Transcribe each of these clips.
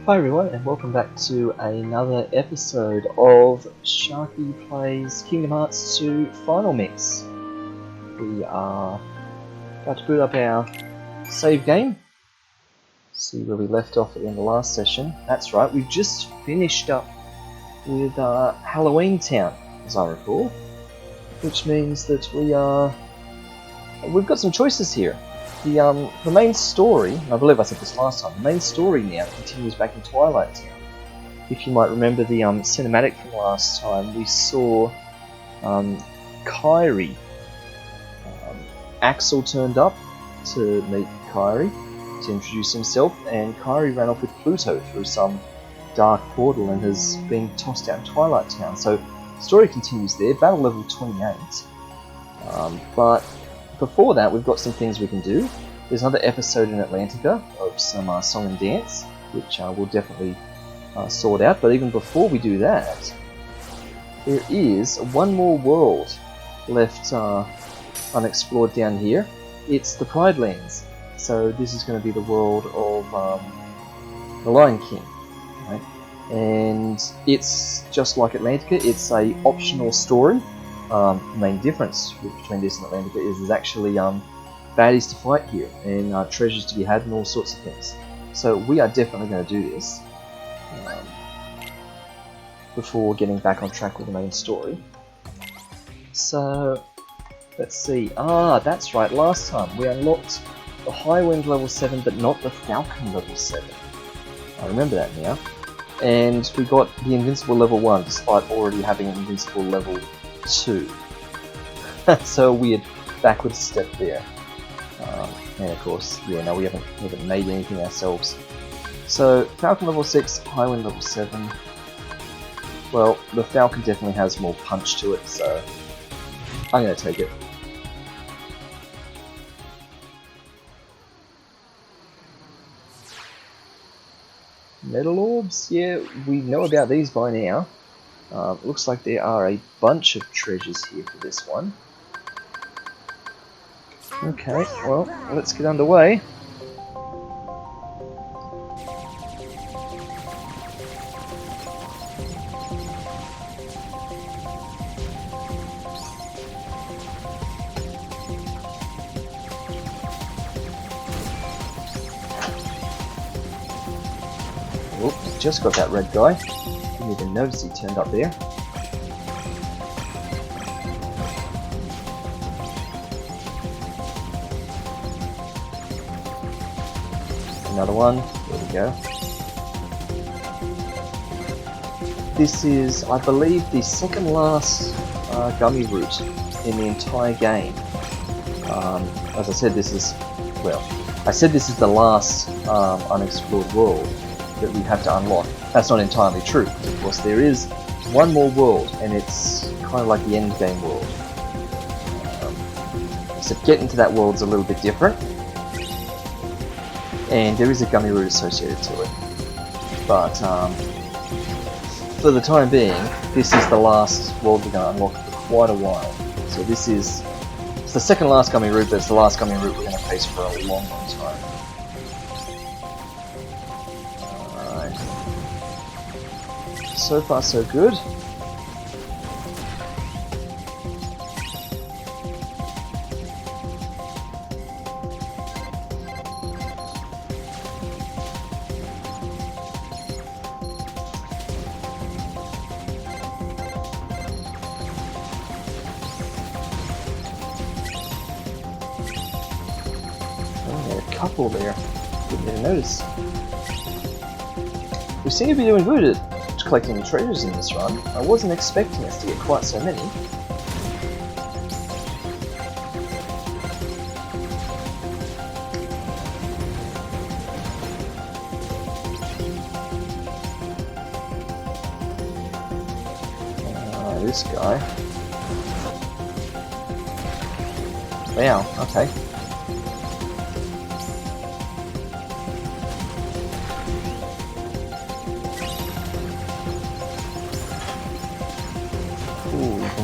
Hi everyone, and welcome back to another episode of Sharky Plays Kingdom Hearts 2 Final Mix. We are about to boot up our save game, see where we left off in the last session. That's right, we've just finished up with Halloween Town, as I recall, which means that we've got some choices here. The main story, I believe I said this last time, the main story now continues back in Twilight Town. If you might remember the cinematic from last time, we saw Kairi. Axel turned up to meet Kairi, to introduce himself, and Kairi ran off with Pluto through some dark portal and has been tossed out in Twilight Town. So the story continues there, battle level 28. But before that, we've got some things we can do. There's another episode in Atlantica of some song and dance, which we'll definitely sort out. But even before we do that, there is one more world left unexplored down here. It's the Pride Lands. So this is going to be the world of the Lion King, right? And it's just like Atlantica. It's a optional story. The main difference between this and Atlantica is there's actually baddies to fight here and treasures to be had and all sorts of things. So we are definitely going to do this before getting back on track with the main story. So let's see. That's right. Last time we unlocked the High Wind level 7, but not the Falcon level 7. I remember that now. And we got the Invincible level 1, despite already having an Invincible level 2. So a weird backwards step there. And of course, yeah, no, we haven't made anything ourselves. So Falcon level 6, High Wind level 7. Well, the Falcon definitely has more punch to it, so I'm going to take it. Metal orbs? Yeah, we know about these by now. Looks like there are a bunch of treasures here for this one. Okay, well, let's get underway. Oh, just got that red guy. Didn't even notice he turned up there. Another one. There we go. This is, I believe, the second last gummy route in the entire game. As I said, this is the last unexplored world that we have to unlock. That's not entirely true. Of course, there is one more world, and it's kind of like the end game world. So getting to that world's a little bit different. And there is a gummy route associated to it. But for the time being, this is the last world we're going to unlock for quite a while. So it's the second last gummy route, but it's the last gummy route we're going to face for a long, long time. Alright. So far so good. Couple there. Didn't even notice. We seem to be doing good at collecting the treasures in this run. I wasn't expecting us to get quite so many. This guy. Wow, okay.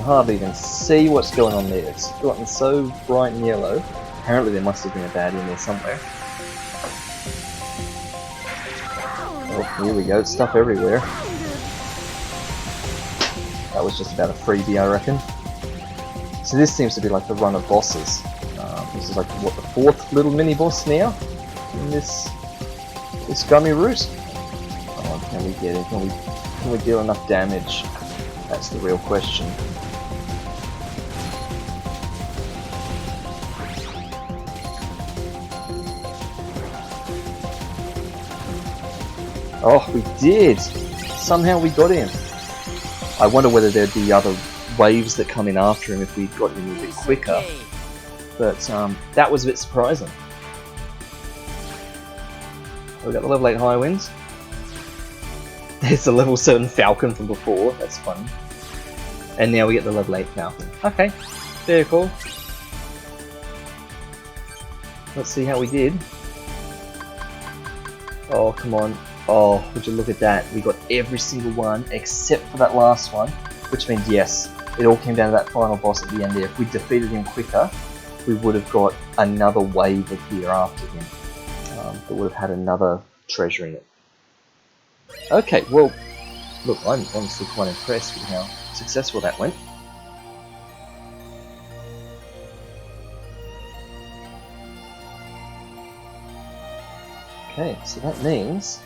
Hardly even see what's going on there. It's gotten so bright and yellow. Apparently there must have been a baddie in there somewhere. Oh, here we go, stuff everywhere. That was just about a freebie, I reckon. So this seems to be like the run of bosses. This is like, what, the 4th little mini-boss now? In this gummy route? Oh, can we get it? Can we deal enough damage? That's the real question. Oh, we did! Somehow we got him. I wonder whether there'd be other waves that come in after him if we got him a bit quicker. But that was a bit surprising. We got the level 8 high winds. There's the level 7 Falcon from before, that's funny. And now we get the level 8 Falcon. Okay, very cool. Let's see how we did. Oh, come on. Oh, would you look at that. We got every single one except for that last one. Which means, yes, it all came down to that final boss at the end there. If we defeated him quicker, we would have got another wave of gear after him. That would have had another treasure in it. Okay, well, look, I'm honestly quite impressed with how successful that went. Okay, so that means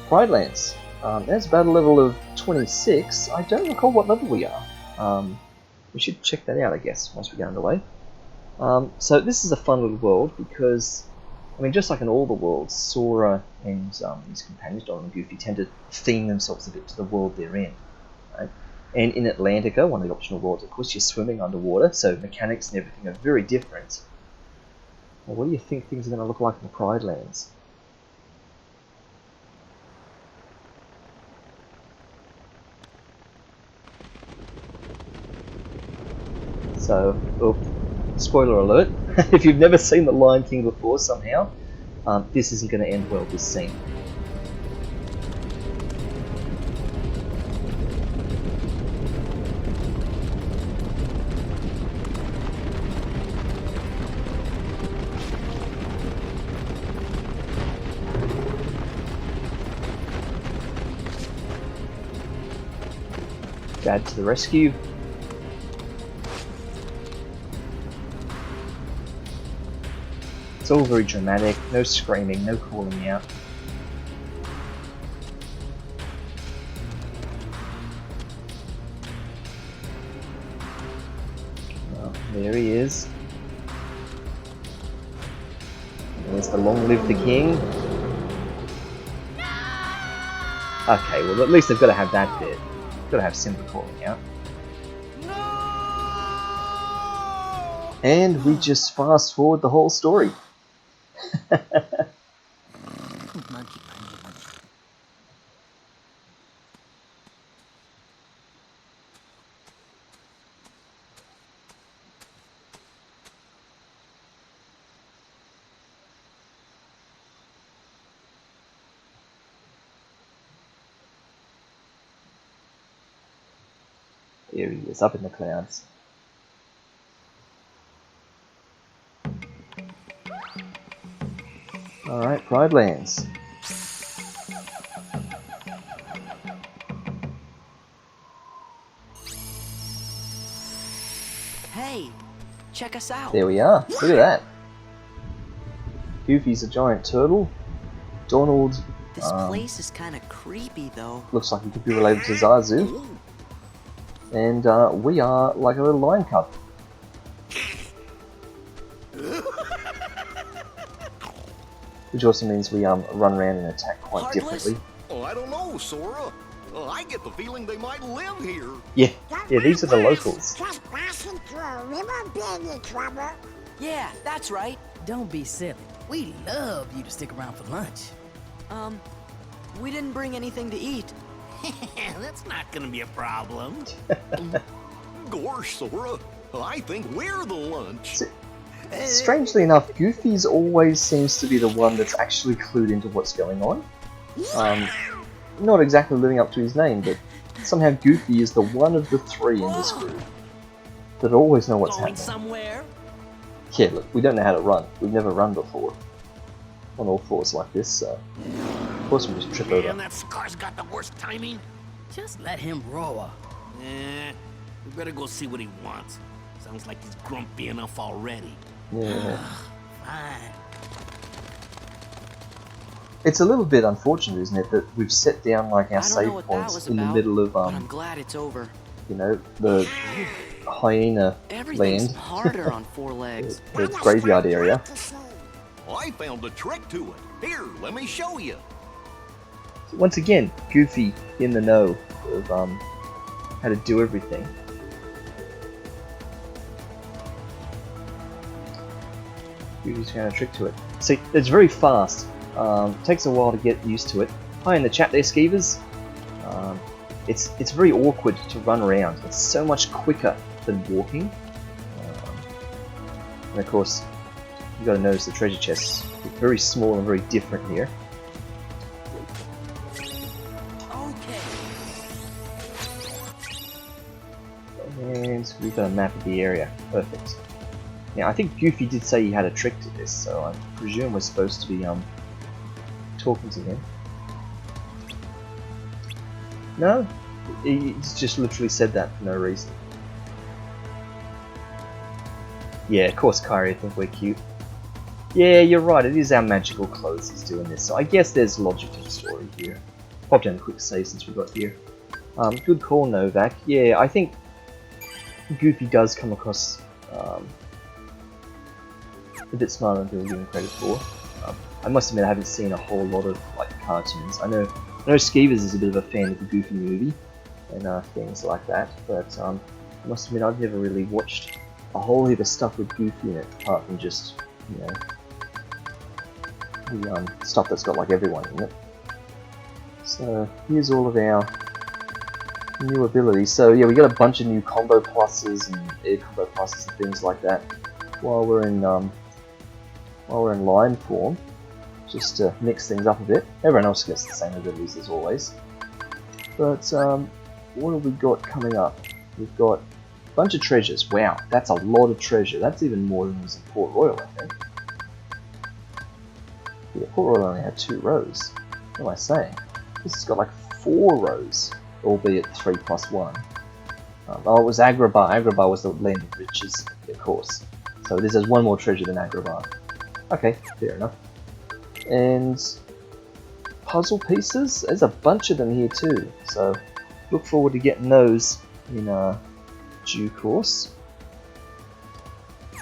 Pride Lands. That's about a level of 26. I don't recall what level we are. We should check that out, I guess, once we get underway. So this is a fun little world because, I mean, just like in all the worlds, Sora and his companions, Donald and Goofy, tend to theme themselves a bit to the world they're in. Right? And in Atlantica, one of the optional worlds, of course, you're swimming underwater, so mechanics and everything are very different. Well, what do you think things are going to look like in the Pride Lands? So, oh, spoiler alert, if you've never seen The Lion King before somehow, this isn't going to end well, this scene. Dad to the rescue. It's all very dramatic, no screaming, no calling out. Well, there he is. And there's the Long Live the King. Okay, well at least they've got to have that bit. Got to have Simba calling out. And we just fast forward the whole story. Here he is, up in the clouds. Alright, Pride Lands. Hey, check us out. There we are, look at that. Goofy's a giant turtle. Donald... This place is kind of creepy though. Looks like he could be related to Zazu. And we are like a little lion cub. Which also means we run around and attack quite differently. Oh, I don't know, Sora. I get the feeling they might live here. Yeah, these are the locals. Yeah, that's right. Don't be silly. We'd love you to stick around for lunch. We didn't bring anything to eat. That's not gonna be a problem. Gosh, Sora, I think we're the lunch. Strangely enough, Goofy's always seems to be the one that's actually clued into what's going on. Not exactly living up to his name, but somehow Goofy is the one of the three in this group that always know what's happening. Somewhere? Yeah, look, we don't know how to run. We've never run before. on all fours like this, so of course we just trip over. Man, that Scar's got the worst timing. Just let him roar. We better go see what he wants. Sounds like he's grumpy enough already. Yeah. Fine. It's a little bit unfortunate, isn't it, that we've set down like our I don't know save what that points was in the about, middle of but I'm glad it's over. you know, the hyena Everything's land, harder on four legs. the graveyard area. I found a trick to it. Here, let me show you. Once again, Goofy in the know of how to do everything. Goofy's found a trick to it. See, it's very fast. Takes a while to get used to it. Hi in the chat there, Skeevers. It's very awkward to run around. It's so much quicker than walking. And of course, you got to notice the treasure chests. It's very small and very different here. Okay. And we've got a map of the area. Perfect. Now, I think Goofy did say he had a trick to this, so I presume we're supposed to be talking to him. No? He's just literally said that for no reason. Yeah, of course, Kyrie, I think we're cute. Yeah, you're right, it is our magical clothes he's doing this, so I guess there's logic to the story here. Pop down a quick save since we got here. Good call, Novak. Yeah, I think Goofy does come across a bit smarter than people give him credit for. I must admit I haven't seen a whole lot of like cartoons. I know Skeevers is a bit of a fan of the Goofy movie and things like that, but I must admit I've never really watched a whole heap of stuff with Goofy in it, apart from just, you know, the stuff that's got like everyone in it. So here's all of our new abilities. So yeah, we got a bunch of new combo pluses and air combo pluses and things like that while we're in line form, just to mix things up a bit. Everyone else gets the same abilities as always. But what have we got coming up? We've got a bunch of treasures. Wow, that's a lot of treasure. That's even more than was in Port Royal, I think. Yeah, Port Royal only had 2 rows. What am I saying? This has got like 4 rows, albeit 3 plus 1. Oh, it was Agrabah. Agrabah was the land of riches, of course. So this has 1 more treasure than Agrabah. Okay, fair enough. And puzzle pieces, there's a bunch of them here too, so look forward to getting those in due course.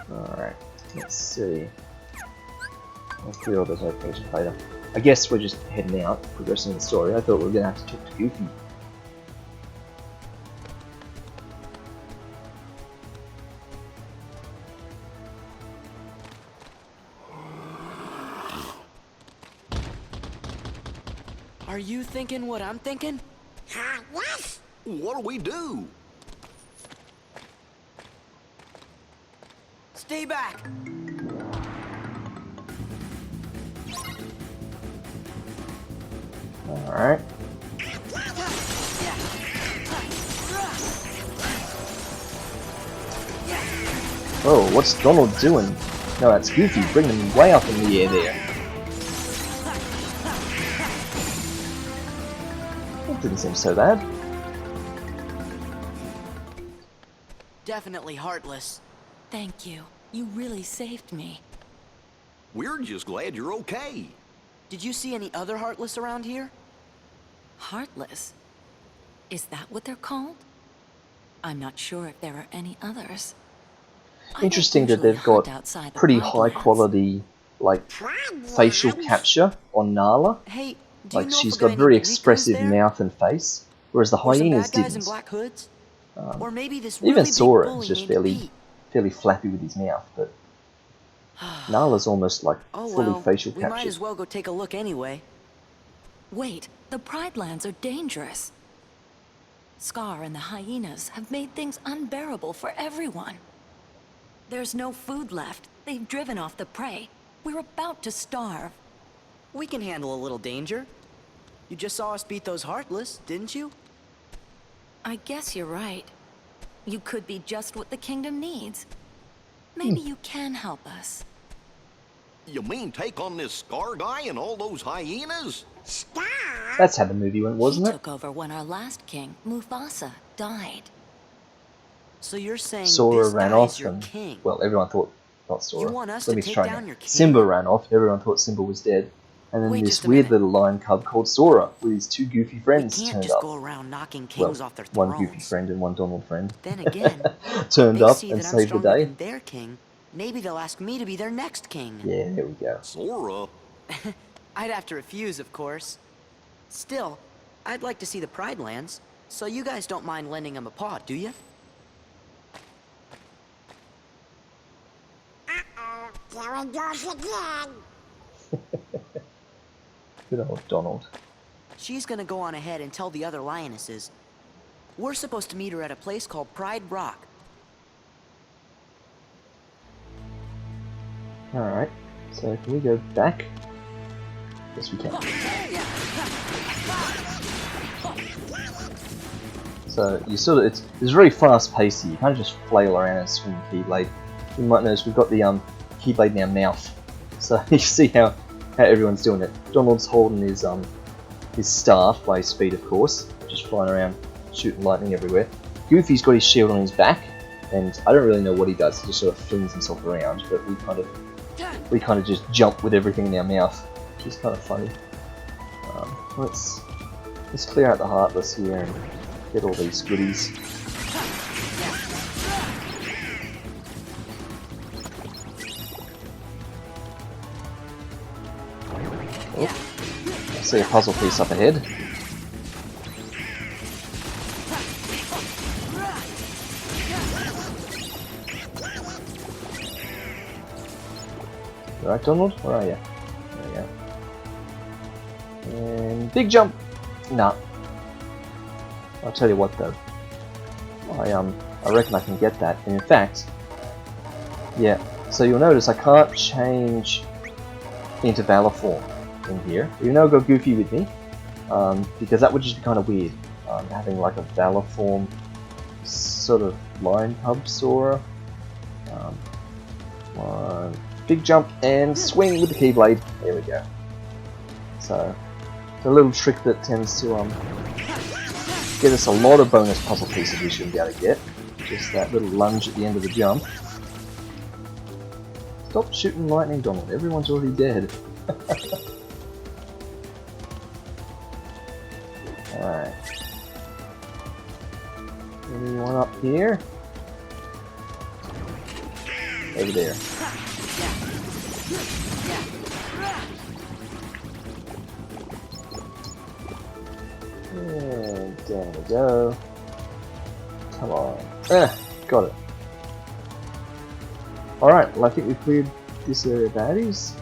Alright, let's see. I'll clear all those locations later. I guess we're just heading out, progressing the story. I thought we were going to have to talk to Goofy. Are you thinking what I'm thinking? What? What'll we do? Stay back! Alright. Oh, what's Donald doing? No, that's Goofy, bringing him way up in the air there. That didn't seem so bad. Definitely heartless. Thank you. You really saved me. We're just glad you're okay. Did you see any other heartless around here? Heartless? Is that what they're called? I'm not sure if there are any others. I don't Interesting that usually they've got hunt outside the pretty Pride high Lands. quality, like, facial capture on Nala. Hey, do you Like, know she's if we're got gonna very need the recruits expressive there? mouth and face, whereas the Or some hyenas bad guys in didn't. black hoods? Or maybe this Even really big Sora bully is just named Pete. fairly flappy with his mouth, but Nala's almost like Oh fully well, facial we might captured. as well go take a look anyway. Wait, the Pride Lands are dangerous. Scar and the hyenas have made things unbearable for everyone. There's no food left. They've driven off the prey. We're about to starve. We can handle a little danger. You just saw us beat those heartless, didn't you? I guess you're right. You could be just what the kingdom needs. Maybe you can help us. You mean take on this Scar guy and all those hyenas? That's how the movie went, He wasn't it? took over when our last king, Mufasa, died. So you're saying Sora this ran guy's off your and, king? well, everyone thought, not Sora. You want us Let to me take try down again. your king? Simba ran off, everyone thought Simba was dead. And then Wait this just a weird minute. little lion cub called Sora with his two goofy We friends can't turned just up. go around knocking Well, kings off their one thrones. goofy friend and one Donald friend Then again, turned they up see and that I'm saved the stronger day. than their king. Maybe they'll ask me to be their next king. Yeah, there we go. Sora? I'd have to refuse, of course. Still, I'd like to see the Pride Lands, so you guys don't mind lending them a paw, do you? There it goes again. Good old Donald. She's gonna go on ahead and tell the other lionesses. We're supposed to meet her at a place called Pride Rock. Alright, so can we go back? Yes, we can. So you sort of, it's very fast paced here. You can't just flail around and swing the Keyblade. You might notice we've got the Keyblade in our mouth, so you see how everyone's doing it. Donald's holding his staff by his feet, of course, just flying around, shooting lightning everywhere. Goofy's got his shield on his back, and I don't really know what he does. He just sort of flings himself around, but we kind of just jump with everything in our mouth, which is kind of funny. Let's clear out the Heartless here and get all these goodies. Oh, I see a puzzle piece up ahead. Alright, Donald, where are you? There you go. And big jump! Nah. I'll tell you what though. I reckon I can get that. And in fact, yeah, so you'll notice I can't change into Valor form in here, even though I've got Goofy with me, because that would just be kind of weird, having like a Valor form sort of lion cub Sora. One big jump and swing with the Keyblade. There we go. So it's a little trick that tends to get us a lot of bonus puzzle pieces we shouldn't be able to get. Just that little lunge at the end of the jump. Stop shooting lightning, Donald. Everyone's already dead. Alright. Anyone up here? Over there. And down we go. Come on. Got it. Alright, well I think we've cleared this area of baddies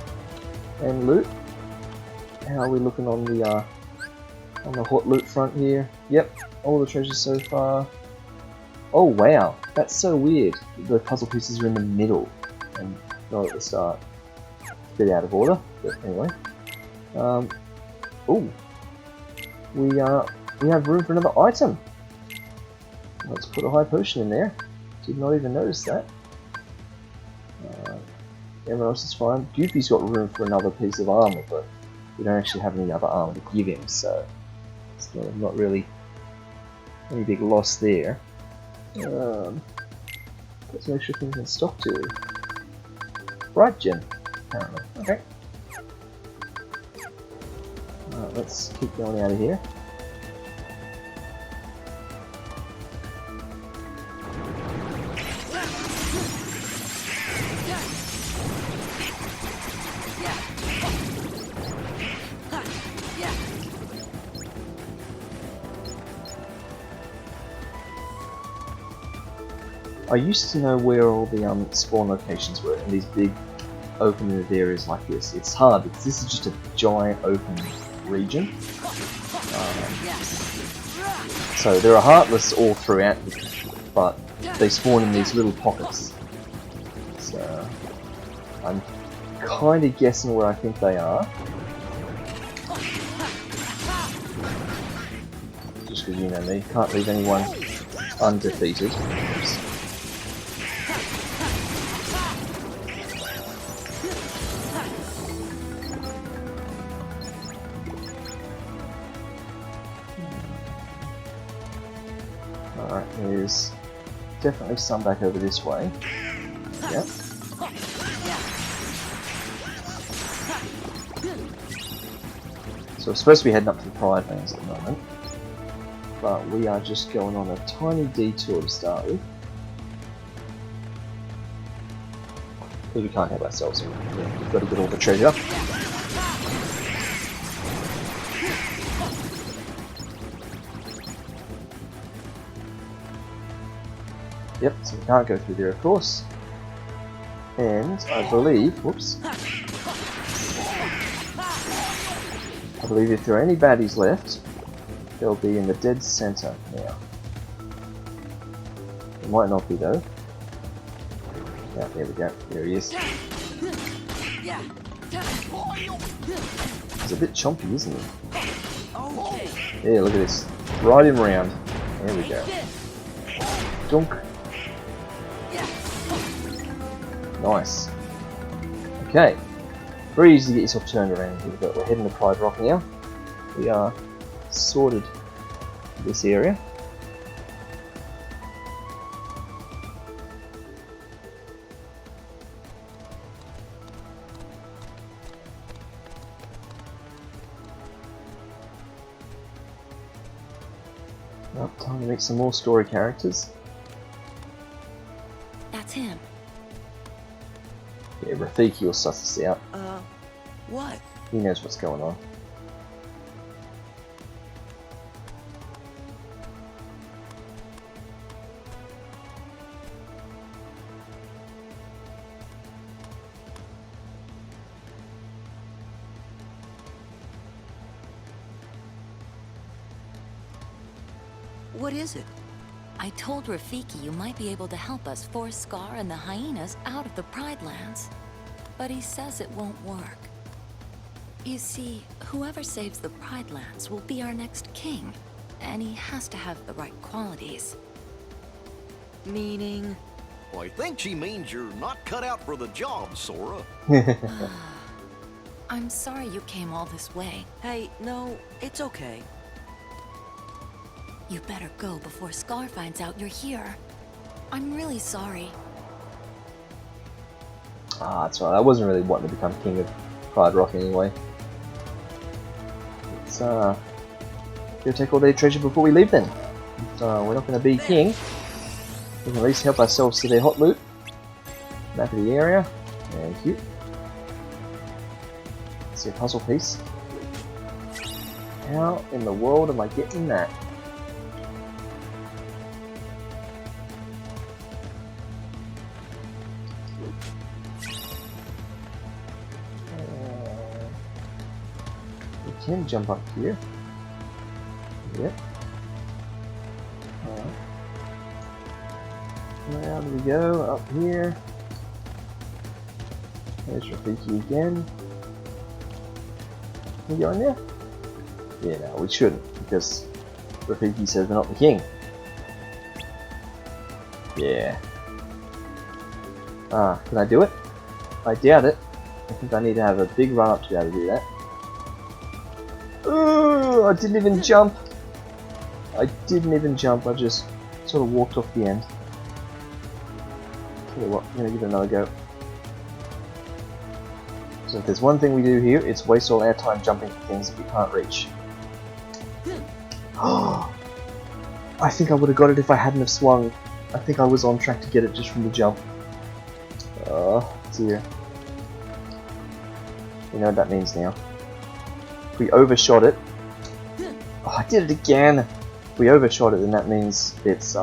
and loot. How are we looking on the hot loot front here? Yep, all the treasures so far. Oh wow, that's so weird. The puzzle pieces are in the middle and not at the start. It's a bit out of order, but anyway. Ooh. We have room for another item. Let's put a high potion in there. Did not even notice that. Everyone else is fine. Goofy's got room for another piece of armor, but we don't actually have any other armor to give him, so it's not really any big loss there. Got some extra things in stock too. Bright gem, apparently. Okay. Let's keep going out of here. I used to know where all the spawn locations were in these big open areas like this. It's hard because this is just a giant open region. So there are Heartless all throughout, but they spawn in these little pockets. So I'm kind of guessing where I think they are. Just because you know me, can't leave anyone undefeated. Alright, there's definitely some back over this way. Yep. So we're supposed to be heading up to the Pride Lands at the moment, but we are just going on a tiny detour to start with. Because we can't help ourselves, yeah, we've got to get all the treasure. Yep, so we can't go through there, of course. And I believe, whoops. I believe if there are any baddies left, they'll be in the dead center now. There might not be though. Yeah, there we go. There he is. He's a bit chompy, isn't he? Yeah, look at this. Ride him round. There we go. Dunk. Nice. Okay. Very easy to get yourself turned around here, but we're heading to Pride Rock now. We are sorted this area. Well, time to meet some more story characters. That's him. Yeah, Rafiki will suss us out. What? He knows what's going on. What is it? I told Rafiki you might be able to help us force Scar and the hyenas out of the Pride Lands. But he says it won't work. You see, whoever saves the Pride Lands will be our next king. And he has to have the right qualities. Meaning? Well, I think she means you're not cut out for the job, Sora. I'm sorry you came all this way. Hey, no, it's okay. You better go before Scar finds out you're here. I'm really sorry. Ah, that's right. I wasn't really wanting to become king of Pride Rock anyway. Let's go take all their treasure before we leave then. We're not going to be king. We can at least help ourselves to their hot loot. Map of the area. Thank you. Let's see a puzzle piece. How in the world am I getting that? We can jump up here. Yep. Alright. Now we go up here. There's Rafiki again. Can we go in there? Yeah, no, we shouldn't, because Rafiki says we're not the king. Yeah. Ah, can I do it? I doubt it. I think I need to have a big run up to be able to do that. Ooh, I didn't even jump. I didn't even jump, I just sort of walked off the end. Tell you what, I'm going to give it another go. So if there's one thing we do here, it's waste all our time jumping for things that we can't reach. Oh, I think I would have got it if I hadn't have swung. I think I was on track to get it just from the jump. Oh dear. You know what that means now. If we overshot it... Oh, I did it again! If we overshot it, then that means it's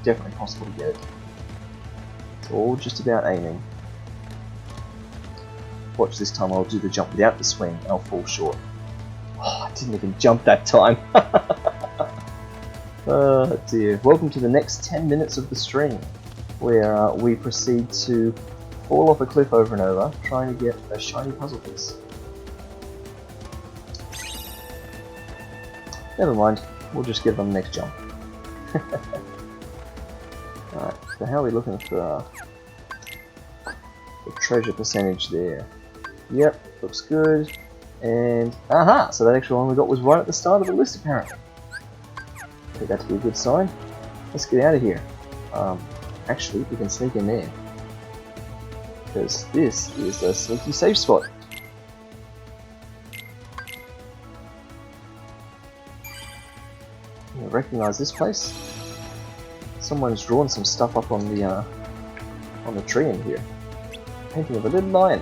definitely possible to get it. It's all just about aiming. Watch, this time I'll do the jump without the swing and I'll fall short. Oh, I didn't even jump that time. Oh dear. Welcome to the next 10 minutes of the stream, where we proceed to fall off a cliff over and over, trying to get a shiny puzzle piece. Never mind, we'll just get on the next jump. Alright, so how are we looking for the treasure percentage there? Yep, looks good. And, aha! So that extra one we got was right at the start of the list apparently. I think that to be a good sign. Let's get out of here. Actually, we can sneak in there. Because this is a sneaky safe spot. You recognize this place? Someone's drawn some stuff up on the tree in here. Painting of a little lion.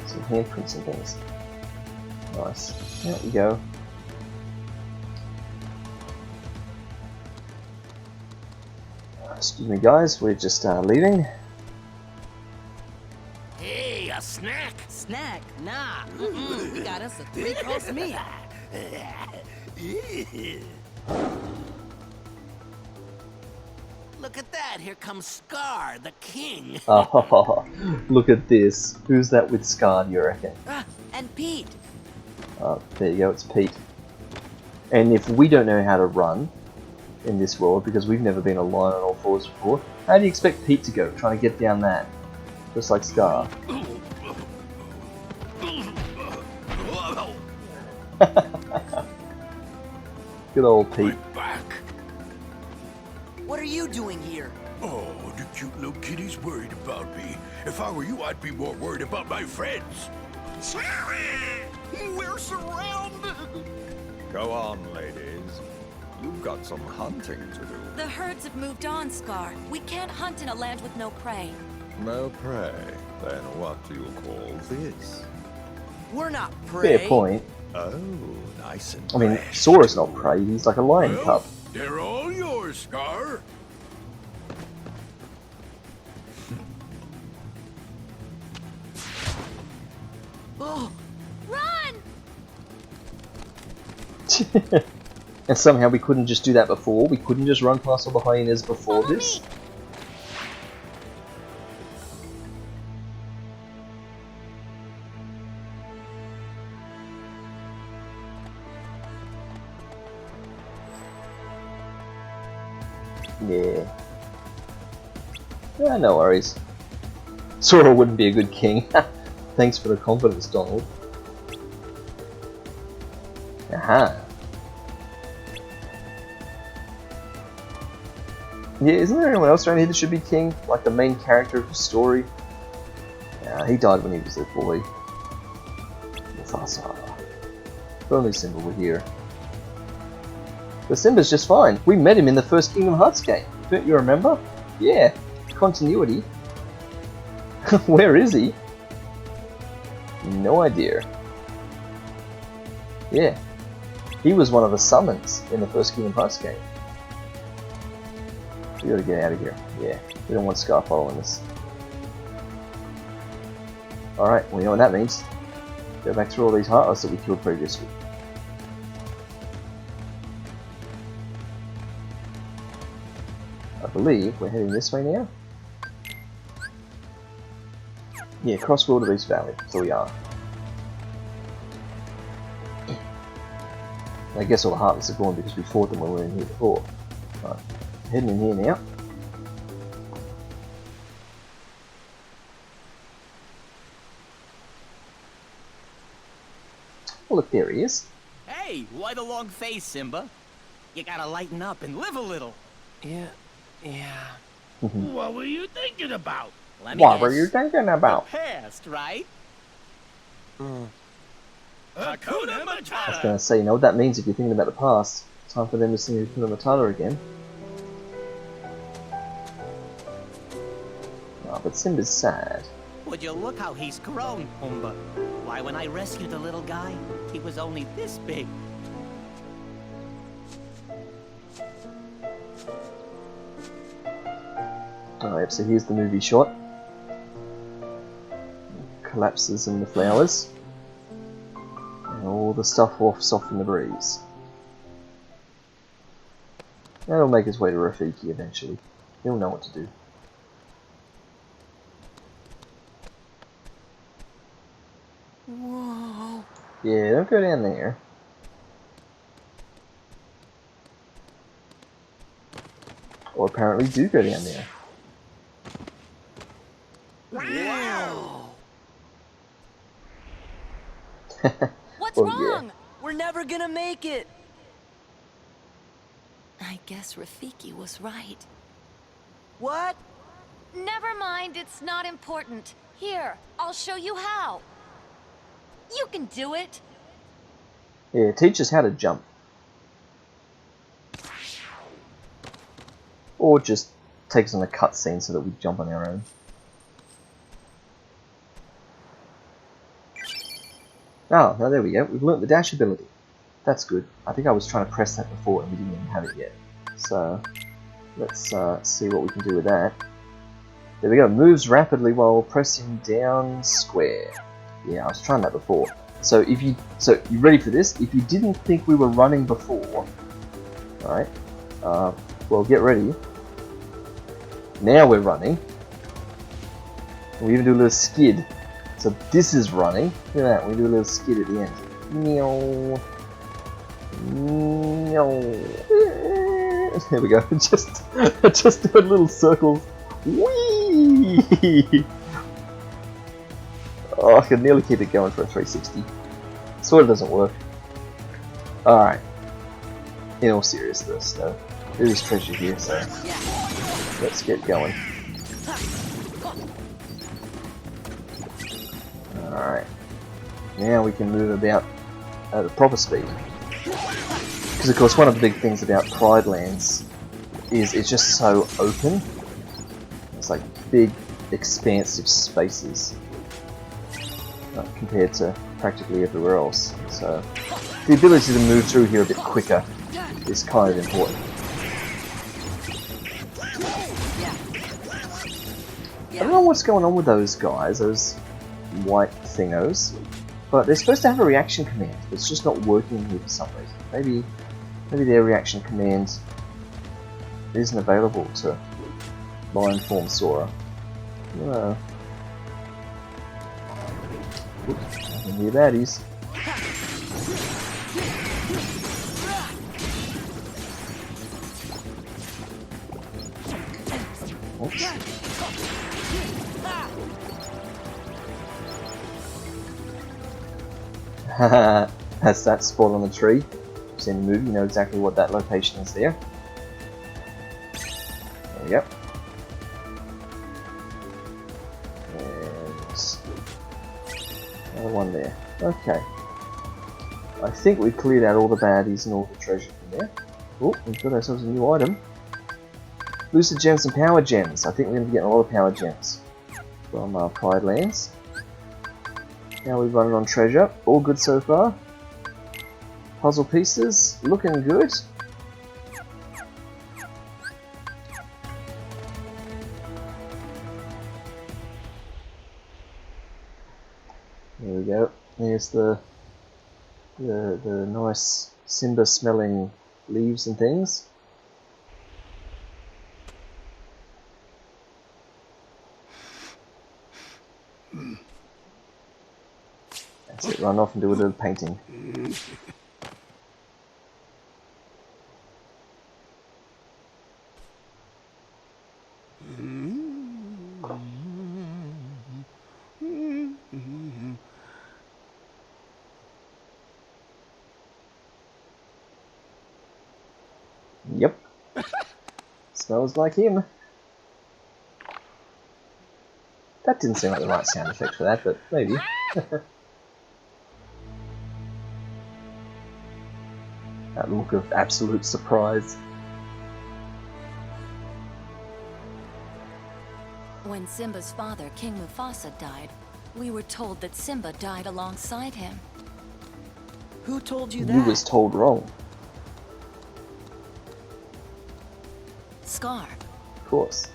Some handprints and things. Nice. There we go. Excuse me guys, we're just leaving. Hey, a snack? Snack? Nah. We got us a 3-course meal. Look at that, here comes Scar, the king. Oh, look at this. Who's that with Scar, do you reckon? And Pete. Oh, there you go, it's Pete. And if we don't know how to run in this world, because we've never been a lion on all fours before, how do you expect Pete to go, trying to get down that? Just like Scar. Good old Pete. I'm back. What are you doing here? Oh, the cute little kitty's worried about me. If I were you, I'd be more worried about my friends. We're surrounded! Go on, ladies. You've got some hunting to do. The herds have moved on, Scar. We can't hunt in a land with no prey. No prey. Then what do you call this? We're not prey. Fair point. Oh, nice and I mean, fresh. Sora's not prey, he's like a lion Well, cub. they're all yours, Scar. Oh, Run! And somehow we couldn't just do that before. We couldn't just run past all the hyenas before Follow this. me. Yeah. Yeah, no worries. Sora wouldn't be a good king. Thanks for the confidence, Donald. Aha. Yeah, isn't there anyone else around here that should be king? Like the main character of the story? Yeah, he died when he was a boy. Mufasa. If only Simba were here. But Simba's just fine. We met him in the first Kingdom Hearts game. Don't you remember? Yeah. Continuity. Where is he? No idea. Yeah. He was one of the summons in the first Kingdom Hearts game. We gotta get out of here. Yeah. We don't want Scar following us. Alright, well you know what that means. Go back through all these Heartless that we killed previously. I believe we're heading this way now. Yeah, cross Wildebeest Valley, so we are. I guess all the Heartless are gone because we fought them when we were in here before. Right, heading in here now. Oh look, there he is. Hey, why the long face, Simba? You gotta lighten up and live a little. yeah. What were you thinking about? Let me What guess. were you thinking The about? past, right? Hakuna I was Matata! gonna say, you know what that means if you're thinking about the past. Time for them to sing Hakuna Matata again. Oh, but Simba's sad. Would you look how he's grown, Pumbaa? Why, when I rescued the little guy, he was only this big. Alright, so here's the movie shot. Collapses in the flowers. And all the stuff wafts off in the breeze. That'll make his way to Rafiki eventually. He'll know what to do. Whoa. Yeah, don't go down there. Or apparently do go down there. Wow. What's Well, yeah. wrong? We're never gonna make it. I guess Rafiki was right. What? Never mind, it's not important. Here, I'll show you how. You can do it. Yeah, teach us how to jump. Or just take us on a cutscene so that we jump on our own. Oh, now there we go. We've learnt the dash ability. That's good. I think I was trying to press that before and we didn't even have it yet. So, let's see what we can do with that. There we go. Moves rapidly while pressing down square. Yeah, I was trying that before. So you ready for this? If you didn't think we were running before, alright, well, get ready. Now we're running. We even do a little skid. So this is running. Look at that. We do a little skid at the end. Meow. Meow. There we go. just doing little circles. Whee! Oh, I can nearly keep it going for a 360. Sort of doesn't work. Alright. In all seriousness, though, there is treasure here, so let's get going. Alright. Now we can move about at a proper speed. Because, of course, one of the big things about Pride Lands is it's just so open. It's like big, expansive spaces. Compared to practically everywhere else. So the ability to move through here a bit quicker is kind of important. I don't know what's going on with those guys, those white thingos, but they're supposed to have a reaction command, but it's just not working here for some reason. Maybe their reaction command isn't available to Lion Form Sora. I don't know. Oops, nothing near baddies. Oops. That's that spot on the tree. You've seen the movie, you know exactly what that location is there. There we go. Another one there. Okay. I think we've cleared out all the baddies and all the treasure from there. Oh, we've got ourselves a new item. Lucid Gems and Power Gems. I think we're going to be getting a lot of Power Gems from Pride Lands. Now we're running on treasure. All good so far. Puzzle pieces. Looking good. There we go. There's the nice Simba smelling leaves and things. That's it, run off and do a little painting. Yep. Smells like him. That didn't seem like the right sound effect for that, but maybe. That look of absolute surprise. When Simba's father, King Mufasa, died, we were told that Simba died alongside him. Who told you that? You was told wrong. Scar. Of course.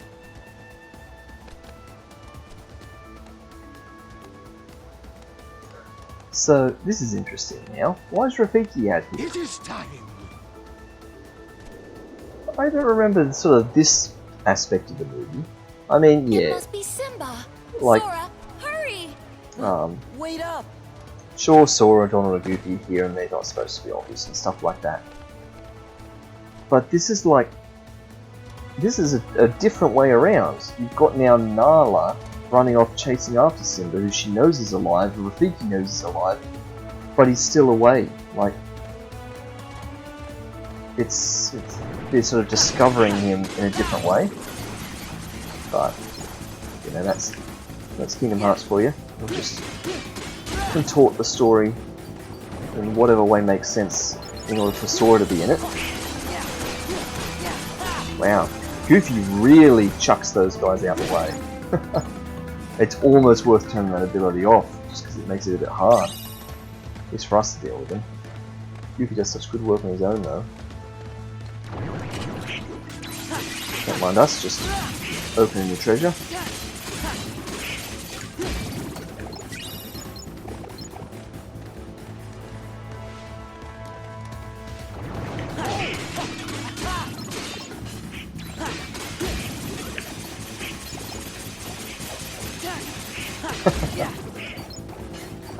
So, this is interesting now. Why is Rafiki out here? It is time. I don't remember sort of this aspect of the movie. I mean, It yeah, must be Simba. like, Sora, hurry! Wait up! sure, Sora, Donald, and Goofy here and they're not supposed to be obvious and stuff like that. But this is like, this is a different way around. You've got now Nala running off chasing after Simba, who she knows is alive, who Rafiki knows is alive, but he's still away. Like, they're sort of discovering him in a different way. But you know, that's Kingdom Hearts for you. We'll just contort the story in whatever way makes sense in order for Sora to be in it. Wow, Goofy really chucks those guys out the way. It's almost worth turning that ability off, just because it makes it a bit hard. At least for us to deal with him. Goofy does such good work on his own, though. Don't mind us, just opening the treasure.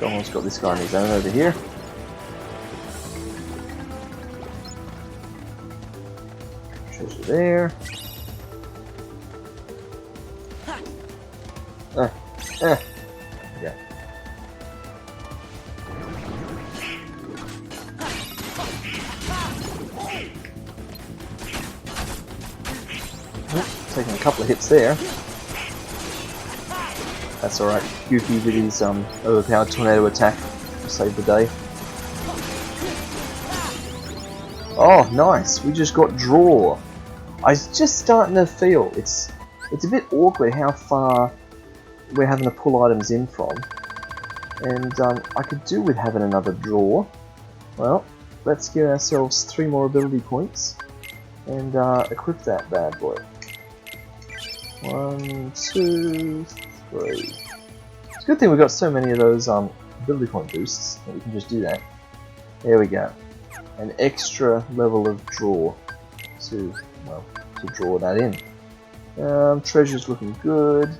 Donald's got this guy on his own over here. Treasure there. Yeah. Taking a couple of hits there. That's alright. Goofy with his overpowered tornado attack to save the day. Oh, nice! We just got draw. I was just starting to feel it's a bit awkward how far we're having to pull items in from, and I could do with having another draw. Well, let's give ourselves 3 more ability points and equip that bad boy. 1, 2, 3. It's a good thing we've got so many of those ability point boosts that we can just do that. There we go. An extra level of draw to draw that in. Treasure's looking good.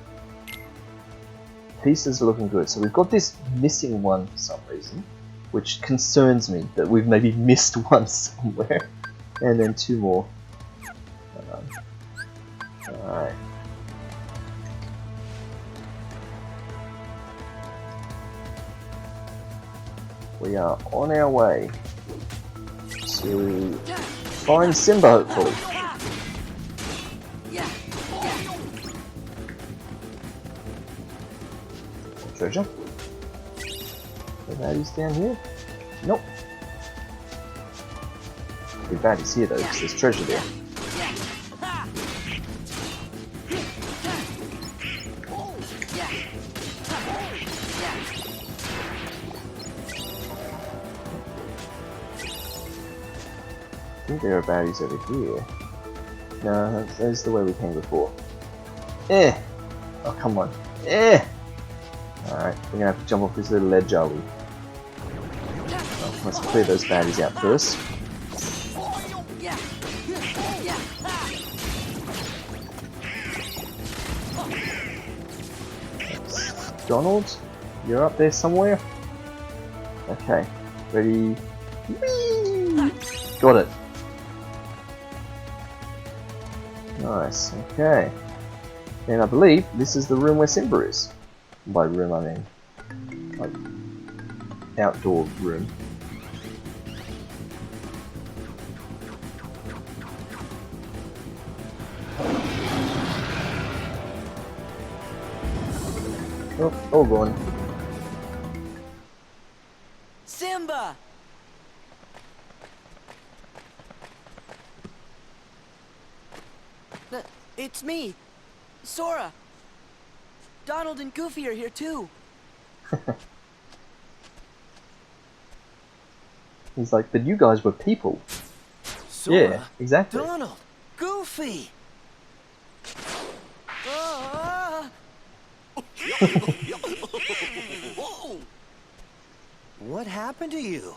Pieces are looking good. So we've got this missing one for some reason, which concerns me that we've maybe missed one somewhere. And then 2 more. Alright. We are on our way to find Simba, hopefully. Treasure? The baddies down here? Nope. The baddies here though, because there's treasure there. I think there are baddies over here. No, that's the way we came before. Oh, come on. Alright, we're gonna have to jump off this little ledge, are we? Well, let's clear those baddies out first. Donald, you're up there somewhere? Okay, ready? Whee! Got it. Nice, okay. And I believe this is the room where Simba is. By room I mean like outdoor room. Oh, all gone. Simba! It's me, Sora. Donald and Goofy are here too. He's like, but you guys were people. Sora, yeah, exactly. Donald, Goofy. What happened to you?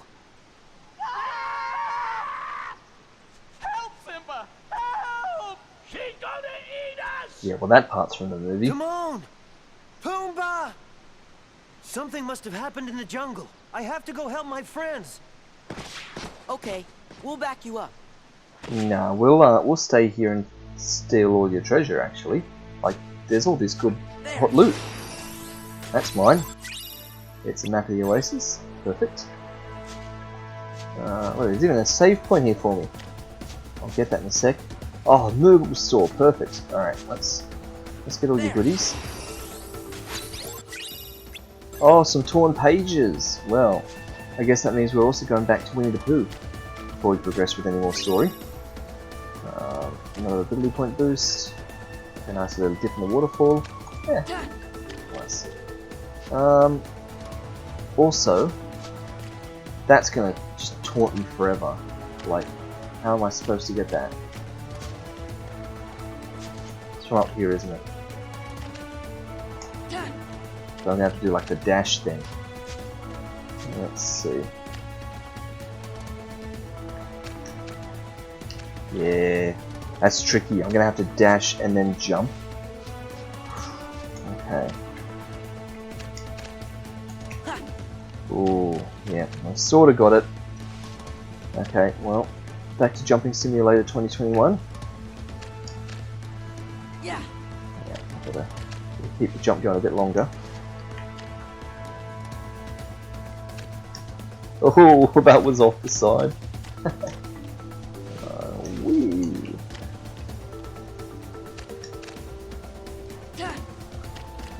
Help, Simba! Help! She's gonna eat us! Yeah, well that part's from the movie. Come on! Pumbaa! Something must have happened in the jungle. I have to go help my friends. Okay, we'll back you up. Nah, we'll stay here and steal all your treasure actually. Like, there's all this good hot loot. That's mine. It's a map of the oasis. Perfect. Look, there's even a save point here for me. I'll get that in a sec. Oh, movable store, perfect. Alright, let's get all your goodies. Oh, some torn pages. Well, I guess that means we're also going back to Winnie the Pooh before we progress with any more story. Another ability point boost. A nice little dip in the waterfall. Yeah, nice. Also, that's gonna just taunt me forever. Like, how am I supposed to get that? It's from up here, isn't it? So I'm gonna have to do like the dash thing. Let's see. Yeah, that's tricky. I'm gonna have to dash and then jump. Okay. Ooh, yeah, I sorta got it. Okay, well, back to Jumping Simulator 2021. Yeah. Yeah, gotta keep the jump going a bit longer. Oh, that was off the side. Wee.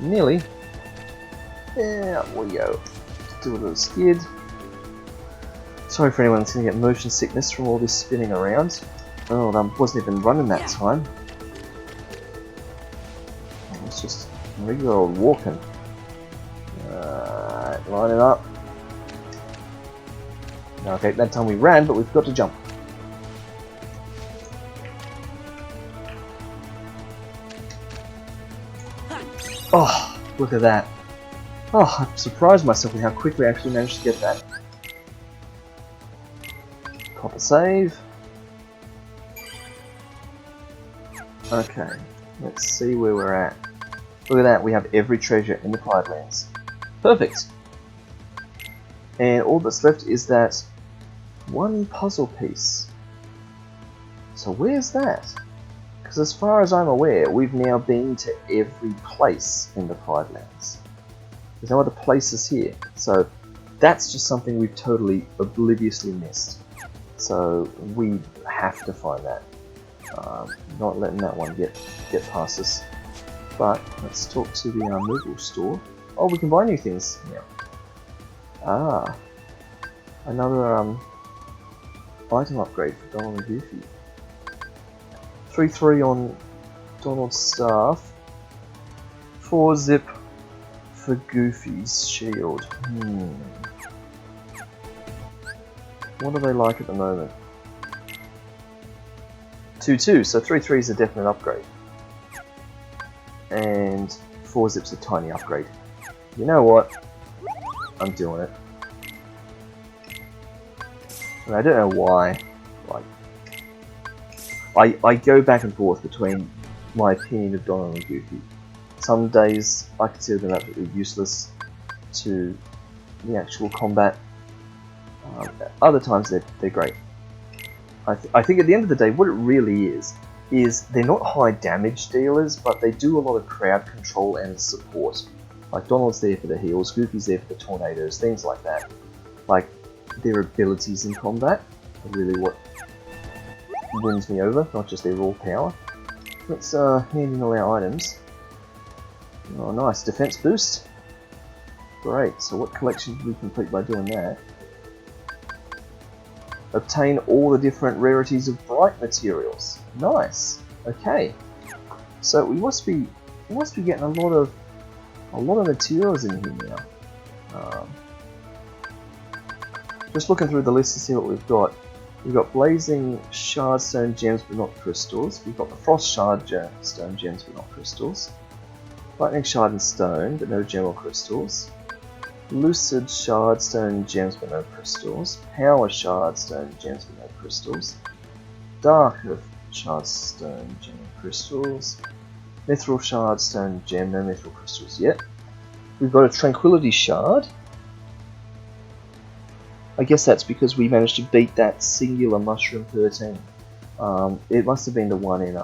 Nearly. Yeah, we go. Do a little skid. Sorry for anyone that's going to get motion sickness from all this spinning around. Oh, that wasn't even running that time. It was just regular old walking. Line it up. Okay, that time we ran, but we've got to jump. Oh, look at that. Oh, I surprised myself with how quickly I actually managed to get that. Pop a save. Okay, let's see where we're at. Look at that, we have every treasure in the Pride Lands. Perfect! And all that's left is that one puzzle piece. So where's that? Because as far as I'm aware, we've now been to every place in the Pride Lands. There's no other places here. So that's just something we've totally obliviously missed. So we have to find that. Not letting that one get past us. But let's talk to the movable store. Oh, we can buy new things now. Ah, another item upgrade for Donald and Goofy. 3-3 on Donald's staff. 4-zip for Goofy's shield. What do they like at the moment? 2-2, so 3-3 is a definite upgrade. And 4-zip's a tiny upgrade. You know what? I'm doing it. And I don't know why. Like, I go back and forth between my opinion of Donald and Goofy. Some days I consider them absolutely useless to the actual combat. Other times they're great. I think at the end of the day, what it really is they're not high damage dealers, but they do a lot of crowd control and support. Like Donald's there for the heals, Goofy's there for the tornadoes, things like that. Like their abilities in combat are really what wins me over, not just their raw power. Let's hand in all our items. Oh nice, defense boost. Great, so what collection did we complete by doing that? Obtain all the different rarities of bright materials. Nice. Okay. So we must be getting a lot of materials in here now. Just looking through the list to see what we've got. We've got blazing shardstone gems but not crystals. We've got the frost shardstone gems but not crystals. Lightning shard and stone but no gem or crystals. Lucid shardstone gems but no crystals. Power shardstone gems but no crystals. Dark shardstone gem and crystals. Mithril shardstone gem, no mithril crystals yet. We've got a tranquility shard. I guess that's because we managed to beat that singular mushroom 13. It must have been the one in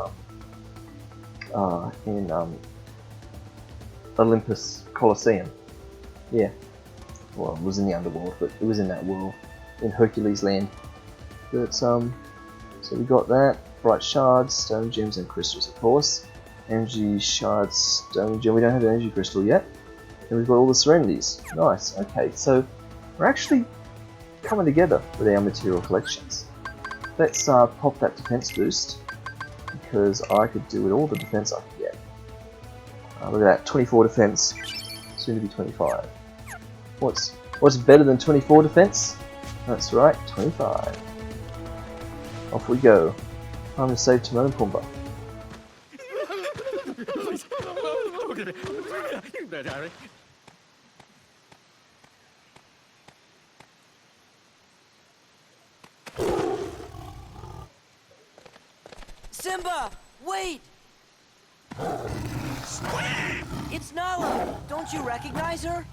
Olympus Colosseum. Yeah. Well, it was in the underworld, but it was in that world, in Hercules land. But So we got that. Bright shards, stone gems, and crystals, of course. Energy shards, stone gem. We don't have an energy crystal yet. And we've got all the serenities. Nice. Okay, so we're actually coming together with our material collections. Let's pop that defense boost, because I could do with all the defense I can get. Look at that, 24 defense, soon to be 25. What's better than 24 defense? That's right, 25. Off we go. Time to save Timon and Pumbaa. Simba, wait! It's Nala! Don't you recognize her?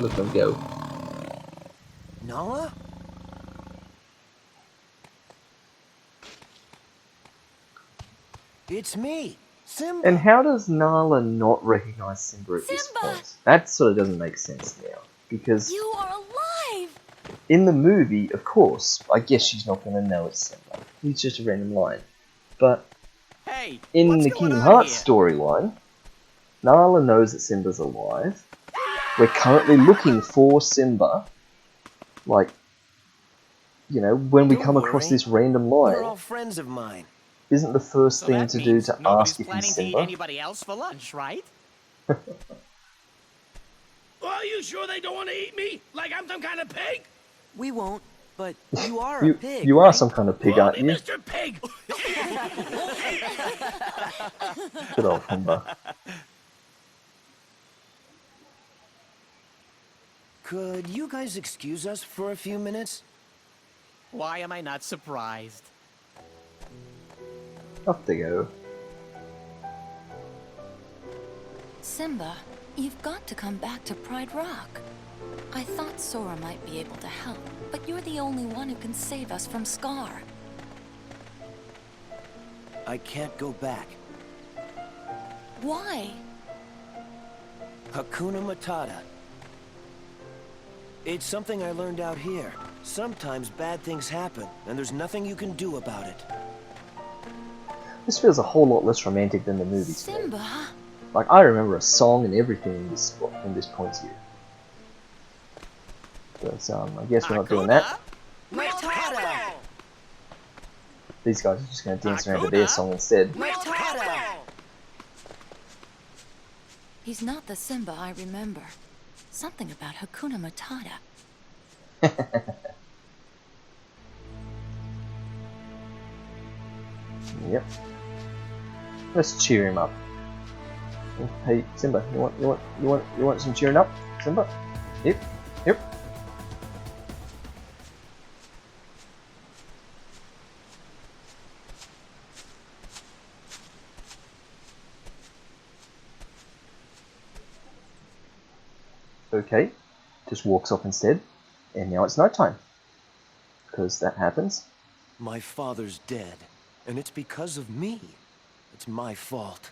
Look them go. Nala? It's me, Simba. And how does Nala not recognize Simba at this Simba! point? That sort of doesn't make sense now. Because You are alive! in the movie, of course, I guess she's not going to know it's Simba. He's just a random line. But Hey, in what's the going Kingdom on Hearts here? storyline, Nala knows that Simba's alive. We're currently looking for Simba. Like, you know, when we Don't come across worry. this random You're line, all friends of mine. isn't the first So thing that to do means to nobody's ask if planning he's to eat Simba? anybody else for lunch, right? Are you sure they don't want to eat me? Like I'm some kind of pig? We won't, but you are a pig, You are right? some kind of pig, Call aren't me you? Mr. Pig. Good old Pumbaa. Could you guys excuse us for a few minutes? Why am I not surprised? Off they go. Simba, you've got to come back to Pride Rock. I thought Sora might be able to help, but you're the only one who can save us from Scar. I can't go back. Why? Hakuna Matata. It's something I learned out here. Sometimes bad things happen, and there's nothing you can do about it. This feels a whole lot less romantic than the movie to me. Simba? Like, I remember a song and everything in this point here. But I guess we're not doing that. Matata! These guys are just going to dance around to their song instead. Matata! He's not the Simba I remember. Something about Hakuna Matata. Yep. Let's cheer him up. Hey, Simba, you want some cheering up? Simba? Yep. Yep. Okay, just walks off instead, and now it's night time. Because that happens. My father's dead, and it's because of me. It's my fault.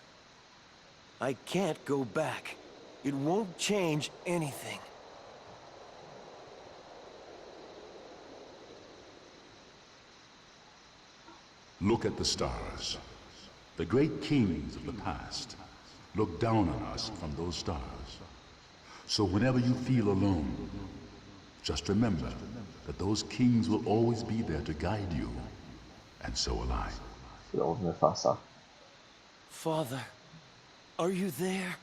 I can't go back. It won't change anything. Look at the stars. The great kings of the past look down on us from those stars. So whenever you feel alone, just remember that those kings will always be there to guide you. And so will I. Good old Mufasa. Father, are you there?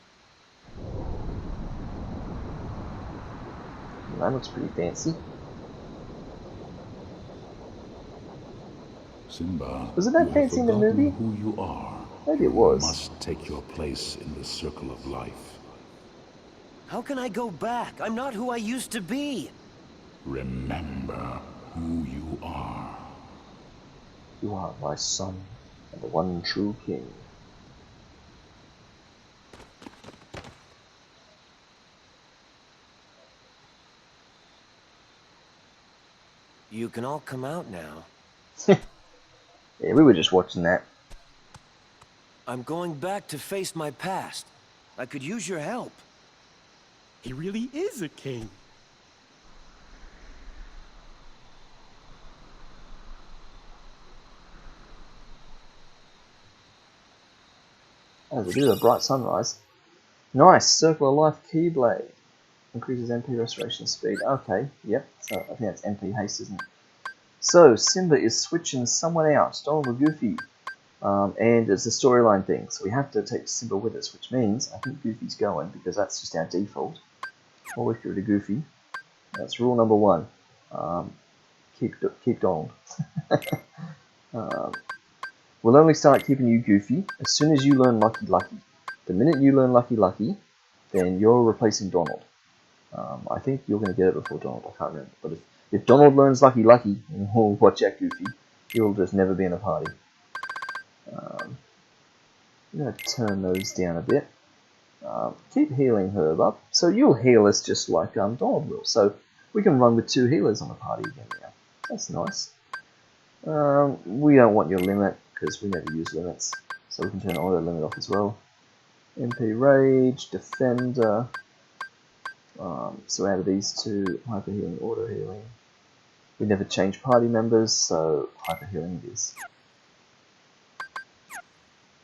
That looks pretty fancy. Simba, Was it that you fancy in have the forgotten movie? who you are. Maybe it was. You must take your place in the circle of life. How can I go back? I'm not who I used to be. Remember who you are. You are my son, and the one true king. You can all come out now. Yeah, we were just watching that. I'm going back to face my past. I could use your help. He really is a king. As a bit of a bright sunrise. Nice, Circle of Life Keyblade. Increases MP restoration speed. Okay, yep, so I think that's MP haste, isn't it? So, Simba is switching someone out, Donald or Goofy. And it's a storyline thing, so we have to take Simba with us, which means I think Goofy's going, because that's just our default. Always go to Goofy. That's rule number 1. Keep Donald. We'll only start keeping you Goofy as soon as you learn Lucky Lucky. The minute you learn Lucky Lucky, then you're replacing Donald. I think you're going to get it before Donald, I can't remember. But if Donald learns Lucky Lucky, oh, watch out Goofy. He'll just never be in a party. I'm going to turn those down a bit. Keep healing Herb up. So you'll heal us just like Donald will. So we can run with 2 healers on the party again now. That's nice. We don't want your limit, because we never use limits. So we can turn auto limit off as well. MP Rage, Defender. So out of these 2, Hyper Healing, Auto Healing. We never change party members, so Hyper Healing it is.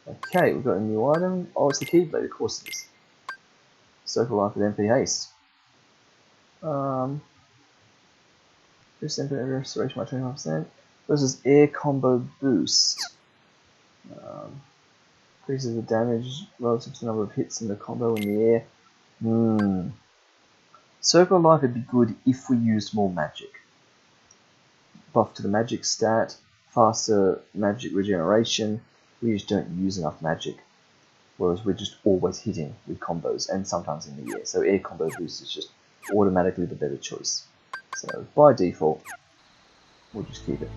Okay, we've got a new item. Oh, it's the Keyblade, of course it is. Circle Life with MP Haste. Boost MP Restoration by 25%. Versus Air Combo Boost. Increases the damage relative to the number of hits in the combo in the air. Circle of Life would be good if we used more magic. Buff to the magic stat, faster magic regeneration. We just don't use enough magic. Whereas we're just always hitting with combos, and sometimes in the air. So air combo boost is just automatically the better choice. So by default, we'll just keep it.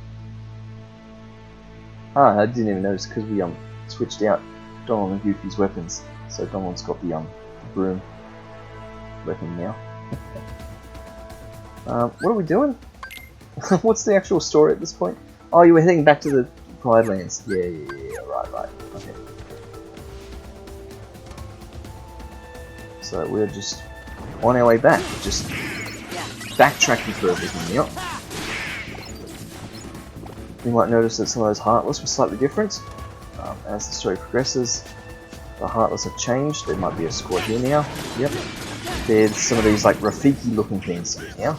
I didn't even notice because we switched out Donald and Goofy's weapons. So Donald's got the broom weapon now. What are we doing? What's the actual story at this point? Oh, you were heading back to the Pride Lands. Yeah, right. Okay. So we're just on our way back. We're just backtracking through everything now. You might notice that some of those Heartless were slightly different. As the story progresses, the Heartless have changed. There might be a squad here now. Yep. There's some of these like Rafiki looking things here now.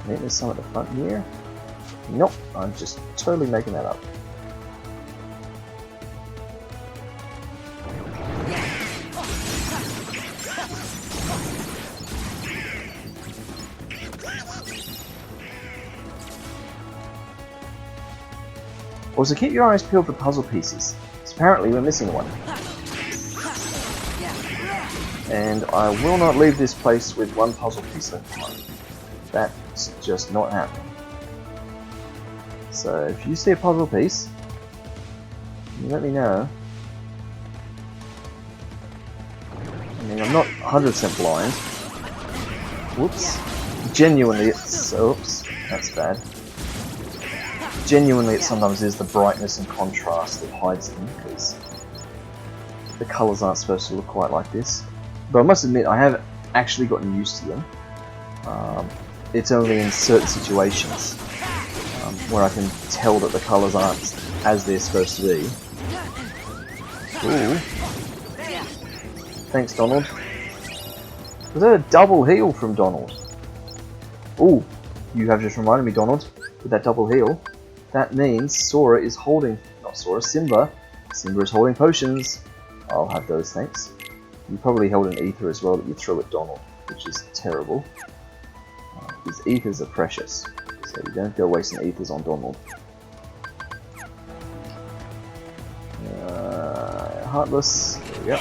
Maybe there's some at the front here. Nope, I'm just totally making that up. Also, keep your eyes peeled for puzzle pieces. So apparently we're missing one. And I will not leave this place with one puzzle piece left behind. That's just not happening. So if you see a puzzle piece, you let me know. I mean, I'm not 100% blind. Whoops. Genuinely, oops, that's bad. Genuinely, it sometimes is the brightness and contrast that hides them, because the colours aren't supposed to look quite like this. But I must admit, I have actually gotten used to them. It's only in certain situations where I can tell that the colours aren't as they're supposed to be. Ooh. Thanks, Donald. Was that a double heal from Donald? Ooh, you have just reminded me, Donald, with that double heal. That means Sora is holding, not Sora, Simba. Simba is holding potions. I'll have those, thanks. You probably held an ether as well that you threw at Donald, which is terrible. Because ethers are precious, so you don't go wasting ethers on Donald. Heartless, there we go.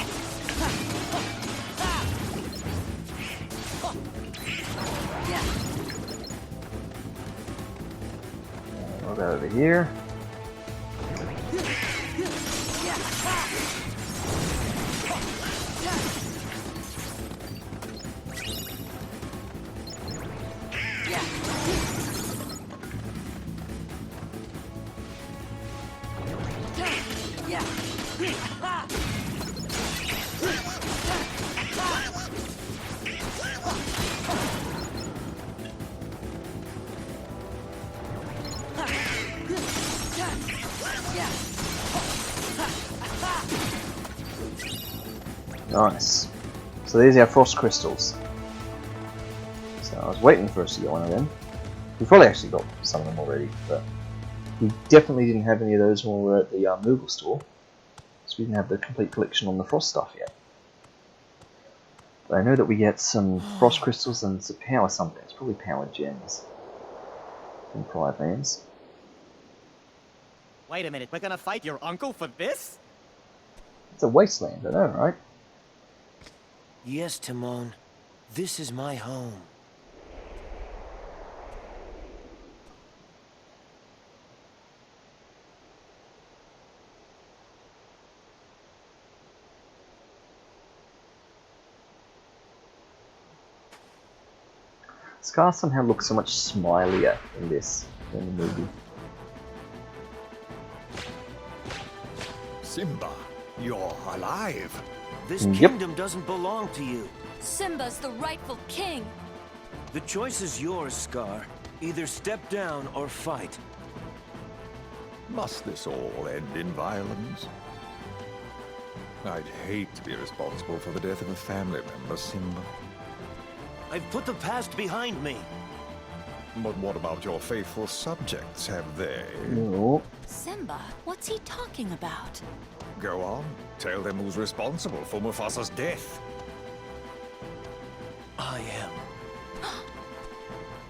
I'll go over here. Nice. So there's our frost crystals. So I was waiting for us to get one of them. We probably actually got some of them already, but we definitely didn't have any of those when we were at the Moogle store. So we didn't have the complete collection on the frost stuff yet. But I know that we get some frost crystals and some power something. It's probably power gems from Pride Lands. Wait a minute, we're gonna fight your uncle for this? It's a wasteland, I know, right? Yes, Timon. This is my home. Scar somehow looks so much smilier in this than the movie. Simba, you're alive. This Yep. kingdom doesn't belong to you. Simba's the rightful king. The choice is yours, Scar. Either step down or fight. Must this all end in violence? I'd hate to be responsible for the death of a family member, Simba. I've put the past behind me. But what about your faithful subjects? Have they? No. Simba, what's he talking about? Go on. Tell them who's responsible for Mufasa's death. I am.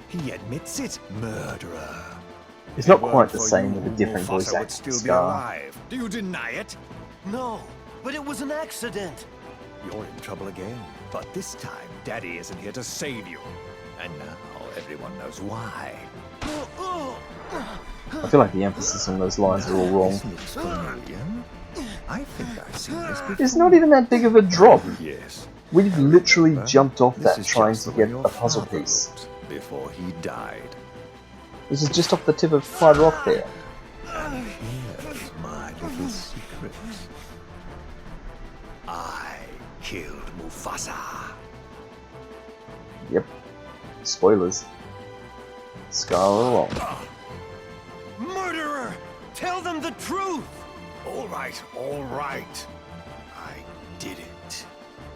He admits it, murderer. It's not If it quite weren't the for same you, with a different Mufasa voice would actor. still be Scar. alive. Do you deny it? No, but it was an accident. You're in trouble again. But this time, Daddy isn't here to save you. And now everyone knows why. I feel like the emphasis on those lines are all wrong. This looks familiar. I think I've seen this before. It's not even that big of a drop. Yes. We've literally jumped off This that is trying just to the way get your a puzzle father piece. looked before he died. This is just off the tip of Pride Rock there. And here's my little secret. I killed Mufasa. Yep. Spoilers. Scar all along. Murderer! Tell them the truth! All right, all right. I did it.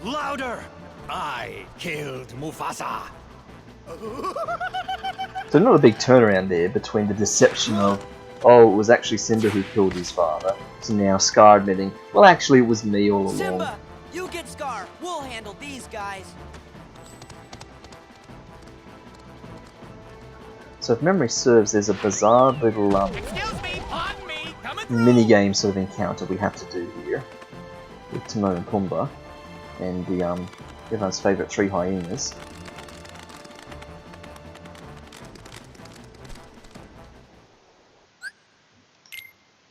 Louder! I killed Mufasa. So not a big turnaround there between the deception of, oh, it was actually Simba who killed his father, to now Scar admitting, well, actually it was me all along. Simba, you get Scar. We'll handle these guys. So if memory serves, there's a bizarre little Excuse me, pardon me, coming through. mini-game sort of encounter we have to do here with Timon and Pumbaa and the everyone's favourite 3 hyenas.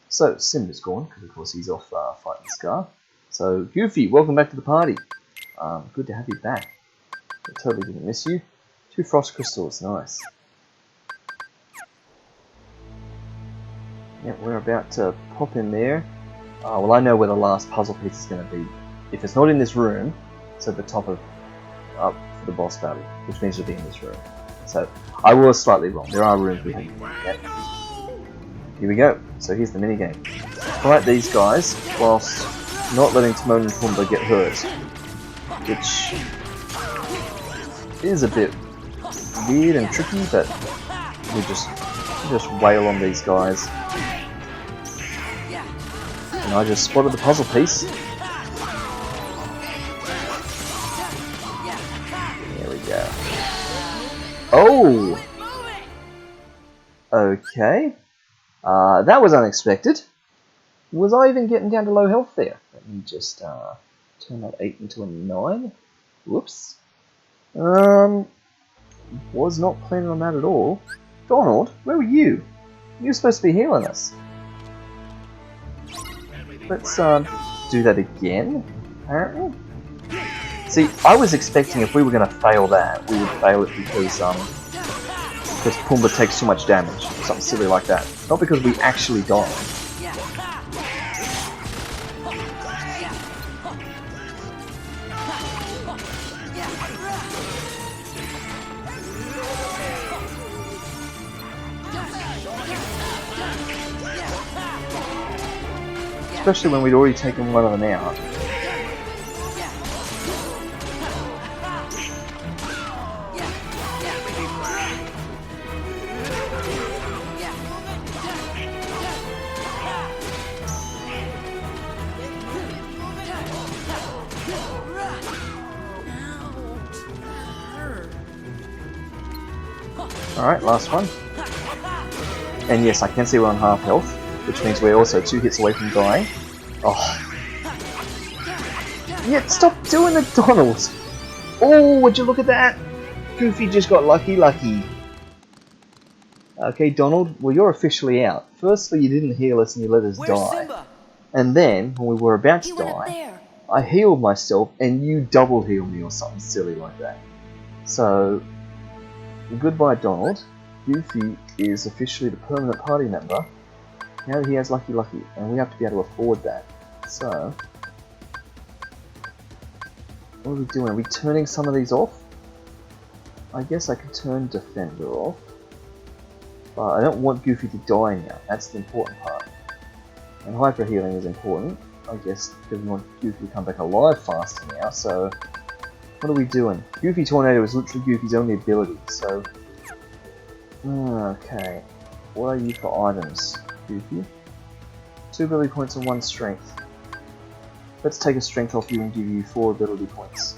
So Simba's gone because of course he's off fighting Scar. So Goofy, welcome back to the party. Good to have you back. I totally didn't miss you. 2 frost crystals, nice. Yeah, we're about to pop in there. Well, I know where the last puzzle piece is going to be. If it's not in this room, it's at the top of up for the boss battle, which means it'll be in this room. So I was slightly wrong. There are rooms we haven't been yet. Here we go. So here's the minigame. Fight these guys whilst not letting Timon and Pumbaa get hurt, which is a bit weird and tricky, but we just wail on these guys. And I just spotted the puzzle piece. There we go. Oh! Okay. That was unexpected. Was I even getting down to low health there? Let me just turn that 8 into a 9. Whoops. Was not planning on that at all. Donald, where were you? You were supposed to be healing us. Let's do that again, apparently. See, I was expecting if we were going to fail that, we would fail it because Pumbaa takes too much damage, or something silly like that. Not because we actually die. Especially when we'd already taken one of them out. Alright, last one. And yes, I can see we're on half health, which means we're also 2 hits away from dying. Oh. Yeah, stop doing it, Donald! Oh, would you look at that? Goofy just got lucky. Okay, Donald, well, you're officially out. Firstly, you didn't heal us and you let us Where's die. Simba? And then, when we were about He to went up die, there. I healed myself and you double healed me or something silly like that. So, goodbye, Donald. Goofy is officially the permanent party member. Now that he has Lucky, and we have to be able to afford that. So, what are we doing? Are we turning some of these off? I guess I could turn Defender off. But I don't want Goofy to die now. That's the important part. And Hyper Healing is important, I guess, because we want Goofy to come back alive faster now, so... What are we doing? Goofy Tornado is literally Goofy's only ability, so... Okay. What are you for items, Goofy? 2 ability points and 1 strength. Let's take a strength off you and give you 4 ability points.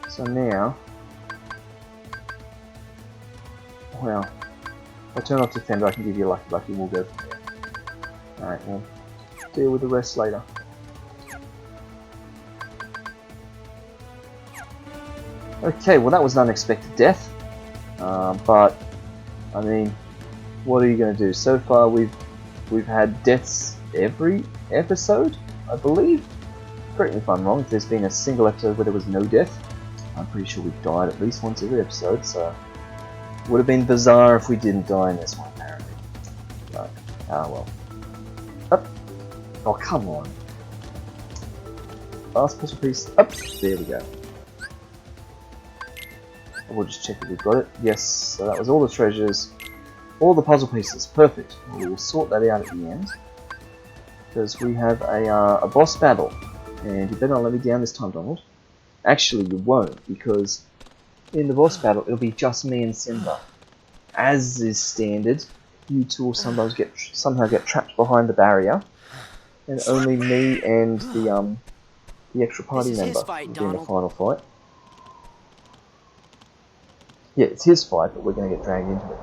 So now... Well, if I turn off Defender, I can give you Lucky, and we'll go from there. Alright, we'll deal with the rest later. Okay, well that was an unexpected death. But, I mean, what are you going to do? So far we've had deaths every episode, I believe. Correct me if I'm wrong, if there's been a single episode where there was no death. I'm pretty sure we've died at least once every episode, so... Would have been bizarre if we didn't die in this one, apparently. But, ah well. Up! Oh, come on. Last puzzle piece. Up! There we go. We'll just check if we've got it. Yes, so that was all the treasures. All the puzzle pieces. Perfect. We'll sort that out at the end. Because we have a boss battle. And you better not let me down this time, Donald. Actually, you won't, because... in the boss battle, it'll be just me and Simba. As is standard, you two will sometimes somehow get trapped behind the barrier, and only me and the extra party member will be in the final fight. Yeah, it's his fight, but we're going to get dragged into it.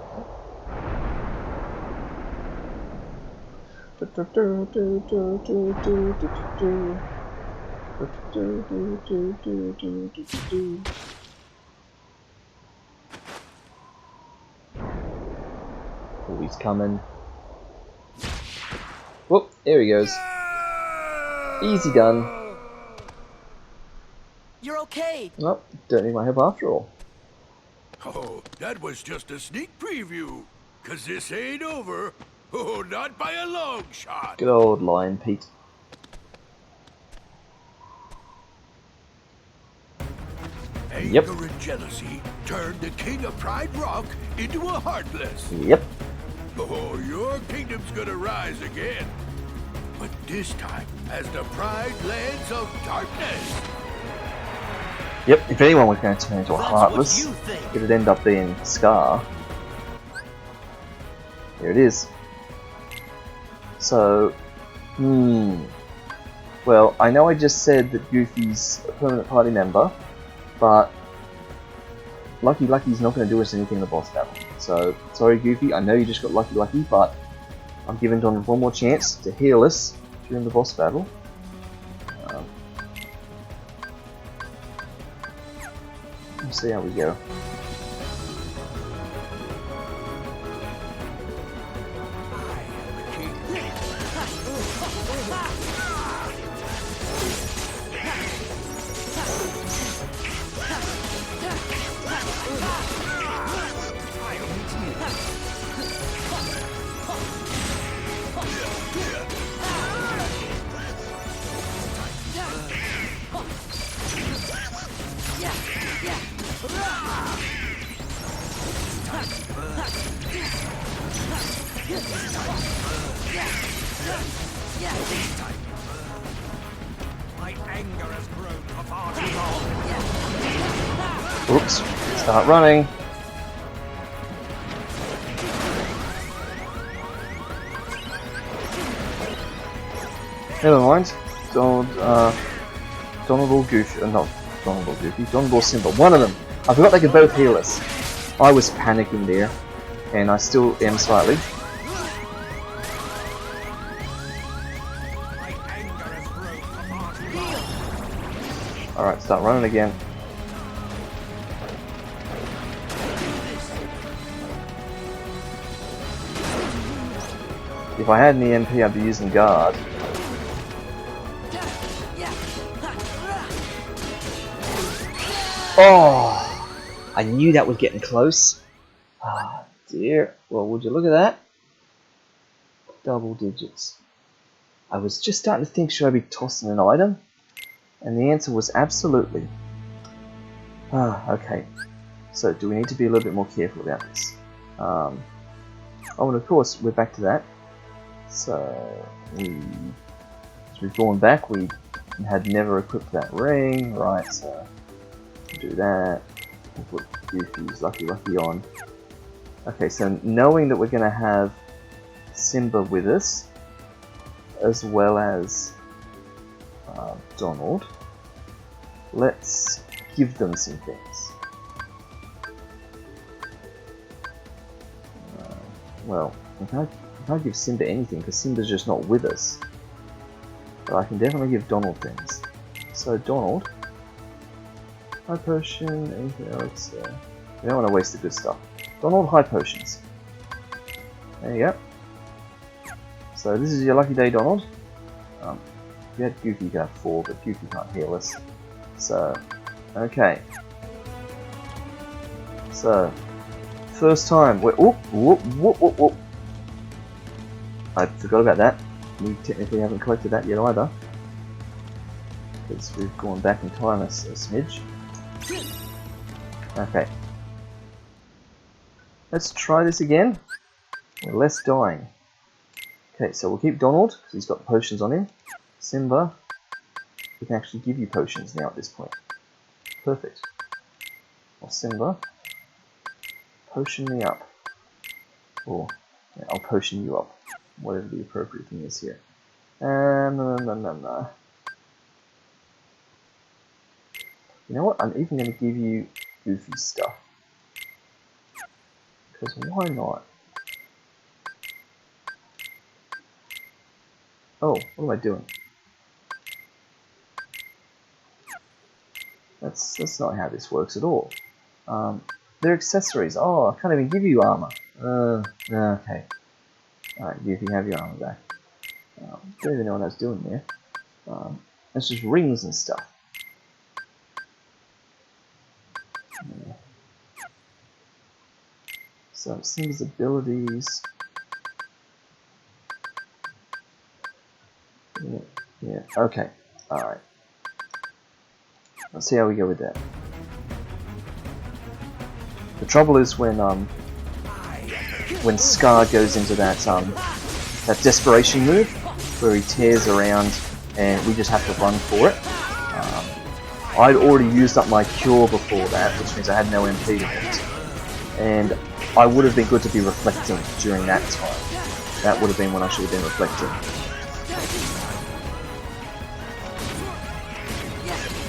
Oh, he's coming. Whoop, there he goes. Easy done. You're okay. Oh, don't need my help after all. Oh, that was just a sneak preview. 'Cause this ain't over. Oh, not by a long shot. Good old Lion Pete. Yep. Anger and jealousy turned the king of Pride Rock into a Heartless. Yep. Oh, your kingdom's gonna rise again. But this time as the Pride Lands of Darkness. Yep, if anyone was going to turn into a Heartless, it would end up being Scar. Here it is. So, well, I know I just said that Goofy's a permanent party member, but Lucky's not going to do us anything in the boss battle. So, sorry Goofy, I know you just got Lucky, but I'm giving Donald one more chance to heal us during the boss battle. Let's see how we go. My anger has grown for far too long. Oops, start running. Never mind. Donald or Goofy, not Donald or Goofy, Donald or Simba, one of them. I forgot they could both heal us. I was panicking there, and I still am slightly. Alright, start running again. If I had an EMP, I'd be using guard. Oh! I knew that was getting close. Ah, dear. Well, would you look at that? Double digits. I was just starting to think, should I be tossing an item? And the answer was absolutely. Ah, okay. So, do we need to be a little bit more careful about this? Oh, and of course, we're back to that. So, as we've gone back, we had never equipped that ring, right, so do that. We'll put Goofy's Lucky on. Okay, so knowing that we're going to have Simba with us, as well as Donald, let's give them some things. Well, I can't give Simba anything because Simba's just not with us. But I can definitely give Donald things. So Donald, high potion, anything else? We don't want to waste the good stuff. Donald, high potions. There you go. So this is your lucky day, Donald. If you had Goofy, you could have 4, but Goofy can't heal us. So, okay. So, first time we're whoop. I forgot about that. We technically haven't collected that yet either, because we've gone back in time a smidge. Okay. Let's try this again. We're less dying. Okay, so we'll keep Donald, because he's got potions on him. Simba, we can actually give you potions now at this point. Perfect. Well, Simba, potion me up. Or, yeah, I'll potion you up. Whatever the appropriate thing is here. No. You know what? I'm even going to give you Goofy stuff. Because why not? Oh, what am I doing? That's not how this works at all. They're accessories. Oh, I can't even give you armor. Okay. Alright, you can have your armor back. Don't even know what I was doing there. It's just rings and stuff. Yeah. So, Simba's abilities. Yeah, okay. Alright. Let's see how we go with that. The trouble is when Scar goes into that desperation move where he tears around and we just have to run for it. I'd already used up my cure before that, which means I had no MP left. And I would have been good to be reflecting during that time. That would have been when I should have been reflecting.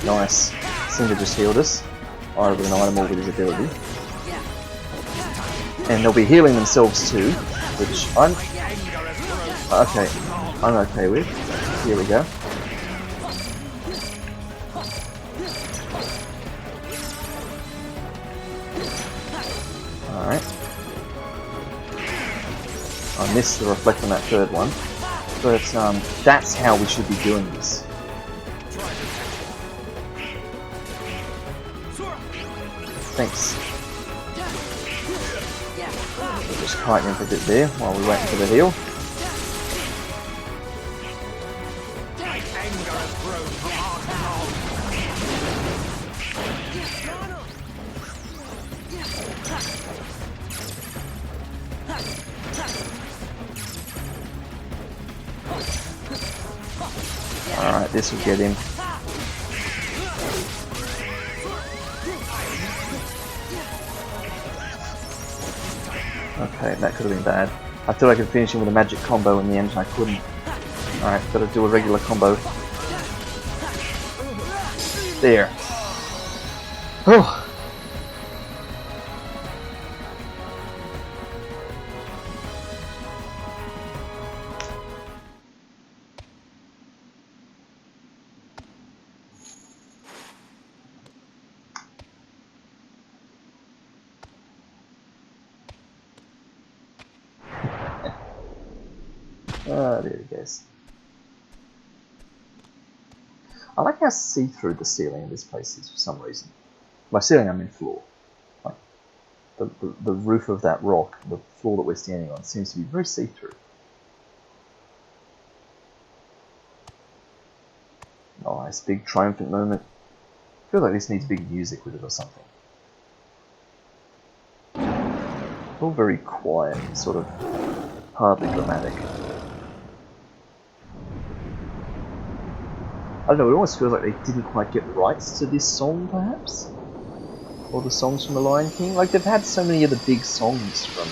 Nice. Simba just healed us. Either with an item or with his ability. And they'll be healing themselves too, which I'm okay with. Here we go. Alright. I missed the reflect on that third one. But that's how we should be doing this. Thanks. We'll just kite him for a bit there while we wait for the heal. Alright, this will get him. Okay, that could have been bad. I thought I could finish him with a magic combo in the end, and I couldn't. Alright, gotta do a regular combo. There. Oh. Ah, there it goes. I like how see-through the ceiling of this place is for some reason. By ceiling, I mean floor. Like the roof of that rock, the floor that we're standing on, seems to be very see-through. Nice, big triumphant moment. I feel like this needs big music with it or something. All very quiet, sort of hardly dramatic. I don't know, it almost feels like they didn't quite get rights to this song, perhaps? Or the songs from The Lion King? Like, they've had so many other big songs from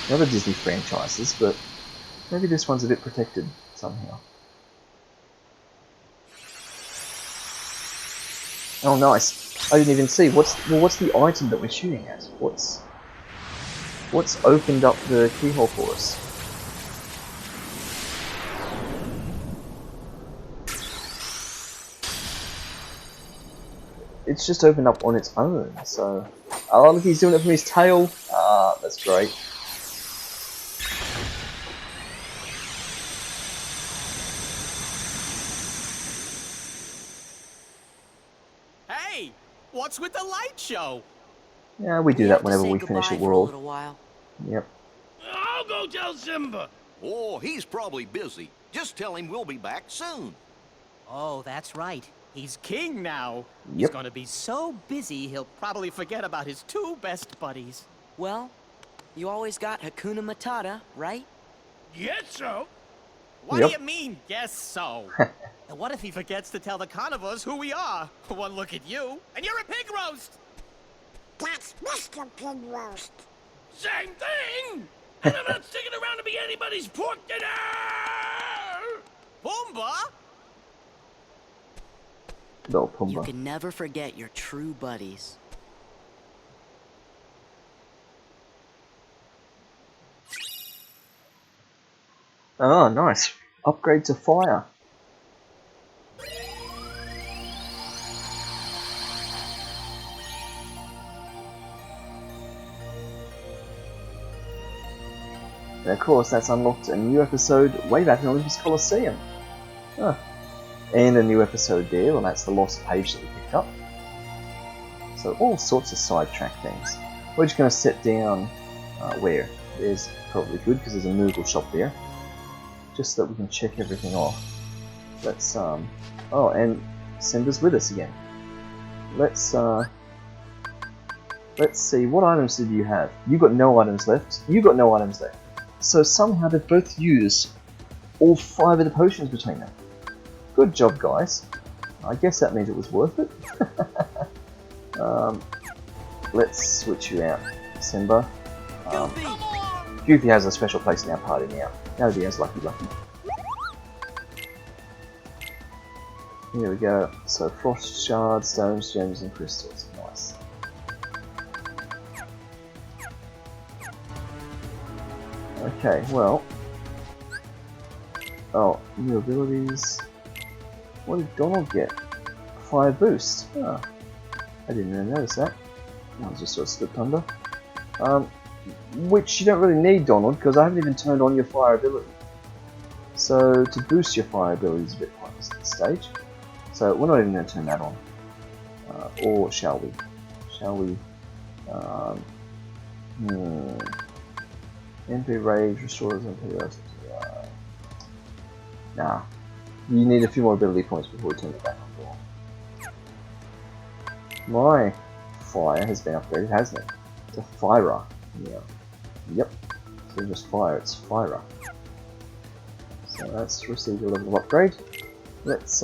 the other Disney franchises, but maybe this one's a bit protected somehow. Oh, nice. I didn't even see. What's the item that we're shooting at? What's opened up the keyhole for us? It's just opened up on its own, so... Oh, look, he's doing it from his tail. Ah, that's great. Hey, what's with the light show? Yeah, we do that whenever we finish a world. For a little while. Yep. I'll go tell Simba. Oh, he's probably busy. Just tell him we'll be back soon. Oh, that's right. He's king now. Yep. He's gonna be so busy, he'll probably forget about his two best buddies. Well, you always got Hakuna Matata, right? Yes, so. What Yep. do you mean, yes, so? And what if he forgets to tell the carnivores who we are? One look at you, and you're a pig roast! That's Mr. Pig Roast. Same thing. And I'm not sticking around to be anybody's pork dinner. Pumbaa? No, You Pumbaa. can never forget your true buddies. Oh, nice. Upgrade to fire. And of course, that's unlocked a new episode way back in Olympus Coliseum. Huh. And a new episode there, well, that's the lost page that we picked up. So all sorts of sidetrack things. We're just going to set down where. There's probably good because there's a Moogle shop there. Just so that we can check everything off. Let's oh, and Simba's with us again. Let's see, what items did you have? You got no items left. You got no items left. So somehow they've both used all 5 of the potions between them. Good job, guys. I guess that means it was worth it. Let's switch you out, Simba. Goofy has a special place in our party now. Now that he has Lucky Lucky. Here we go. So frost shards, stones, gems, and crystals. Nice. Okay, well. Oh, new abilities. What did Donald get? Fire boost. Oh, I didn't even notice that. I just sort of slipped under. Which you don't really need, Donald, because I haven't even turned on your fire ability. So to boost your fire ability is a bit pointless at this stage. So we're not even going to turn that on. Or shall we? Shall we? MP Rage restores MP Rage. Nah. You need a few more ability points before we turn it back on. My fire has been upgraded, hasn't it? To Fire. Yeah. Yep. So just fire, it's Fire. So that's received a level of upgrade. Let's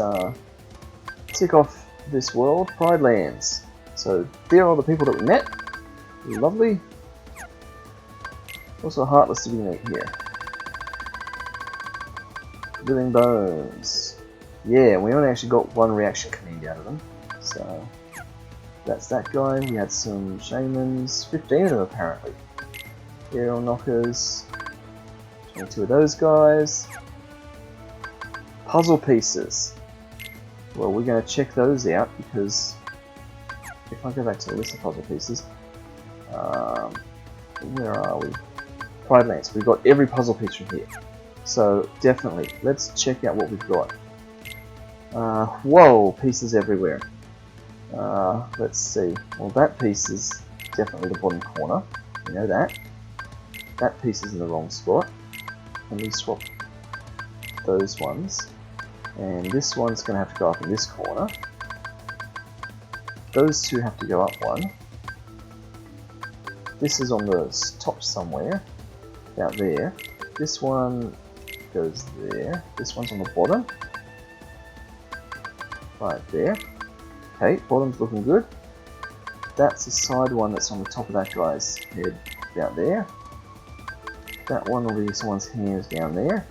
tick off this world, Pride Lands. So there are the people that we met. Lovely. Also Heartless to be met here. Living Bones. Yeah, we only actually got one reaction command out of them. So that's that guy. We had some shamans, 15 of them apparently. Aerial knockers, 22 of those guys. Puzzle pieces. Well, we're going to check those out because if I go back to the list of puzzle pieces, where are we? Pride Lands. We've got every puzzle piece from here. So definitely, let's check out what we've got. Whoa, pieces everywhere. Let's see. Well, that piece is definitely the bottom corner. You know that. That piece is in the wrong spot. Let me swap those ones. And this one's going to have to go up in this corner. Those two have to go up one. This is on the top somewhere. Out there. This one goes there. This one's on the bottom. Right there. Okay, bottom's looking good. That's the side one that's on the top of that guy's head out there. That one will be someone's hands down there.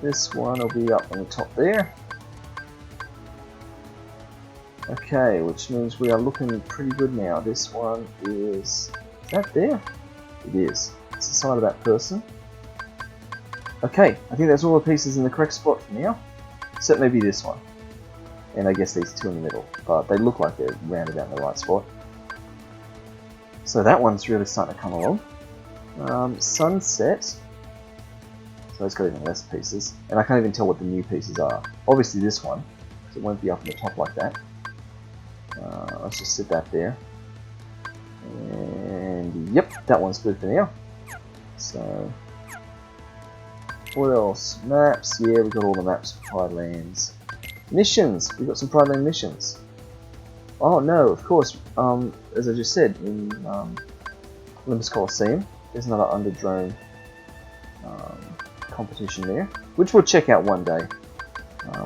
This one will be up on the top there. Okay, which means we are looking pretty good now. This one is that there? It is. It's the side of that person. Okay, I think that's all the pieces in the correct spot for now. Except maybe this one. And I guess these two in the middle. But they look like they're rounded out in the right spot. So that one's really starting to come along. Sunset. So it's got even less pieces. And I can't even tell what the new pieces are. Obviously this one, because it won't be up on the top like that. Let's just sit that there. And yep, that one's good for now. So, what else? Maps, yeah, we've got all the maps for Pride Lands. Missions, we've got some Pride Land missions. Oh no, of course, as I just said, in Olympus Coliseum, there's another under drone competition there, which we'll check out one day.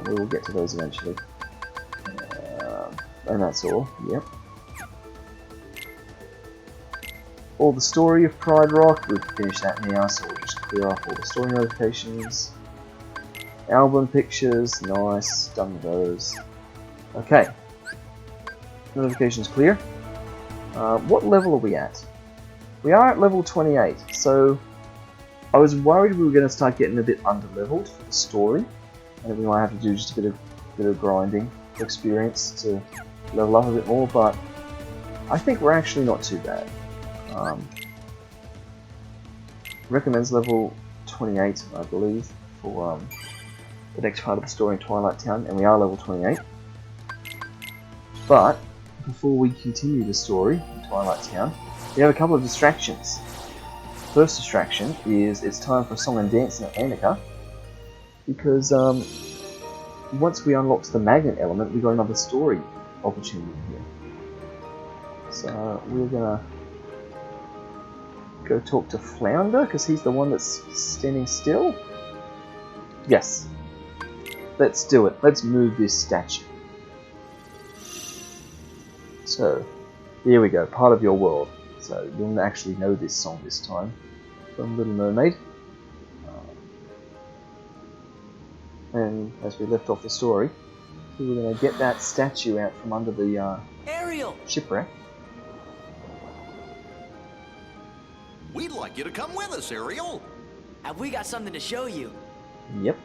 We will get to those eventually. And that's all, yep. All the story of Pride Rock, we've finished that now, so we'll just clear off all the story notifications. Album pictures, nice, done with those. Okay. Notifications clear. What level are we at? We are at level 28, so I was worried we were going to start getting a bit under-leveled for the story, and we might have to do just a bit of grinding for experience to level up a bit more, but I think we're actually not too bad. Recommends level 28, I believe, for the next part of the story in Twilight Town, and we are level 28. But before we continue the story in Twilight Town, we have a couple of distractions. First distraction is it's time for a song and dance in Atlantica, because once we unlocked the magnet element, we got another story opportunity here. So we're gonna go talk to Flounder, because he's the one that's standing still. Yes. Let's do it. Let's move this statue. So, here we go. Part of your world. So, you'll actually know this song this time from Little Mermaid. And as we left off the story, we were going to get that statue out from under the Ariel! shipwreck. We'd like you to come with us, Ariel. Have we got something to show you? Yep.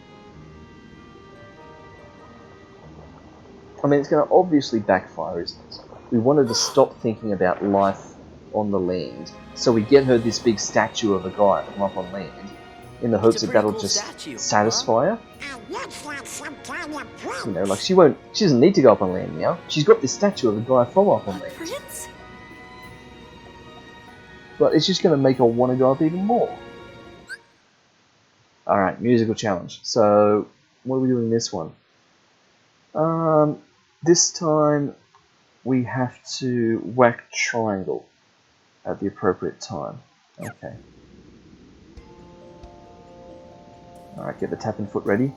I mean, it's going to obviously backfire, isn't it? We wanted to stop thinking about life on the land, so we get her this big statue of a guy from up on land, in the hopes that that'll just satisfy her. You know, like she doesn't need to go up on land now. She's got this statue of a guy from up on land. Prince? But it's just going to make her want to go up even more. Alright, musical challenge. So, what are we doing this one? This time we have to whack triangle at the appropriate time. Okay. Alright, get the tapping foot ready.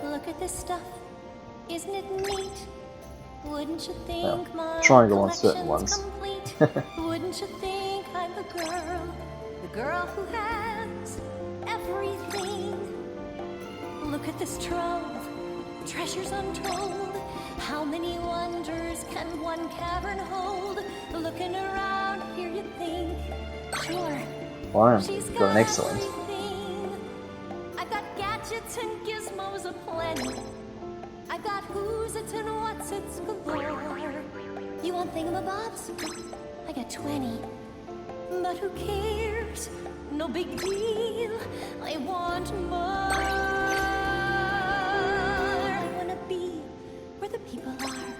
Look at this stuff. Isn't it neat? Wouldn't you think my triangle on certain ones. complete? Wouldn't you think I'm the girl who has everything? Look at this trove, treasures untold. How many wonders can one cavern hold? Looking around here you think, sure, Wow, she's got an excellent. everything. I've got gadgets and gizmos aplenty. I've got who's it's and what's it's galore. You want thingamabobs? I got 20. But who cares? No big deal. I want more. I wanna be where the people are.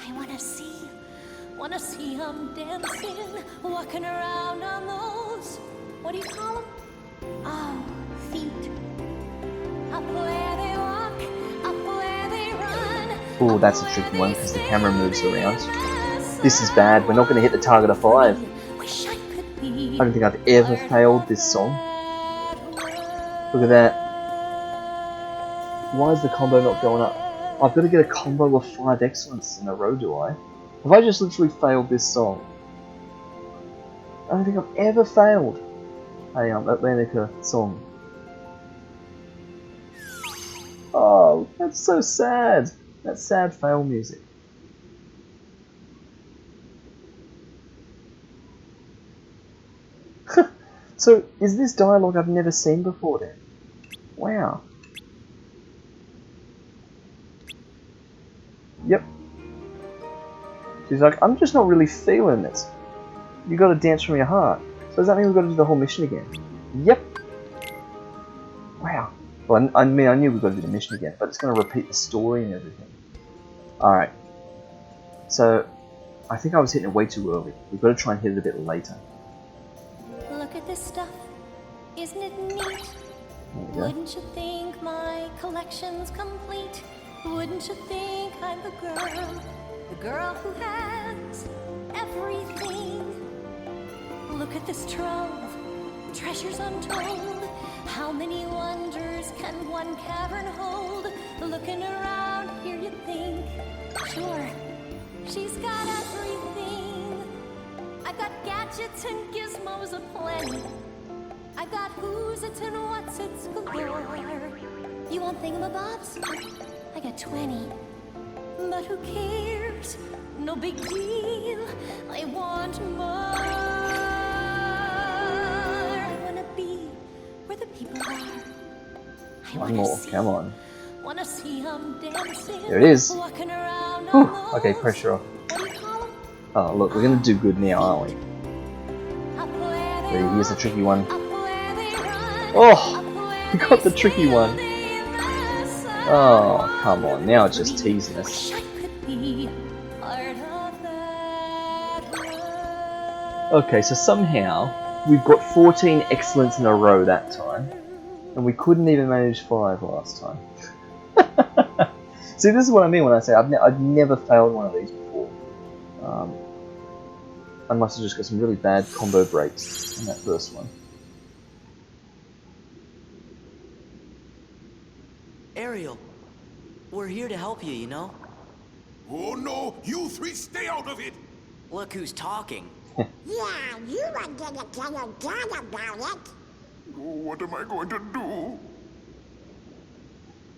I wanna see them dancing, walking around on those, what do you call them? Oh, feet. Up where they walk, up where they run. Oh, that's a tricky one because the camera moves around. This is bad. We're not going to hit the target of 5. I don't think I've ever failed this song. Look at that. Why is the combo not going up? I've got to get a combo of 5 excellence in a row, do I? Have I just literally failed this song? I don't think I've ever failed a Atlantica song. Oh, that's so sad. That's sad fail music. So, is this dialogue I've never seen before then? Wow. Yep. She's like, I'm just not really feeling this. You gotta dance from your heart. So does that mean we've got to do the whole mission again? Yep. Wow. Well, I mean, I knew we've got to do the mission again, but it's going to repeat the story and everything. Alright. So, I think I was hitting it way too early. We've got to try and hit it a bit later. Look at this stuff. Isn't it neat? There we go. Wouldn't you think my collection's complete? Wouldn't you think I'm the girl who has everything? Look at this trove, treasures untold. How many wonders can one cavern hold? Looking around here you think, sure, she's got everything. I've got gadgets and gizmos aplenty. I've got who's it's and what's it's galore. You want thingamabobs? I got 20. But who cares? No big deal. I want more. I wanna be where the people are. One more, come on. Wanna see them dancing. There it is. Walking around Whew. on Okay, those, pressure off. what do you call them? Oh, look, we're going to do good now, aren't we? Up where they Here's the tricky one. up where they run, Oh, up where we got the they tricky one. stand in the sun. Oh, come on, now it's just teasing us. Wish I could be part of that world. Okay, so somehow we've got 14 excellence in a row that time, and we couldn't even manage 5 last time. See, this is what I mean when I say I've never failed one of these before. I must have just got some really bad combo breaks in that first one. Ariel, we're here to help you, you know? Oh no, you three stay out of it! Look who's talking. Yeah, you were gonna tell your dad about it. What am I going to do?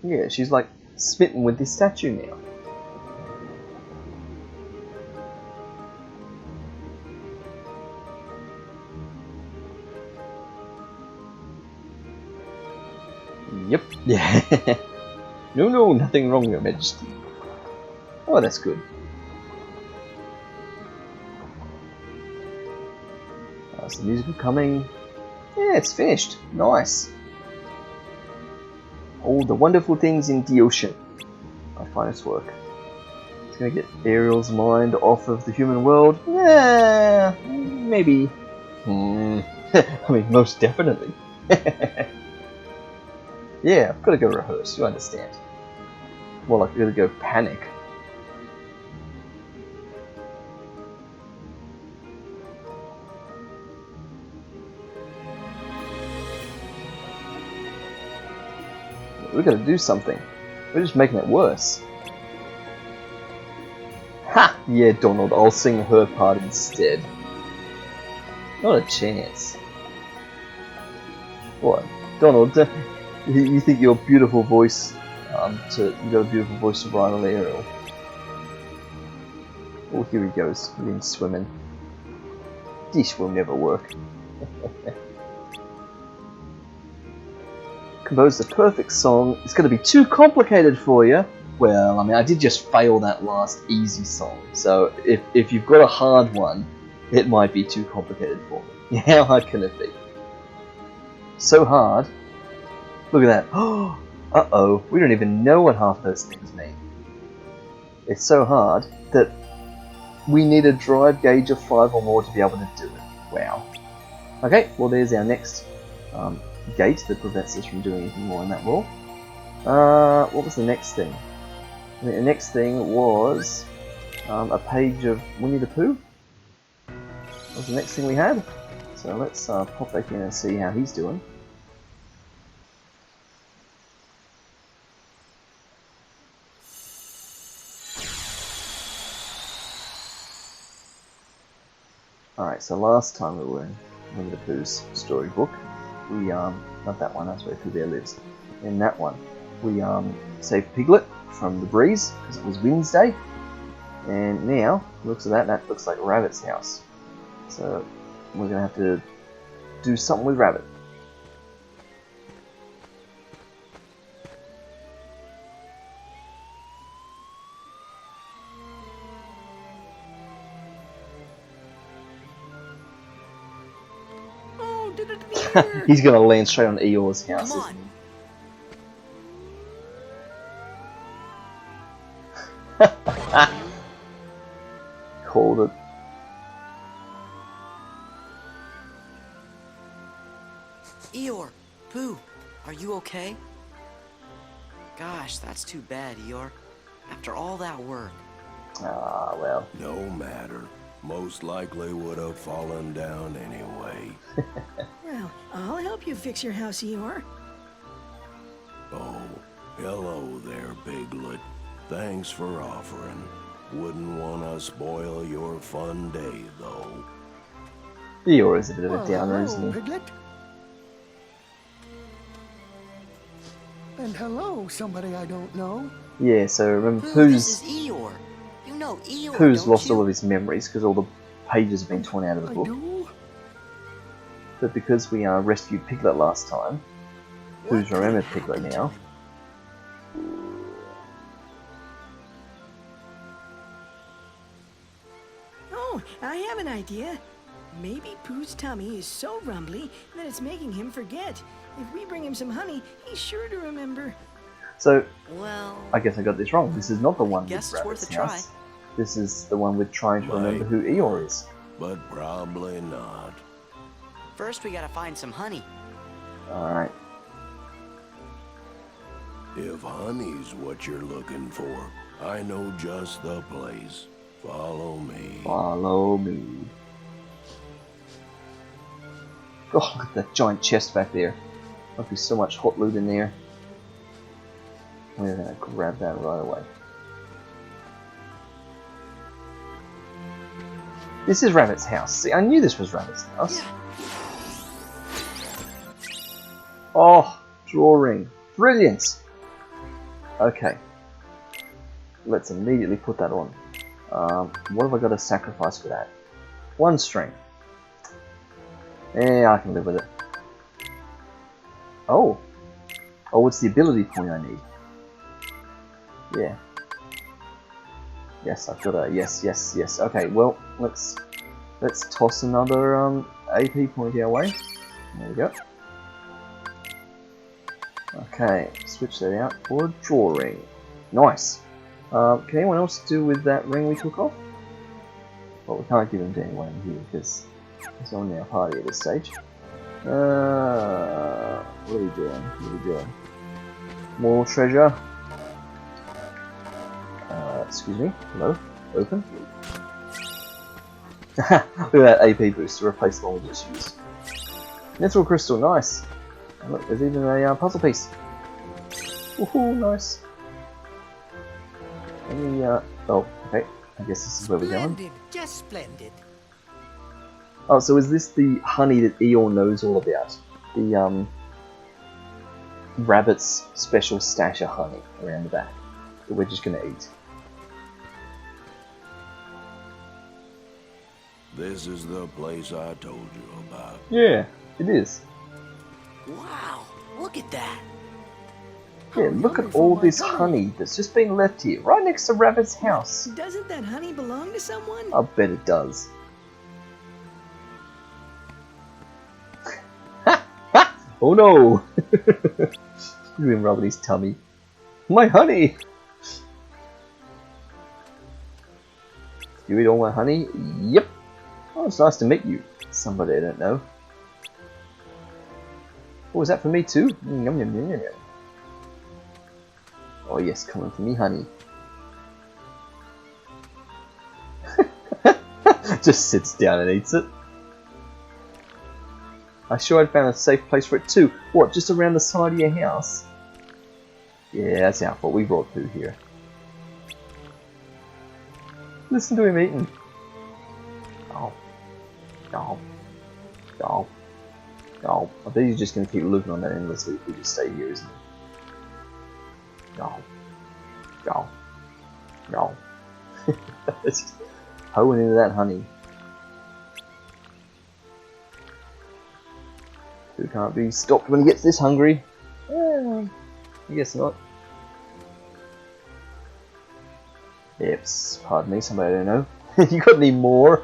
Yeah, she's like smitten with this statue now. Yep. Yeah. No, nothing wrong, Your Majesty. Oh, that's good. That's the musical coming. Yeah, it's finished. Nice. All the wonderful things in the ocean. I find its work. It's gonna get Ariel's mind off of the human world. Yeah, maybe. I mean, most definitely. Yeah, I've got to go rehearse, you understand. More like I've got to go panic. We've got to do something. We're just making it worse. Ha! Yeah, Donald, I'll sing her part instead. Not a chance. What? Donald, You think your beautiful voice, you got a beautiful voice to rival Ariel. Oh, here he goes, in swimming. This will never work. Compose the perfect song. It's going to be too complicated for you. Well, I mean, I did just fail that last easy song. So if you've got a hard one, it might be too complicated for me. How hard can it be? So hard. Look at that. Oh, uh-oh. We don't even know what half those things mean. It's so hard that we need a drive gauge of 5 or more to be able to do it. Wow. Okay, well there's our next gate that prevents us from doing anything more in that wall. What was the next thing? I think the next thing was a page of Winnie the Pooh. That was the next thing we had. So let's pop back in and see how he's doing. Alright, so last time we were in Winnie the Pooh's storybook, we, not that one, that's where Pooh Bear lives. In that one, we saved Piglet from the breeze, because it was Wednesday. And now, looks at that, that looks like Rabbit's house. So, we're going to have to do something with Rabbit. He's gonna land straight on Eeyore's house. Come on. Called it. Eeyore, Pooh, are you okay? Gosh, that's too bad, Eeyore. After all that work. Ah, well. No matter. Most likely would have fallen down anyway. Well, I'll help you fix your house, Eeyore. Oh, hello there, Piglet. Thanks for offering. Wouldn't want to spoil your fun day, though. Eeyore is a bit of a downer, isn't he? Piglet. And hello, somebody I don't know. Yeah, so remember Pooh, Pooh's... this is Eeyore. You know Eeyore, Pooh's don't lost you? all of his memories because all the pages have been torn out of the book. But because we rescued Piglet last time, Pooh's remembered Piglet now. Oh, I have an idea. Maybe Pooh's tummy is so rumbly that it's making him forget. If we bring him some honey, he's sure to remember. So, well, I guess I got this wrong. This is not the one guess with it's worth Rabbit's a try. house. This is the one with trying to remember who Eeyore is. But probably not. First, we gotta find some honey. Alright. If honey's what you're looking for, I know just the place. Follow me. Follow me. Oh, look at that giant chest back there. Must be so much hot loot in there. We're gonna grab that right away. This is Rabbit's house. See, I knew this was Rabbit's house. Yeah. Oh, drawing. Brilliant. Okay. Let's immediately put that on. What have I got to sacrifice for that? 1 string. Yeah, I can live with it. Oh. Oh, it's the ability point I need. Yeah. Yes, I've got a yes. Okay, well, let's toss another AP point our way. There we go. Okay, switch that out for a drawing. Nice. Can anyone else do with that ring we took off? Well, we can't give him to anyone here because there's no one in our party at this stage. What are we doing? More treasure. Excuse me. Hello. Open. Look at that AP boost to replace the one we just used. Netheril crystal, nice. And look, there's even a puzzle piece. Woohoo, nice. Any, oh, okay. I guess this is where we're going. Splendid, just splendid. Oh, so is this the honey that Eeyore knows all about? The Rabbit's special stash of honey around the back that we're just going to eat. This is the place I told you about. Yeah, it is. Wow, look at that. Yeah, look at all this honey that's just been left here, right next to Rabbit's house. Doesn't that honey belong to someone? I bet it does. Oh no! You've been rubbing his tummy. My honey! You eat all my honey? Yep. Oh, it's nice to meet you. Somebody I don't know. Oh, is that for me too? Yum, yum, yum, yum, yum. Oh yes, coming for me, honey. Just sits down and eats it. I sure I'd found a safe place for it too. What, just around the side of your house? Yeah, that's our fault. We brought Pooh here. Listen to him eating. Oh. Oh. Oh. Oh. I bet he's just going to keep looking on that endlessly if we just stay here, isn't he? No. No. No. It's just hoeing into that honey. Who can't be stopped when he gets this hungry? I guess not. Yep, pardon me, somebody I don't know. You got any more?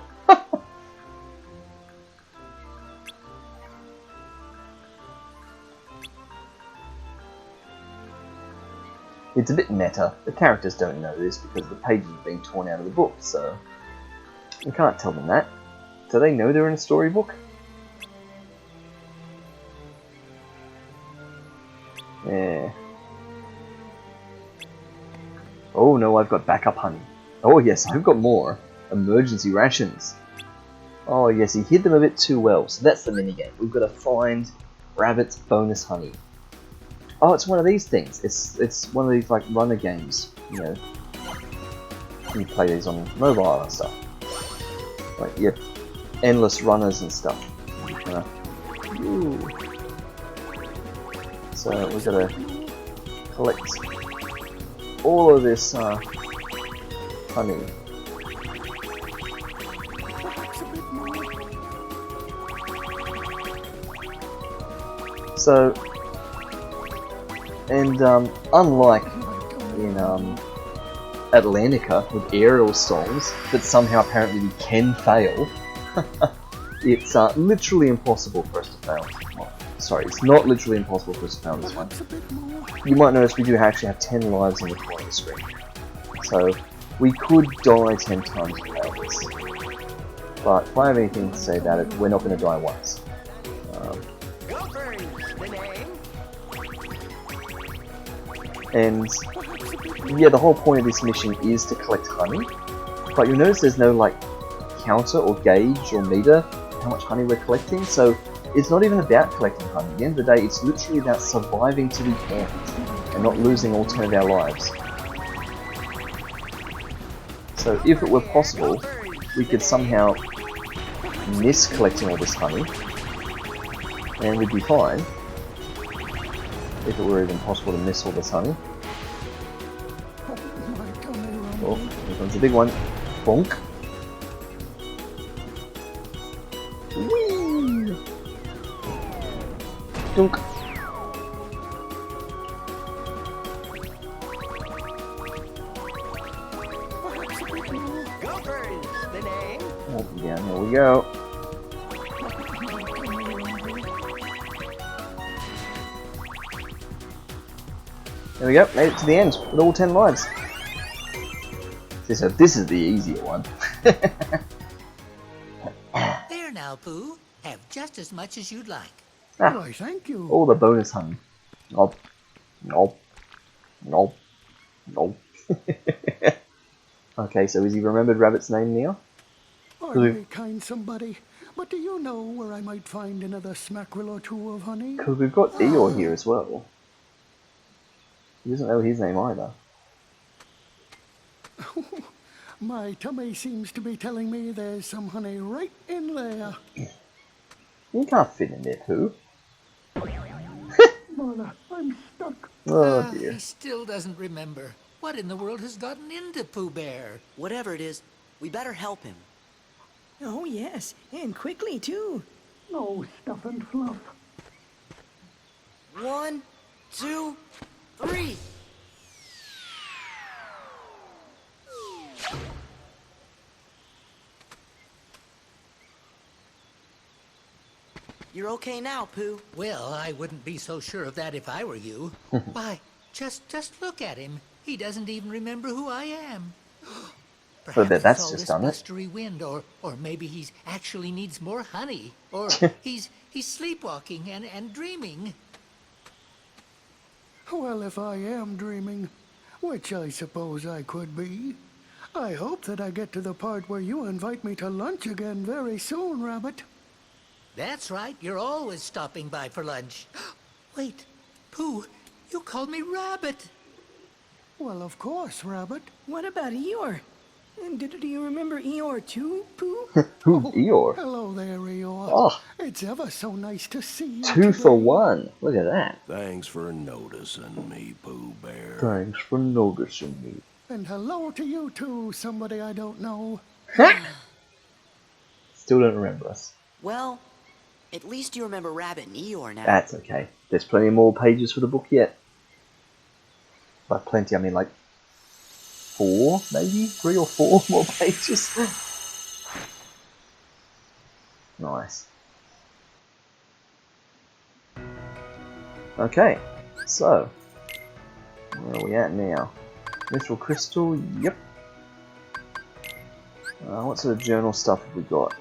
It's a bit meta. The characters don't know this because the pages have been torn out of the book, so you can't tell them that. Do they know they're in a storybook? Yeah. Oh no, I've got backup honey. Oh yes, I've got more. Emergency rations. Oh yes, he hid them a bit too well, so that's the minigame. We've got to find Rabbit's bonus honey. Oh, it's one of these things. It's one of these like runner games, you know. You play these on mobile and stuff. Like yep, endless runners and stuff. Ooh. So we've got to collect all of this honey. So, and unlike in Atlantica with aerial songs that somehow apparently we can fail, it's literally impossible for us to fail. Well, sorry, it's not literally impossible for us to fail this one. You might notice we do actually have 10 lives in the corner of the screen. So, we could die 10 times without this. But if I have anything to say about it, we're not going to die once. And yeah, the whole point of this mission is to collect honey, but you'll notice there's no like counter or gauge or meter how much honey we're collecting, so it's not even about collecting honey. At the end of the day, it's literally about surviving to the end and not losing all 10 of our lives. So if it were possible, we could somehow miss collecting all this honey and we'd be fine. If it were even possible to miss all this honey. Oh, here comes the big one. Bonk. Whee! Dunk. Oh, yeah, here we go. There we go, made it to the end with all 10 lives. So this is the easier one. There now, Pooh. Have just as much as you'd like. Why, thank you. All the bonus honey. Nope. Nope. Nope. Nope. Okay, so has he remembered Rabbit's name now? I'm a kind somebody, but do you know where I might find another smackerel or two of honey? Because we've got Eeyore here as well. He doesn't know his name either. My tummy seems to be telling me there's some honey right in there. You can't fit in there, Pooh. Mother, I'm stuck. Oh He dear. still doesn't remember. What in the world has gotten into Pooh Bear? Whatever it is, we better help him. Oh, yes, and quickly, too. No stuff and fluff. 1, 2, 3. You're okay now, Pooh. Well, I wouldn't be so sure of that if I were you. Why, just look at him. He doesn't even remember who I am. But I bet Perhaps it's that's all just this done it. blustery wind, or maybe he's actually needs more honey, or he's sleepwalking and dreaming. Well, if I am dreaming, which I suppose I could be, I hope that I get to the part where you invite me to lunch again very soon, Rabbit. That's right, you're always stopping by for lunch. Wait, Pooh, you called me Rabbit. Well, of course, Rabbit. What about Eeyore? And do you remember Eeyore too, Pooh? Who's Eeyore? Hello there, Eeyore. Oh, It's ever so nice to see you 2 today. for 1. Look at that. Thanks for noticing me, Pooh Bear. Thanks for noticing me. And hello to you too, somebody I don't know. Still don't remember us. Well, at least you remember Rabbit and Eeyore now. That's okay. There's plenty more pages for the book yet. By plenty, I mean like 4, maybe? 3 or 4 more pages. Nice. Okay, so where are we at now? Mithril Crystal, yep. What sort of journal stuff have we got?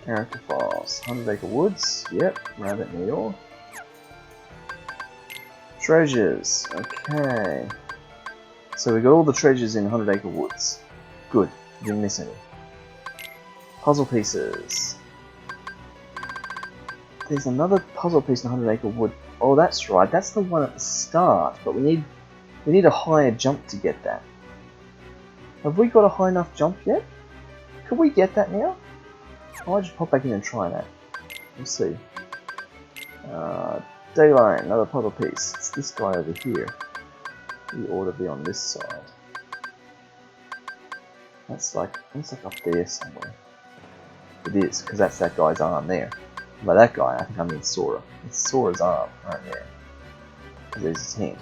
Character files, 100 Acre Woods, yep, Rabbit and Eeyore. Treasures, okay. So we got all the treasures in 100 Acre Woods. Good, didn't miss any. Puzzle pieces. There's another puzzle piece in 100 Acre Wood. Oh, that's right, that's the one at the start, but we need a higher jump to get that. Have we got a high enough jump yet? Can we get that now? I'll just pop back in and try that. Let's see. Dayline, another puzzle piece. It's this guy over here. He ought to be on this side. That's like up there somewhere. It is, because that's that guy's arm there. By that guy, I think I mean Sora. It's Sora's arm right there. There's his hand.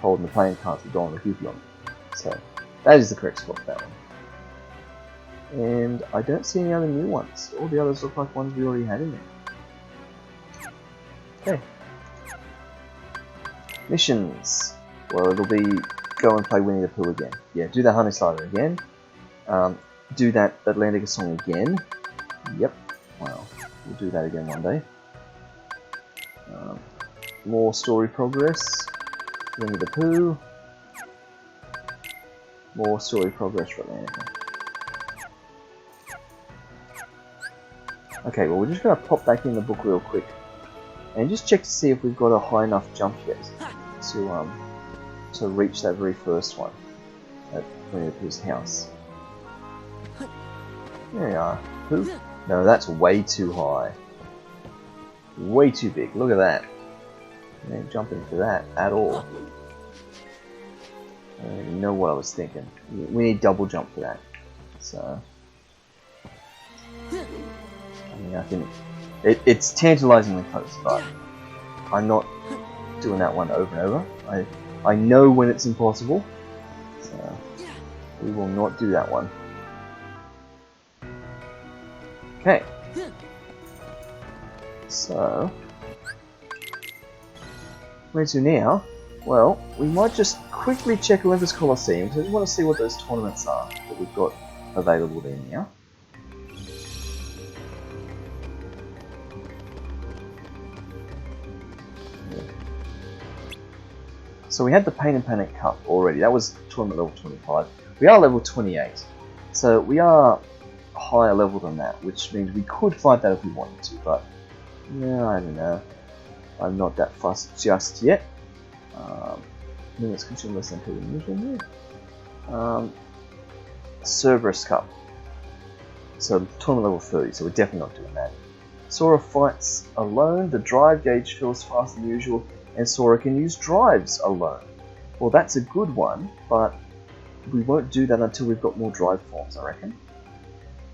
Holding the playing cards with Don the Goofy on it. So, that is the correct spot for that one. And I don't see any other new ones. All the others look like ones we already had in there. Okay. Missions. Well, it'll be go and play Winnie the Pooh again. Yeah, do that Honey Slider again. Do that Atlantica song again. Yep. Well, we'll do that again one day. More story progress. Winnie the Pooh. More story progress for Atlantica. Okay, well we're just going to pop back in the book real quick and just check to see if we've got a high enough jump yet to reach that very first one at Winnie the Pooh's house. There we are. Pooh? No, that's way too high. Way too big. Look at that. I ain't jumping for that at all. I don't even know what I was thinking. We need double jump for that. So, I mean, I think it's tantalizingly close, but I'm not doing that one over and over. I know when it's impossible, so we will not do that one. Okay. So, where to now? Well, we might just quickly check Olympus Coliseum, because I just want to see what those tournaments are that we've got available there now. So we had the Pain and Panic Cup already. That was tournament level 25. We are level 28. So we are higher level than that, which means we could fight that if we wanted to, but yeah, I don't know. I'm not that fussed just yet. Minutes consume less than 2 minutes. Cerberus Cup. So tournament level 30, so we're definitely not doing that. Sora fights alone, the drive gauge fills faster than usual, and Sora can use drives alone. Well, that's a good one, but we won't do that until we've got more drive forms, I reckon.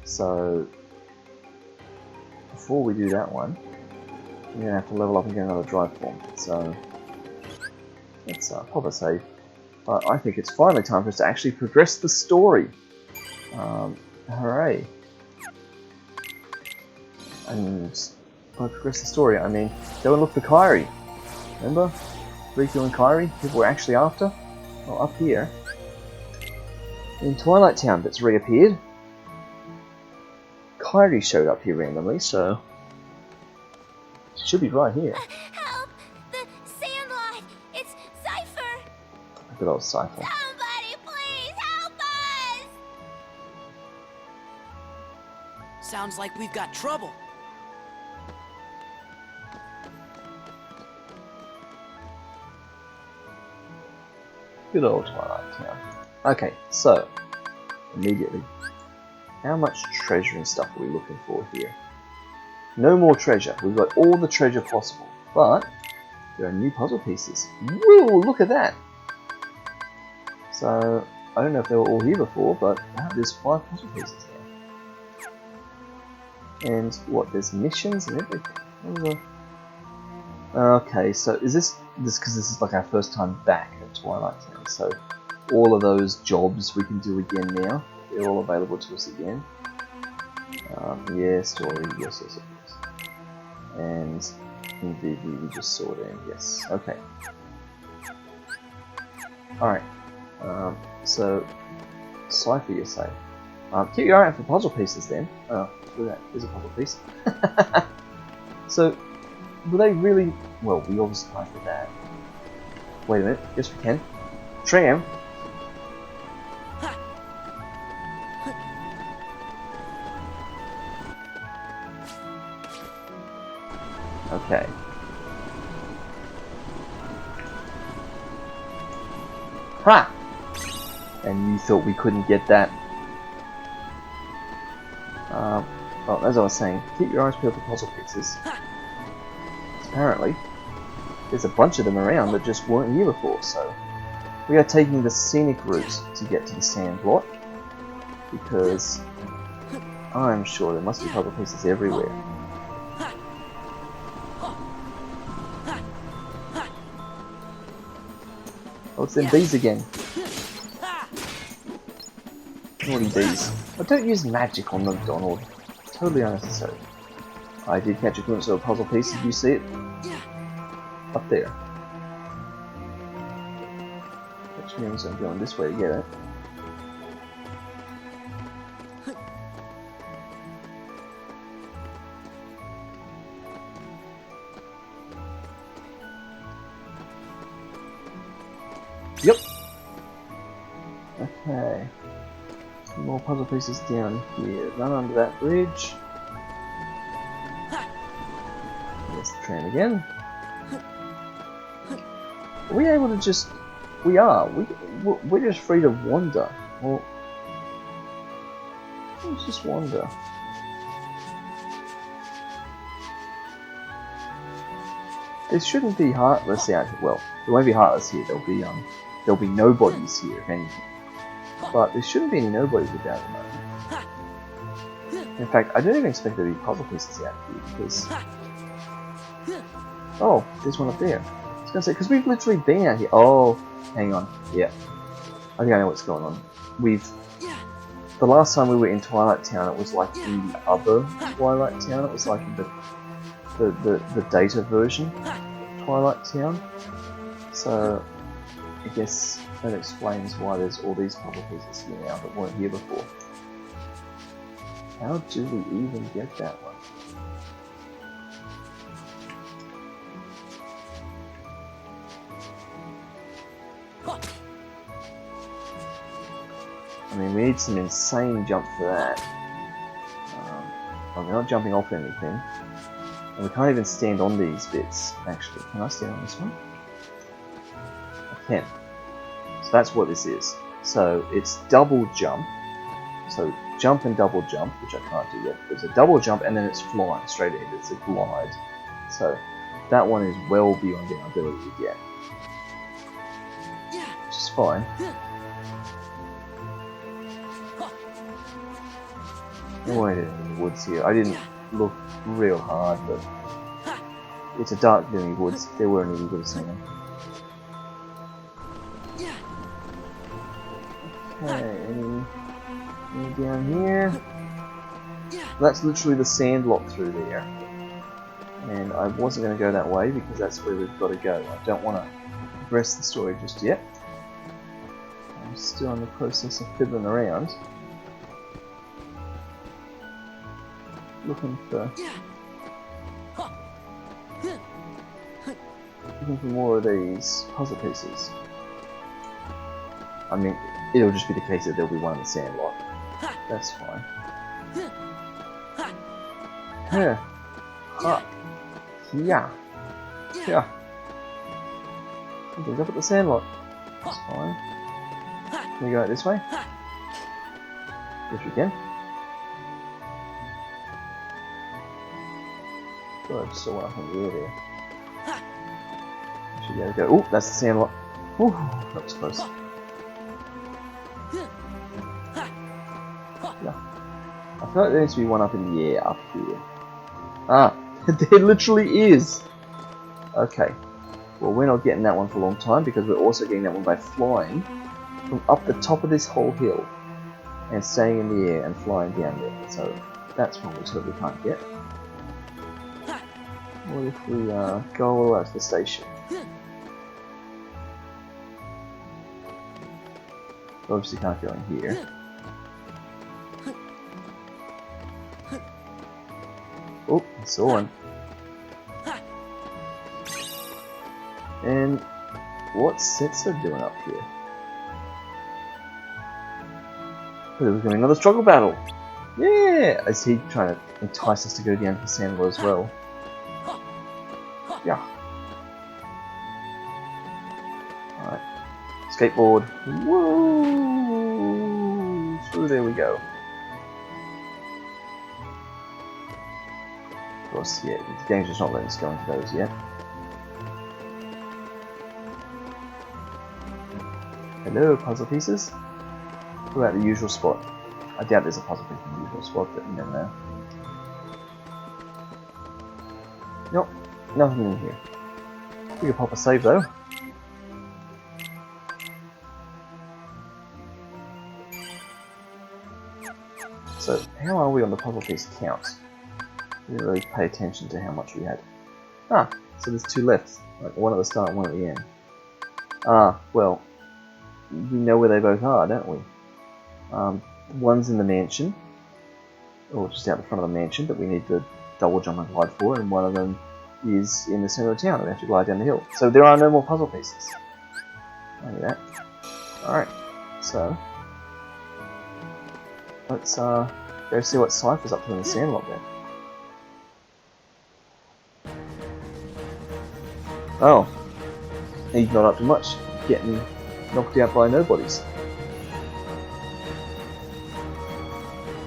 So, before we do that one, we're going to have to level up and get another drive form. So, let's pop a save. But I think it's finally time for us to actually progress the story. Hooray. And by progress the story, I mean, go and look for Kairi. Remember? Riku and Kairi, people we're actually after? Well, up here. In Twilight Town, that's reappeared. Kairi showed up here randomly, so... She should be right here. Help! The Sandlot! It's Cypher! Good old Cypher. Somebody please help us! Sounds like we've got trouble. Good old Twilight Town. Okay, so, immediately, how much treasure and stuff are we looking for here? No more treasure. We've got all the treasure possible, but there are new puzzle pieces. Woo! Look at that! So, I don't know if they were all here before, but there's 5 puzzle pieces here. And what? There's missions and everything. Okay, so is this because this is like our first time back at Twilight Town? So all of those jobs we can do again now. They're all available to us again. Yeah, story. Yes. And indeed, we just saw them. Yes. Okay. All right. So Cypher, you say? Keep your eye out for puzzle pieces then. Oh, look at that. There's a puzzle piece. So, will they really... Well, we obviously can't do that. Wait a minute. Yes, we can. Tram. Okay. Ha! And you thought we couldn't get that. Well, as I was saying, keep your eyes peeled for puzzle pieces. Apparently, there's a bunch of them around that just weren't here before, so we are taking the scenic route to get to the Sandlot, because I'm sure there must be puzzle pieces everywhere. Oh, it's them bees again. Naughty bees. Oh, don't use magic on them, Donald. Totally unnecessary. I did catch a glimpse of a puzzle piece. Did you see it? Up there. Which means I'm going this way to get it. Yep. Okay. Some more puzzle pieces down here. Run under that bridge. There's the tram again. Are we able to just... We are. We're just free to wander. Well, let's just wander. There shouldn't be heartless out here. Well, there won't be heartless here. There'll be nobodies here, if anything. But there shouldn't be any nobodies without them. In fact, I don't even expect there to be puzzle pieces out here because... Oh, there's one up there. I was gonna say, because we've literally been out here. Oh, hang on. Yeah. I think I know what's going on. The last time we were in Twilight Town, it was like in the other Twilight Town. It was like in the data version of Twilight Town. So, I guess that explains why there's all these puzzle pieces here now that weren't here before. How do we even get that one? I mean, we need some insane jump for that. Well, we're not jumping off anything. And we can't even stand on these bits, actually. Can I stand on this one? I can. So that's what this is. So it's double jump. So jump and double jump, which I can't do yet. There's a double jump and then it's flying straight ahead. It's a glide. So that one is well beyond our ability to get. Which is fine. Wait in the woods here. I didn't look real hard, but it's a dark, gloomy woods. If there were any, we would have seen them. Okay, any down here? That's literally the sand lot through there. And I wasn't going to go that way because that's where we've got to go. I don't want to progress the story just yet. I'm still in the process of fiddling around. Looking for more of these puzzle pieces. I mean, it'll just be the case that there'll be one in the sand lot. That's fine. Yeah. Up. Yeah. Yeah. Something's up at the sand lot. That's fine. Can we go out this way? Yes, we can. Oh, I just saw one up in the air there. Should be able to go. Oh, that's the sand lot. Ooh, that was close. Yeah. I feel like there needs to be one up in the air up here. Ah, there literally is! Okay. Well, we're not getting that one for a long time because we're also getting that one by flying from up the top of this whole hill and staying in the air and flying down there. So that's one we totally can't get. What if we go all the way to the station? Obviously can't go in here. Oh, I saw one. And what's Setzer doing up here? There was going to be another struggle battle. Yeah! Is he trying to entice us to go down to the sandbar as well? Yeah. Alright. Skateboard. Woo! Through there we go. Of course, yeah, the game's just not letting us go into those yet. Hello, puzzle pieces. What about the usual spot? I doubt there's a puzzle piece in the usual spot, but you never know. Nope, nothing in here. We could pop a save though. So, how are we on the puzzle piece count? We didn't really pay attention to how much we had. Ah, so there's two left. Like one at the start and one at the end. Ah, well, we know where they both are, don't we? One's in the mansion, or just out the front of the mansion that we need to double jump and glide for, and one of them is in the center of town and we have to glide down the hill. So there are no more puzzle pieces. I knew that. Alright, so let's go see what Cypher's up to in the sandlot then. Oh, he's not up to much, getting knocked out by nobodies.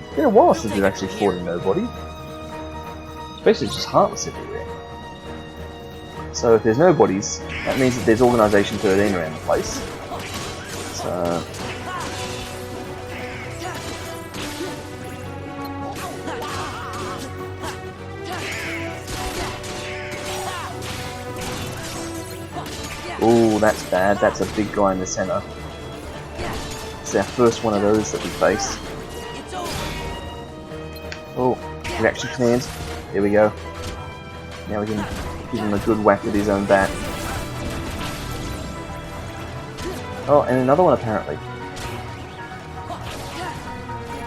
It's been a while since we've actually fought a nobody. It's basically just heartless everywhere. So if there's nobodies, that means that there's Organisation 13 around the place. So ooh, that's bad. That's a big guy in the center. It's our first one of those that we face. Oh, reaction command. There we go. Now we can give him a good whack with his own bat. Oh, and another one apparently.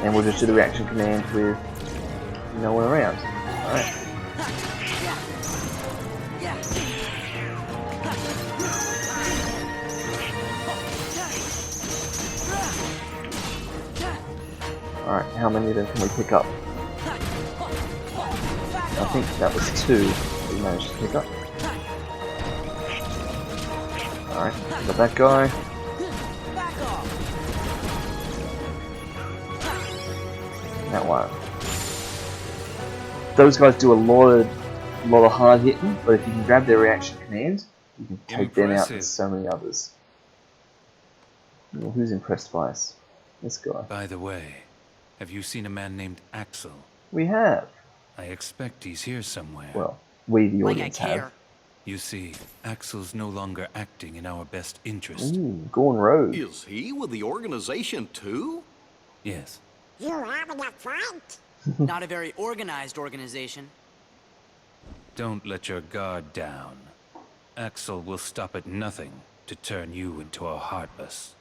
And we'll just do the reaction command with no one around. Alright. Alright, how many of them can we pick up? I think that was 2 we managed to pick up. Alright, got that guy. That one. Those guys do a lot of hard hitting, but if you can grab their reaction command, you can take them out and so many others. Well, who's impressed by us? This guy. By the way, have you seen a man named Axel? We have. I expect he's here somewhere. Well, we the audience have. You see, Axel's no longer acting in our best interest. Ooh, gone rogue. Is he with the organization too? Yes. You're having a fight? Not a very organized organization. Don't let your guard down. Axel will stop at nothing to turn you into a Heartless.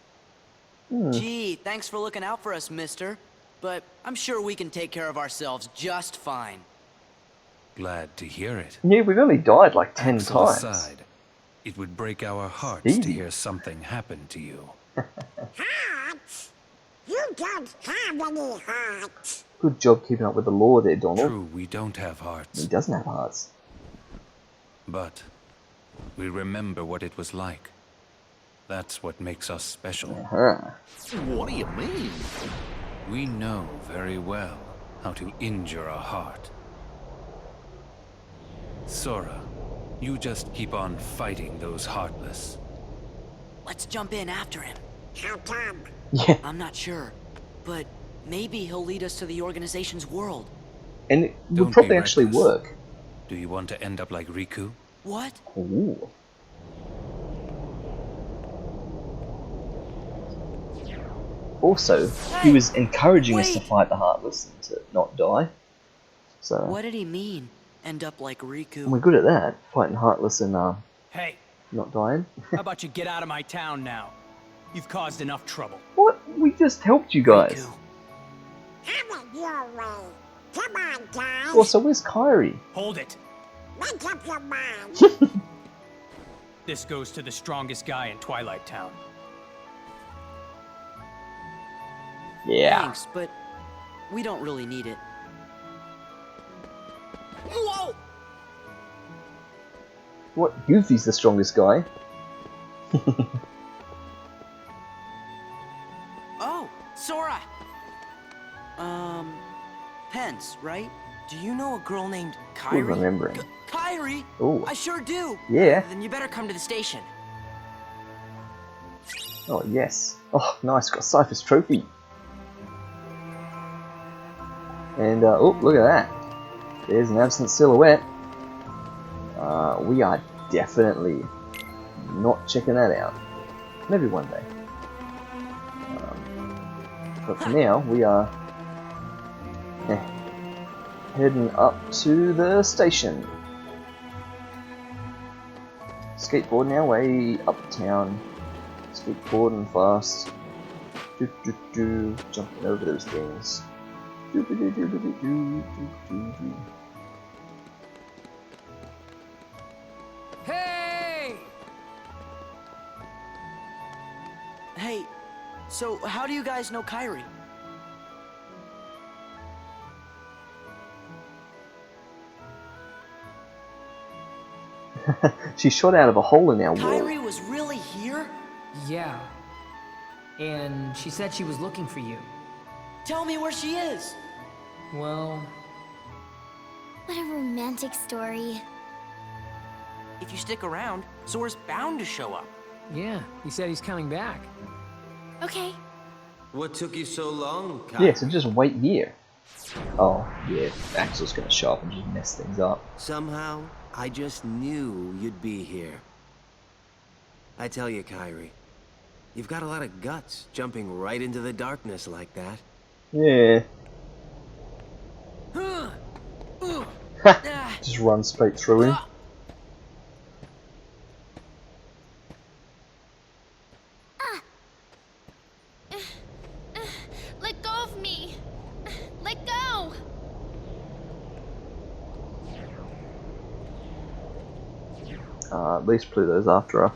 Gee, thanks for looking out for us, mister. But I'm sure we can take care of ourselves just fine. Glad to hear it. Yeah, we've only died like 10 Axel times. aside, it would break our hearts Easy. to hear something happen to you. Hearts? You don't have any hearts. Good job keeping up with the law there, Donald. True, we don't have hearts. He doesn't have hearts. But we remember what it was like. That's what makes us special. What do you mean? We know very well how to injure a heart. Sora, you just keep on fighting those Heartless. Let's jump in after him. How come? Yeah. I'm not sure, but maybe he'll lead us to the organization's world. And it Don't would probably be actually reckless. work. Do you want to end up like Riku? What? Ooh. Also, he was encouraging us to fight the Heartless and to not die. So What did he mean? End up like Riku? we're good at that, fighting Heartless and Hey, not dying. how about you get out of my town now? You've caused enough trouble. What? We just helped you guys. Have it your way. Come on, guys. Also, where's Kyrie? Hold it. Make up your mind. This goes to the strongest guy in Twilight Town. Yeah. Thanks, but we don't really need it. Whoa! What? Goofy's the strongest guy. Oh, Sora! Pence, right? Do you know a girl named Kyrie? Good remembering. Kyrie? Ooh. I sure do. Yeah. Then you better come to the station. Oh, yes. Oh, nice. Got Cypher's trophy. And, oh, look at that. There's an absent silhouette. We are definitely not checking that out. Maybe one day. But for now, we are heading up to the station. Skateboarding our way uptown. Skateboarding fast. Jumping over those things. Hey! Hey, so how do you guys know Kyrie? She shot out of a hole in our wall. Kyrie was really here? Yeah. And she said she was looking for you. Tell me where she is. Well... What a romantic story. If you stick around, Sora's bound to show up. Yeah, he said he's coming back. Okay. What took you so long, Yeah, so just wait here. Oh, yeah, Axel's gonna show up and just mess things up. Somehow, I just knew you'd be here. I tell you, Kyrie, you've got a lot of guts jumping right into the darkness like that. Yeah. Just run straight through him. Let go of me. Let go. At least Pluto's after her.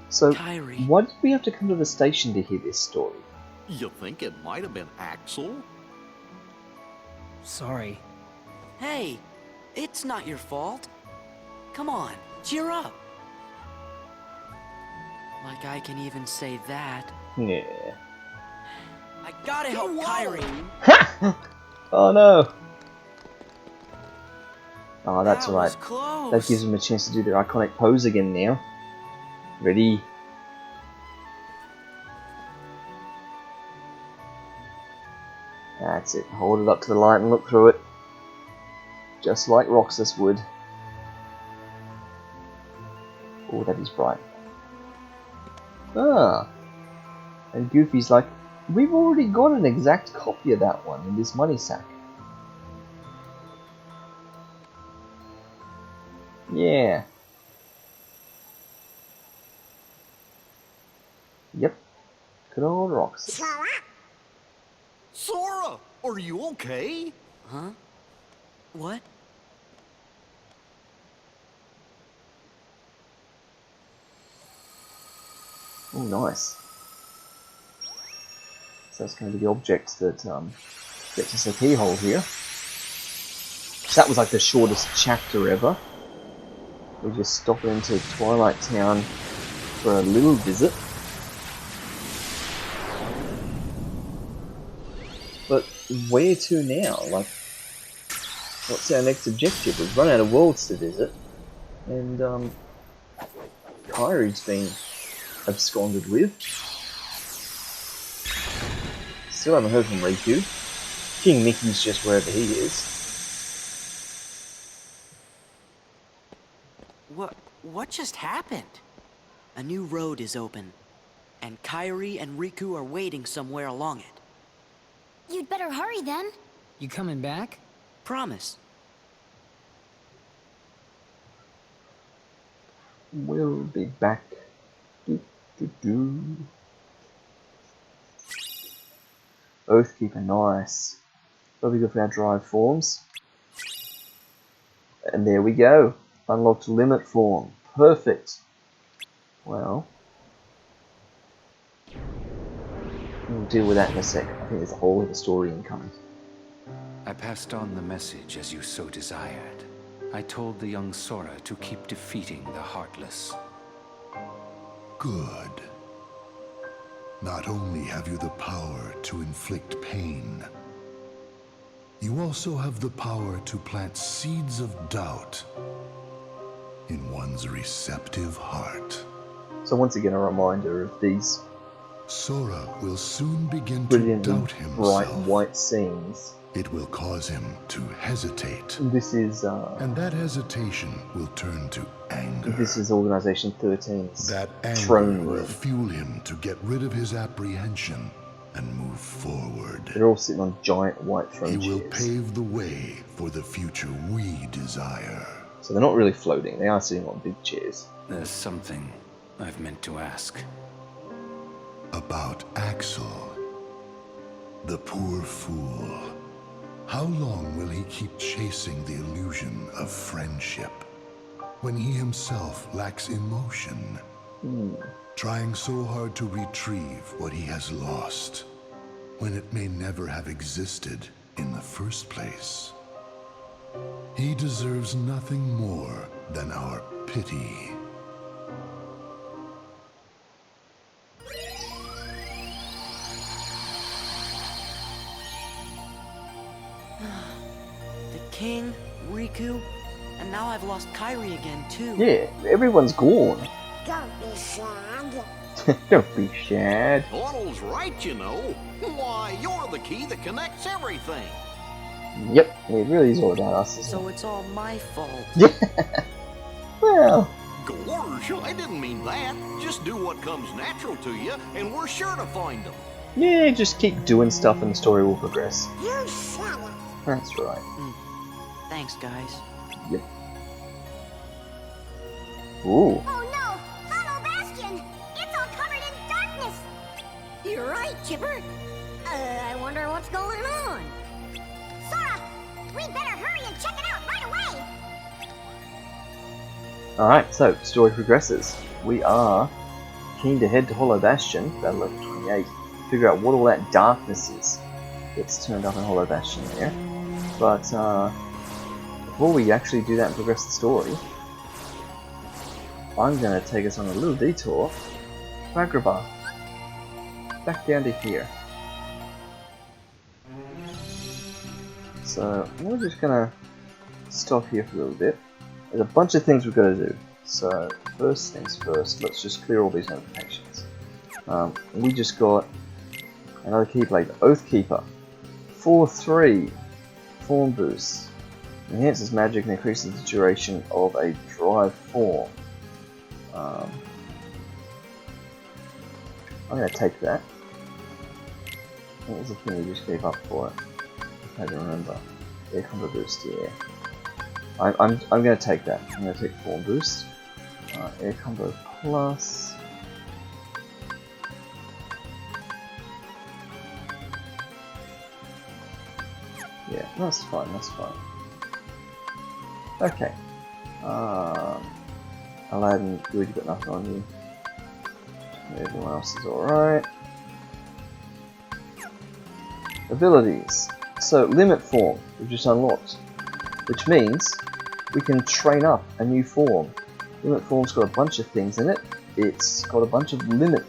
So, Kyrie. why did we have to come to the station to hear this story? You think it might have been Axel? Sorry. Hey, it's not your fault. Come on, Cheer up. Like I can even say that. Yeah. I gotta help Kyrie. Oh no! Oh, that's That right. was close. That gives them a chance to do their iconic pose again now. Ready? That's it. Hold it up to the light and look through it. Just like Roxas would. Oh, that is bright. Ah. And Goofy's like, we've already got an exact copy of that one in this money sack. Yeah. Yep. Good old Roxas. Sora, are you okay? Huh? What? Oh, nice. So that's going to be the objects that gets us a keyhole here. That was like the shortest chapter ever. We just stop into Twilight Town for a little visit. But where to now? Like, what's our next objective? We've run out of worlds to visit, and Kyrie's been absconded with. Still haven't heard from Riku. King Mickey's just wherever he is. What just happened? A new road is open, and Kyrie and Riku are waiting somewhere along it. You'd better hurry then. You coming back? Promise. We'll be back. Oathkeeper, nice. That'll be good for our drive forms. And there we go. Unlocked limit form. Perfect. Well, we'll deal with that in a sec. I think there's a whole other story incoming. I passed on the message as you so desired. I told the young Sora to keep defeating the Heartless. Good. Not only have you the power to inflict pain, you also have the power to plant seeds of doubt in one's receptive heart. So once again, a reminder of these Sora will soon begin to brilliantly doubt bright himself. white scenes. It will cause him to hesitate. This is and that hesitation will turn to anger. This is Organization 13's That anger throne will room. fuel him to get rid of his apprehension and move forward. They're all sitting on giant white throne He will chairs. pave the way for the future we desire. So they're not really floating, they are sitting on big chairs. There's something I've meant to ask. About Axel, the poor fool. How long will he keep chasing the illusion of friendship when he himself lacks emotion? Trying so hard to retrieve what he has lost when it may never have existed in the first place. He deserves nothing more than our pity. The King, Riku, and now I've lost Kyrie again too. Yeah, everyone's gone. Don't be sad. Don't be sad. Otto's right, you know. Why, you're the key that connects everything. Yep, it really is all about us, isn't So it's all my fault. it? Well, Gorge, I didn't mean that. Just do what comes natural to you, and we're sure to find them. yeah, just keep doing stuff and the story will progress. You said it. That's right. Thanks, guys. Yep. Ooh. Oh no! Hollow Bastion! It's all covered in darkness! You're right, Chipper. I wonder what's going on. Sora! We better hurry and check it out right away! Alright, so, story progresses. We are keen to head to Hollow Bastion, Battle Level 28, figure out what all that darkness is that's turned up in Hollow Bastion there. But, before we actually do that and progress the story, I'm going to take us on a little detour to Agrabah. Back down to here. So we're just going to stop here for a little bit. There's a bunch of things we've got to do. So first things first, let's just clear all these notifications. We just got another Keyblade, the Oathkeeper. 4-3 form boost. Enhances magic and increases the duration of a drive form. I'm going to take that. What was the thing we just gave up for it? I don't remember. Air combo boost, yeah. I'm going to take that. I'm going to take form boost. Air combo plus. Yeah, that's fine, that's fine. Okay. Aladdin, good, you got nothing on you. Everyone else is alright. Abilities. So, limit form, we've just unlocked. Which means we can train up a new form. Limit form's got a bunch of things in it. It's got a bunch of limit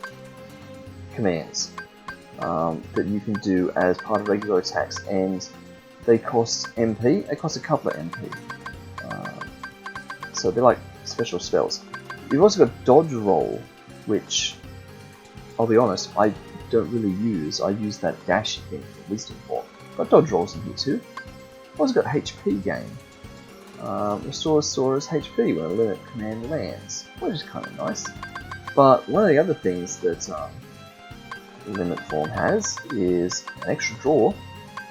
commands that you can do as part of regular attacks, and they cost MP. They cost a couple of MP. So they're like special spells. You've also got dodge roll, which, I'll be honest, I don't really use. I use that dash thing for wisdom form. But dodge rolls in here too. I've also got HP gain. Restores Sora's HP when a limit command lands, which is kind of nice. But one of the other things that limit form has is an extra draw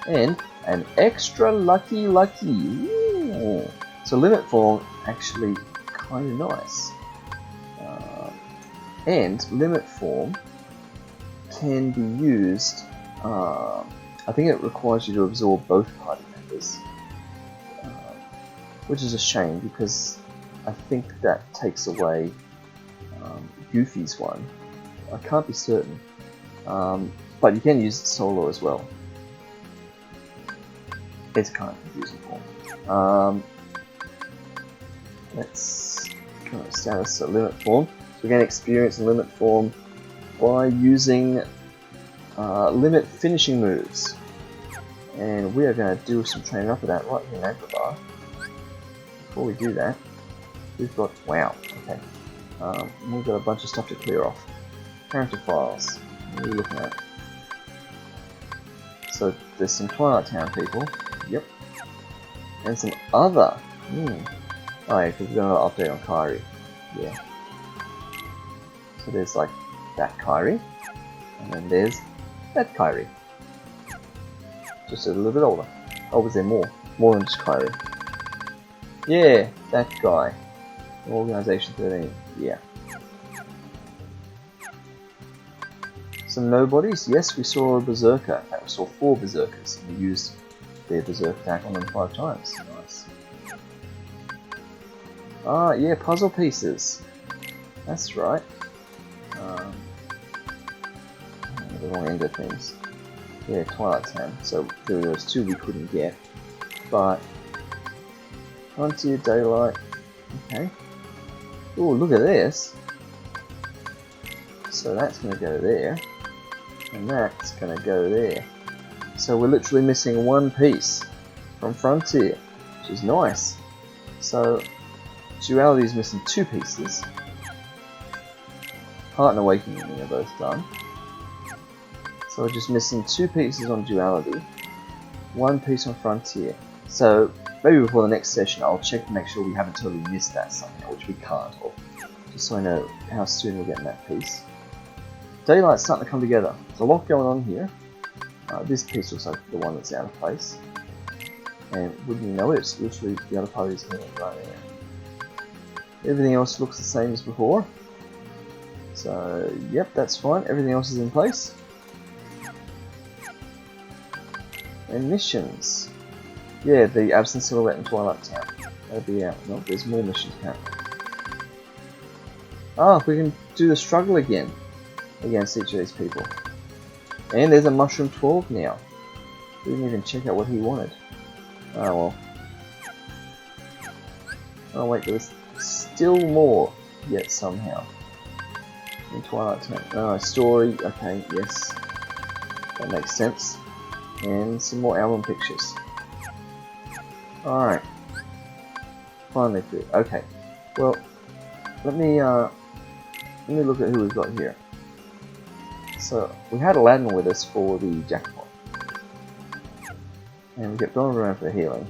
and an extra lucky. Ooh. So limit form actually kind of nice. And limit form can be used. I think it requires you to absorb both party members. Which is a shame because I think that takes away Goofy's one. I can't be certain. But you can use it solo as well. It's kind of confusing form. Let's kind of status a limit form. So we gain experience in limit form by using limit finishing moves. And we are going to do some training up of that right here in Agrabah. Before we do that, we've got, wow, okay, we've got a bunch of stuff to clear off. Character files, what are we looking at? So there's some Twilight Town people, yep, and some other, oh yeah, because we've got another update on Kairi, yeah. So there's like that Kairi, and then there's that Kairi. Just a little bit older. Oh, was there more? More than just Kairi. Yeah, that guy. Organization 13, yeah. Some nobodies, yes, we saw a berserker. In fact, we saw 4 berserkers, and we used their berserk attack on them 5 times. Nice. Ah, yeah, puzzle pieces. That's right. The wrong end of things. Yeah, Twilight Town. So there was 2 we couldn't get, but Frontier, Daylight, okay. Oh, look at this. So that's going to go there, and that's going to go there. So we're literally missing 1 piece from Frontier, which is nice. So Duality is missing 2 pieces. Heart and Awakening are both done. So we're just missing 2 pieces on Duality, 1 piece on Frontier. So maybe before the next session I'll check to make sure we haven't totally missed that somehow, which we can't, or just so I know how soon we're getting that piece. Daylight's starting to come together. There's a lot going on here. This piece looks like the one that's out of place. And wouldn't you know it, it's literally the other part of his hand right there. Everything else looks the same as before. So, yep, that's fine. Everything else is in place. And missions. Yeah, the Absent Silhouette in Twilight Town. That'll be out. No, there's more missions apparently. Ah, we can do the struggle again against each of these people. And there's a Mushroom 12 now. We didn't even check out what he wanted. Oh well. Oh wait, there's still more. yet somehow. In Twilight Town. Story, okay, yes. That makes sense. And some more album pictures. Alright. Finally through. Okay. Well, let me look at who we've got here. So, we had Aladdin with us for the jackpot. And we kept on around for healing.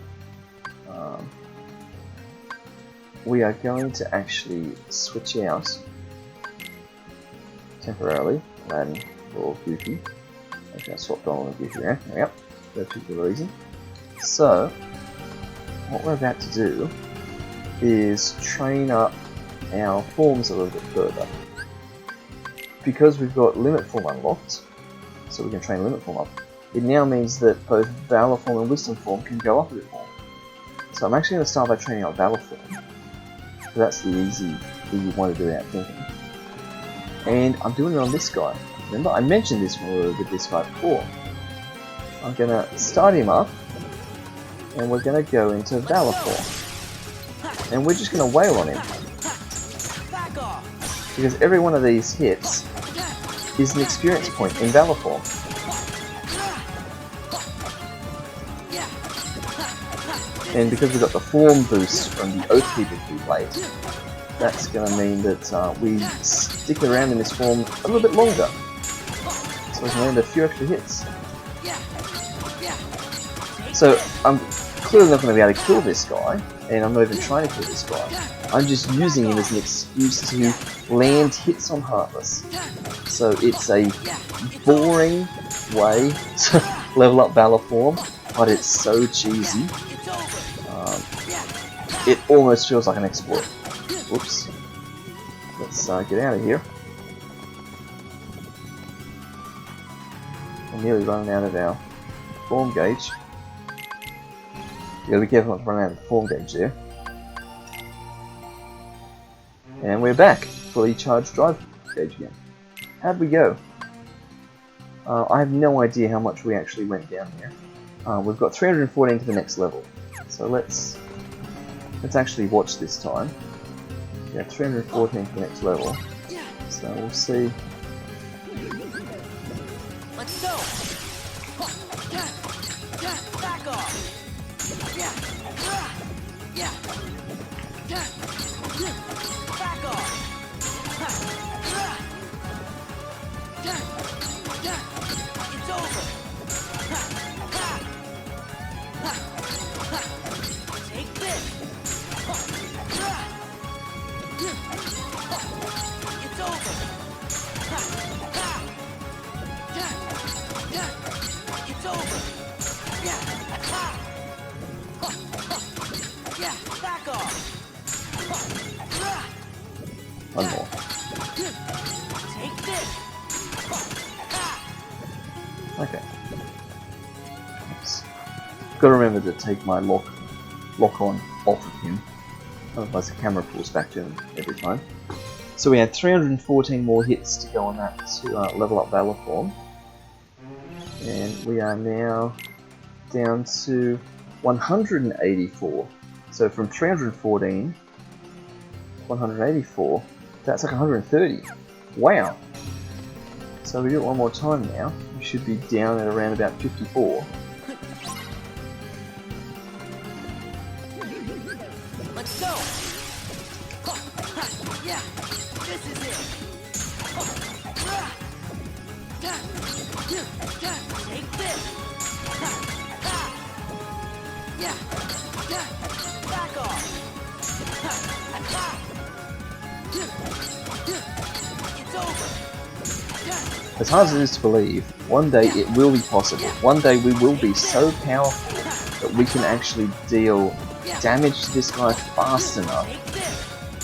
We are going to actually switch out temporarily Aladdin for Goofy. Okay, I swapped on with Goofy there. Yep, that's the reason. So, what we're about to do is train up our forms a little bit further. Because we've got Limit Form unlocked, so we can train Limit Form up, it now means that both Valor Form and Wisdom Form can go up a bit more. So I'm actually going to start by training up Valor Form. So that's the easy one to do without thinking. And I'm doing it on this guy. Remember, I mentioned this when we were with this guy before. I'm going to start him up, and we're going to go into Valor Form. And we're just going to wail on him. Because every one of these hits is an experience point in Valor Form. And because we've got the form boost from the Oathkeeper Keyblade, that's going to mean that we stick around in this form a little bit longer. So we can land a few extra hits. So I'm clearly not going to be able to kill this guy, and I'm not even trying to kill this guy. I'm just using him as an excuse to land hits on Heartless. So it's a boring way to level up Valor Form, but it's so cheesy. It almost feels like an exploit. Whoops. Let's get out of here. I'm nearly running out of our form gauge. You gotta be careful not to run out of the form gauge there. And we're back. Fully charged drive gauge again. How'd we go? I have no idea how much we actually went down here. We've got 314 to the next level. So let's actually watch this time. Yeah, 314 to the next level. So we'll see. Let's go. Back off. Back off. It's over. Take this. It's over. It's over. Yeah, back off. One more. Take this. Okay. Gotta remember to take my lock on off of him, otherwise the camera pulls back to him every time. So we had 314 more hits to go on that to level up Valor Form. And we are now down to 184. So from 314, 184, that's like 130. Wow! So we do it one more time now. We should be down at around about 54. Let's go! Yeah, this is it! Take this! Yeah, back off! It's over! As hard as it is to believe, one day it will be possible. One day we will be so powerful that we can actually deal damage to this guy fast enough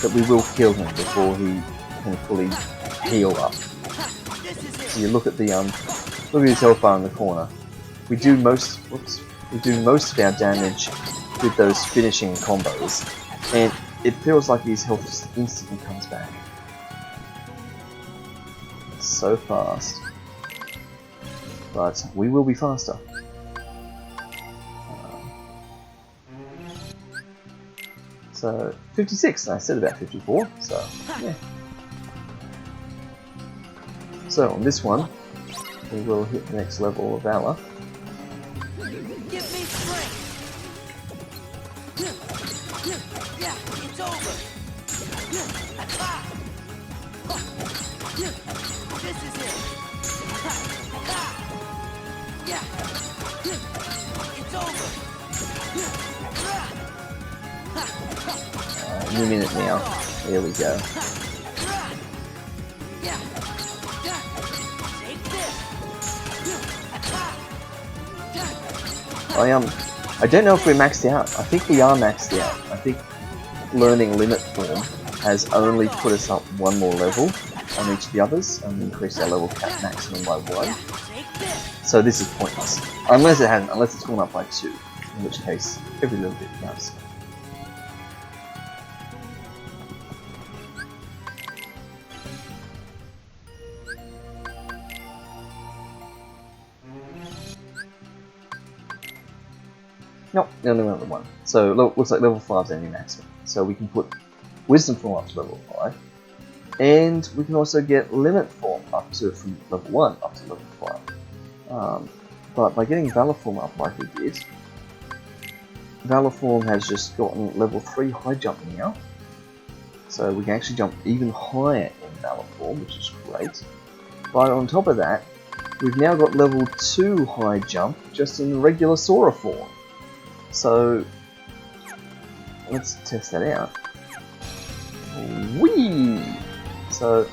that we will kill him before he can fully heal up. So you look at the look at his health bar in the corner. We do most of our damage with those finishing combos, and it feels like his health just instantly comes back. So fast, but we will be faster. So 56, and I said about 54, so yeah. So on this one, we will hit the next level of Valor. Give me strength. Yeah, it's over. This is it. Yeah, it's over. New minute now. Here we go. I don't know if we're maxed out. I think we are maxed out. I think learning limit form has only put us up one more level on each of the others and increased our level cap maximum by 1. So this is pointless. Unless it hadn't, unless it's gone up by 2. In which case, every little bit counts. Nope, they only went with 1. So looks like level 5 is only maximum. So we can put Wisdom Form up to level 5. And we can also get Limit Form up to from level 1 up to level 5. But by getting Valor Form up like we did, Valor Form has just gotten level 3 high jump now. So we can actually jump even higher in Valor Form, which is great. But on top of that, we've now got level 2 high jump just in regular Sora form. So let's test that out. Whee! So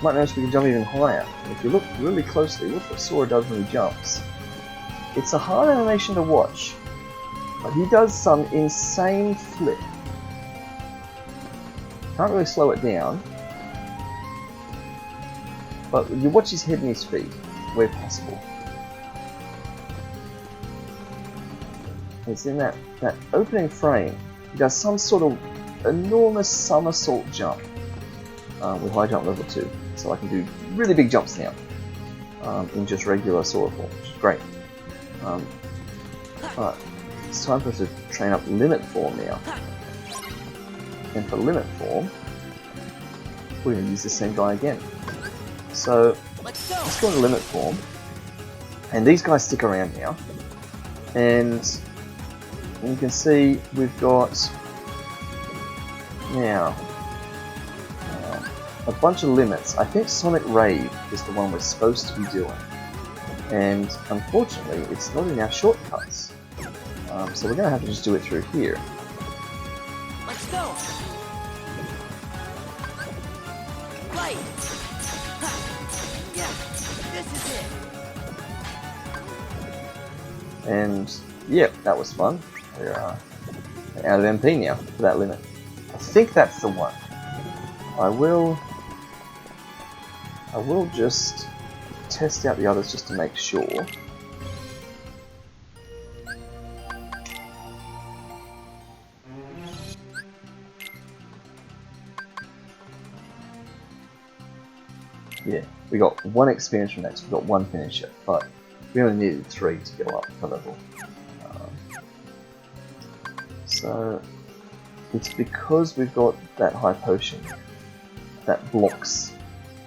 might notice we can jump even higher. And if you look really closely, look what Sora does when he jumps. It's a hard animation to watch, but he does some insane flip. Can't really slow it down, but you watch his head and his feet where possible. It's in that opening frame, he does some sort of enormous somersault jump with high jump level 2. So I can do really big jumps now in just regular Sora form, which is great. But it's time for us to train up Limit Form now. And for Limit Form, we're going to use the same guy again. So let's go into Limit Form, and these guys stick around now. And you can see we've got now a bunch of limits. I think Sonic Rave is the one we're supposed to be doing, and unfortunately it's not in our shortcuts, so we're going to have to just do it through here. Let's go. Right. Yeah, this is it. And yep, that was fun. We're out of MP now for that limit. I think that's the one. I will just test out the others just to make sure. Yeah, we got 1 experience from that, so we got 1 finisher, but we only needed 3 to go up per level. So it's because we've got that high potion that blocks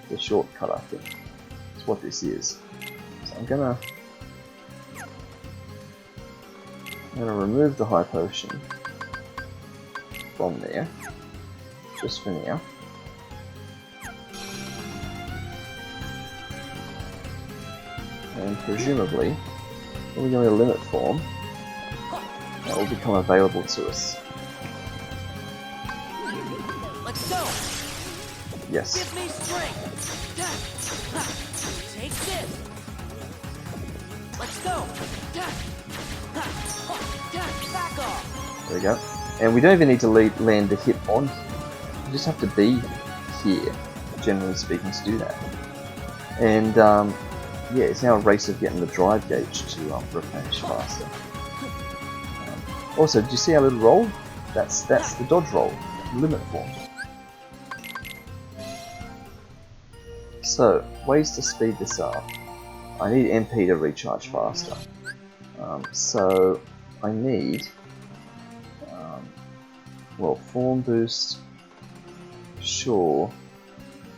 the shortcut, I think. That's what this is. So I'm gonna remove the high potion from there, just for now. And presumably, when we go into Limit Form, that will become available to us. Let's go. Yes. Give me strength. Take this. Let's go. Back off. There we go. And we don't even need to land the hit on here. We just have to be here, generally speaking, to do that. And yeah, it's now a race of getting the drive gauge to replenish faster. Also, did you see our little roll? That's the dodge roll, Limit Form. So, ways to speed this up. I need MP to recharge faster. So, I need well, form boost, sure,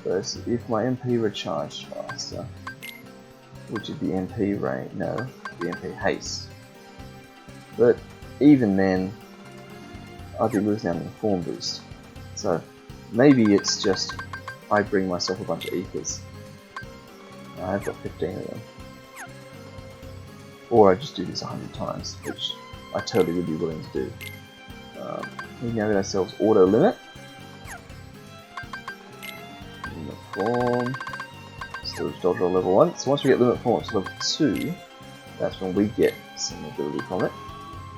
but if my MP recharged faster, which would be MP range, no, the MP haste. But even then, I'd be losing out on the form boost. So maybe it's just I bring myself a bunch of ethers. I've got 15 of them. Or I just do this 100 times, which I totally would be willing to do. We now get ourselves auto limit. Limit form. Still dodge roll level 1. So once we get limit form up to level 2, that's when we get some ability from it.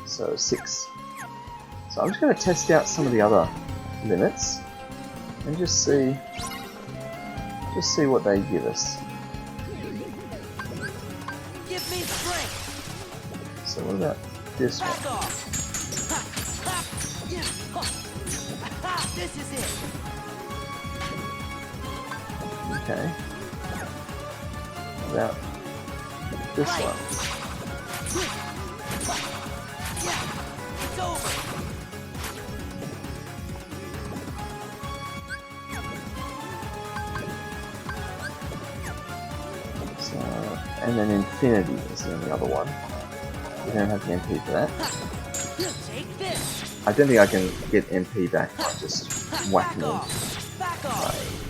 So 6. So I'm just going to test out some of the other limits and just see what they give us. Give me strength. So what about this one? This is it. Okay. What about this one? It's over. So, and then Infinity is the only other one. We don't have the MP for that. Take this. I don't think I can get MP back by just whacking them.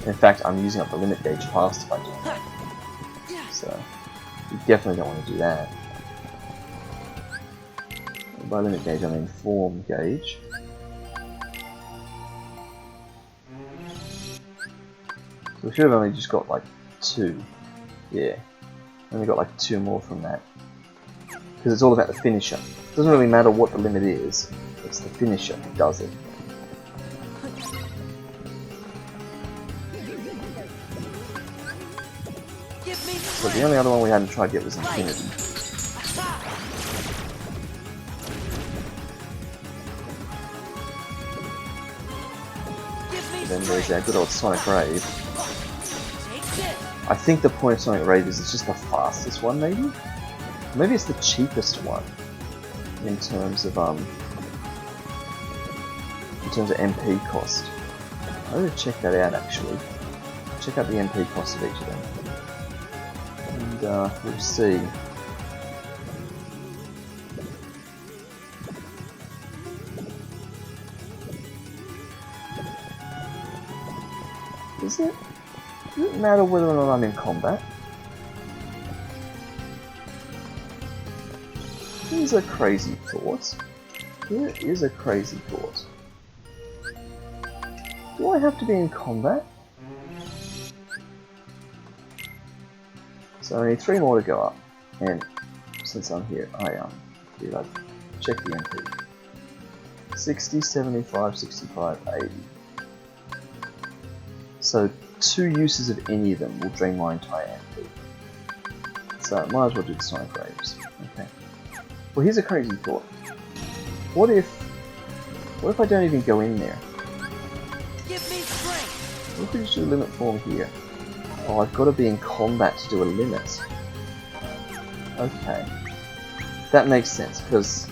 In fact, I'm using up the limit gauge fast if I do that. So, you definitely don't want to do that. By limit gauge, I mean form gauge. So we should have only just got like 2. Yeah. Only got like 2 more from that. Because it's all about the finisher. It doesn't really matter what the limit is, it's the finisher that does it. So the only other one we hadn't tried yet was Infinity. Then there's our good old Sonic Rave. I think the point of Sonic Rave is it's just the fastest one, maybe? Maybe it's the cheapest one in terms of MP cost. I'm gonna check that out actually. Check out the MP cost of each of them. And we'll see. Does it matter whether or not I'm in combat? Here's a crazy thought. Here is a crazy thought. Do I have to be in combat? So I need 3 more to go up, and since I'm here, I check the MP. 60, 75, 65, 80. So 2 uses of any of them will drain my entire MP. So I might as well do the Sonic Raves. Okay. Well, here's a crazy thought. What if I don't even go in there? Give me strength. What if we just do a limit form here? Oh, I've got to be in combat to do a limit. Okay. That makes sense, because...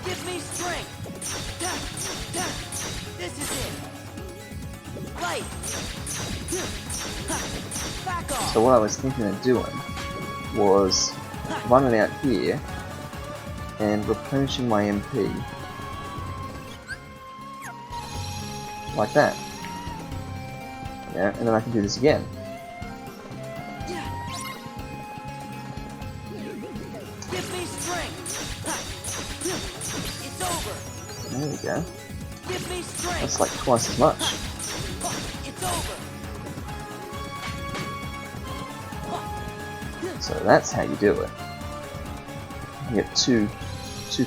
Give me strength. This is it. Light. Back off. So what I was thinking of doing was running out here and replenishing my MP like that. Yeah, and then I can do this again. Give me strength. It's over. There we go. Give me strength. That's like twice as much. It's over. So that's how you do it. You get two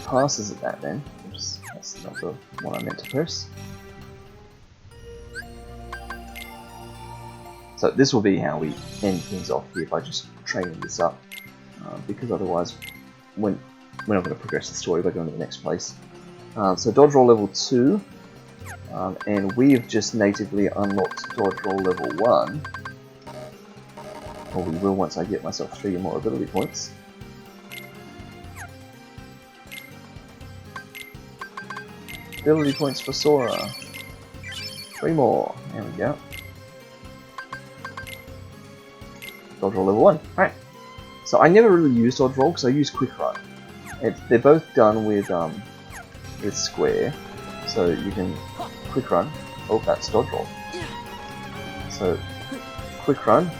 passes at that then. Oops, that's not the one I meant to press. So this will be how we end things off here by just training this up, because otherwise we're not going to progress the story by going to the next place. So dodge roll level 2, and we have just natively unlocked dodge roll level 1. probably will once I get myself 3 more ability points. Ability points for Sora. 3 more. There we go. Dodge roll level 1. Right. So I never really used dodge roll because I use quick run. They're both done with square, so you can quick run. Oh, that's dodge roll. So quick run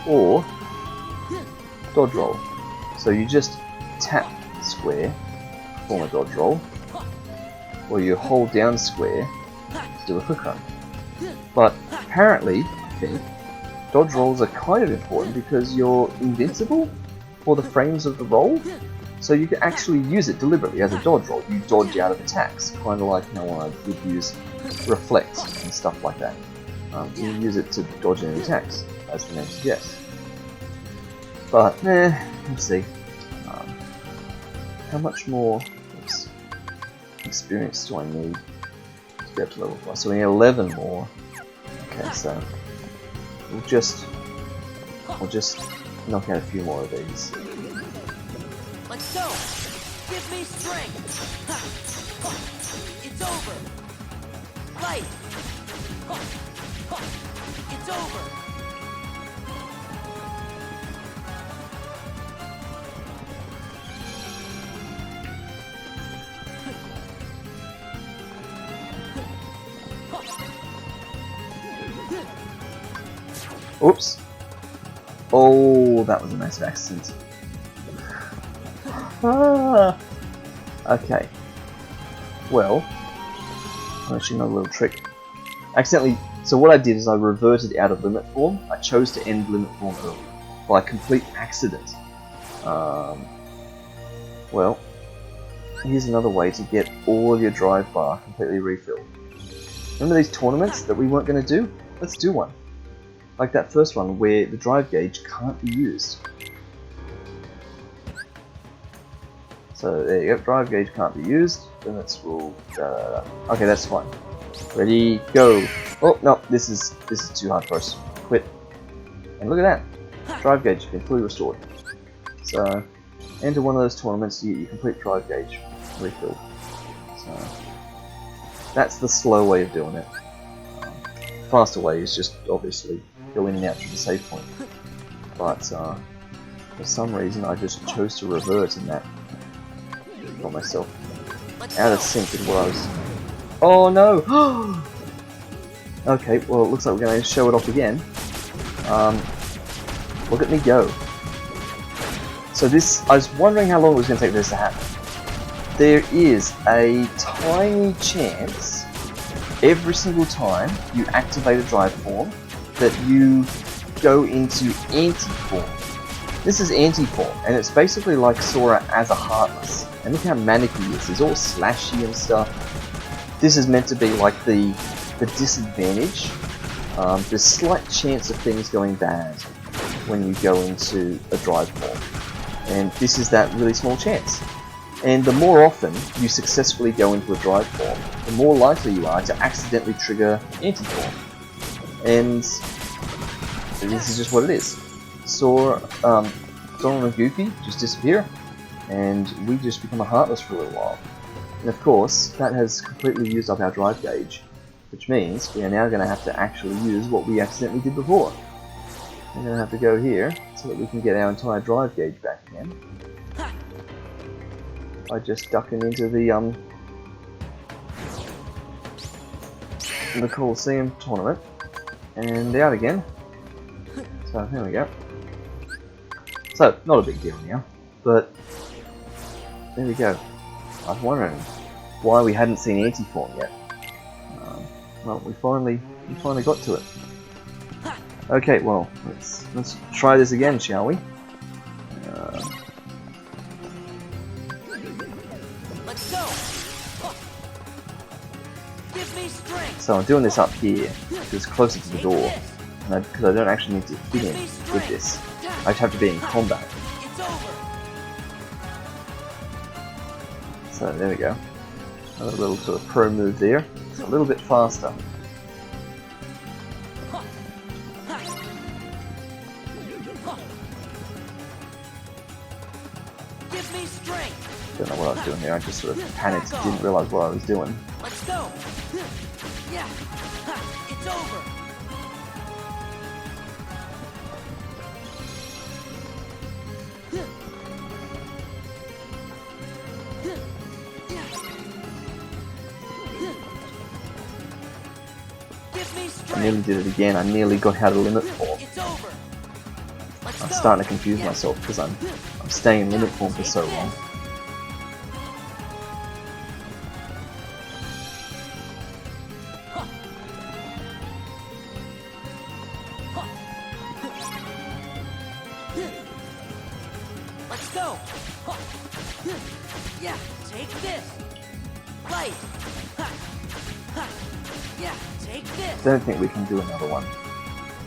or dodge roll. So you just tap square, form a dodge roll, or you hold down square to do a quick run. But apparently, I think, dodge rolls are kind of important because you're invincible for the frames of the roll, so you can actually use it deliberately as a dodge roll. You dodge out of attacks, kind of like how I would use reflect and stuff like that. You use it to dodge any attacks, as the name suggests. But, let's see. How much more experience do I need to get up to level 5? So we need 11 more. Okay, so we'll just knock out a few more of these. Let's go! Give me strength! Ha. It's over! Light! It's over! Oops. Oh, that was a massive accident. Ah. Okay. Well, I'll actually know a little trick. Accidentally, so what I did is I reverted out of limit form. I chose to end limit form early by complete accident. Well, here's another way to get all of your drive bar completely refilled. Remember these tournaments that we weren't going to do? Let's do one. Like that first one where the drive gauge can't be used. So there you go, drive gauge can't be used. Limits will. Okay, that's fine. Ready, go. Oh no, this is too hard for us. Quit. And look at that, drive gauge has been fully restored. So enter one of those tournaments, you complete drive gauge refilled. So that's the slow way of doing it. Faster way is just obviously go in and out through the save point. But for some reason I just chose to revert in that. Got myself out of sync with what I was. Oh no! Okay, well it looks like we're going to show it off again. Look at me go. So this, I was wondering how long it was going to take for this to happen. There is a tiny chance every single time you activate a drive form that you go into anti-form. This is anti-form, and it's basically like Sora as a Heartless. And look how manic he is, he's all slashy and stuff. This is meant to be like the disadvantage. There's slight chance of things going bad when you go into a drive form. And this is that really small chance. And the more often you successfully go into a drive form, the more likely you are to accidentally trigger anti-form. And this is just what it is. Sora, Donald and Goofy just disappear, and we just become a Heartless for a little while. And of course, that has completely used up our drive gauge, which means we are now going to have to actually use what we accidentally did before. We're going to have to go here so that we can get our entire drive gauge back again. By just ducking into the Coliseum tournament and out again. So there we go. So not a big deal now, but there we go. I was wondering why we hadn't seen anti-form yet. Well, we finally got to it. Okay, well let's try this again, shall we? Let's go. Give me strength. So I'm doing this up here, because it's closer to the door, because I don't actually need to hit him with this. I just have to be in combat. It's over. So there we go. Another little sort of pro move there. It's a little bit faster. Give me strength. Don't know what I was doing there. I just sort of panicked, didn't realize what I was doing. Let's go. Yeah. It's over. I nearly did it again. I nearly got out of limit form. I'm starting to confuse myself because I'm staying in limit form for so long. Let's go. Yeah, take this. Light. Yeah, take this. I don't think we can do another one.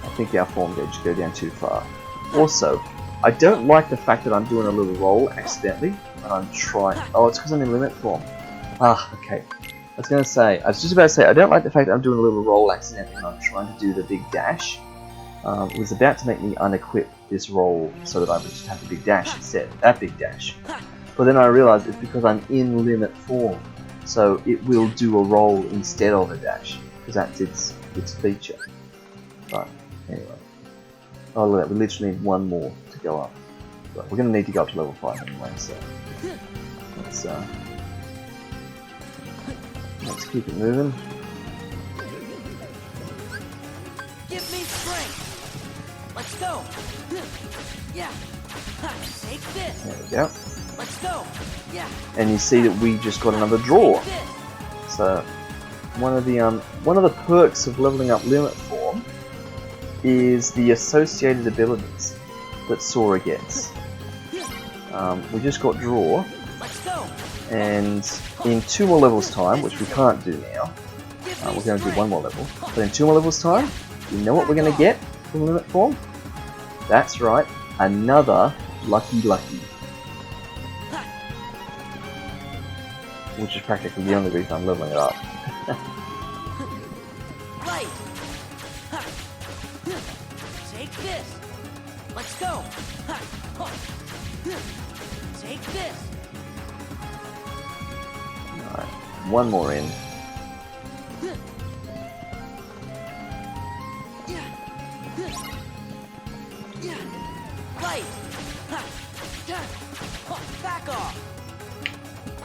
I think our form gauge go down too far. Also, I don't like the fact that I'm doing a little roll accidentally when I'm trying. Oh, it's because I'm in limit form. Ah, okay. I was just about to say, I don't like the fact that I'm doing a little roll accidentally when I'm trying to do the big dash. It was about to make me unequip this roll so that I would just have the big dash instead, that big dash. But then I realized it's because I'm in limit form, so it will do a roll instead of a dash, because that's its feature. But anyway. Oh look, we literally need one more to go up. But we're going to need to go up to level 5 anyway, so let's keep it moving. Give me strength. Let's go. Yeah. Take this. There we go. Let's go. Yeah. And you see that we just got another draw. So one of the perks of leveling up limit form is the associated abilities that Sora gets. We just got draw, and in 2 more levels time, which we can't do now, we're going to do 1 more level, but in 2 more levels time, you know what we're going to get from limit form? That's right, another Lucky Lucky. Which is practically the only reason I'm leveling it up. Right. Take this. Let's go. Take this. Alright, 1 more in. Right. Back off.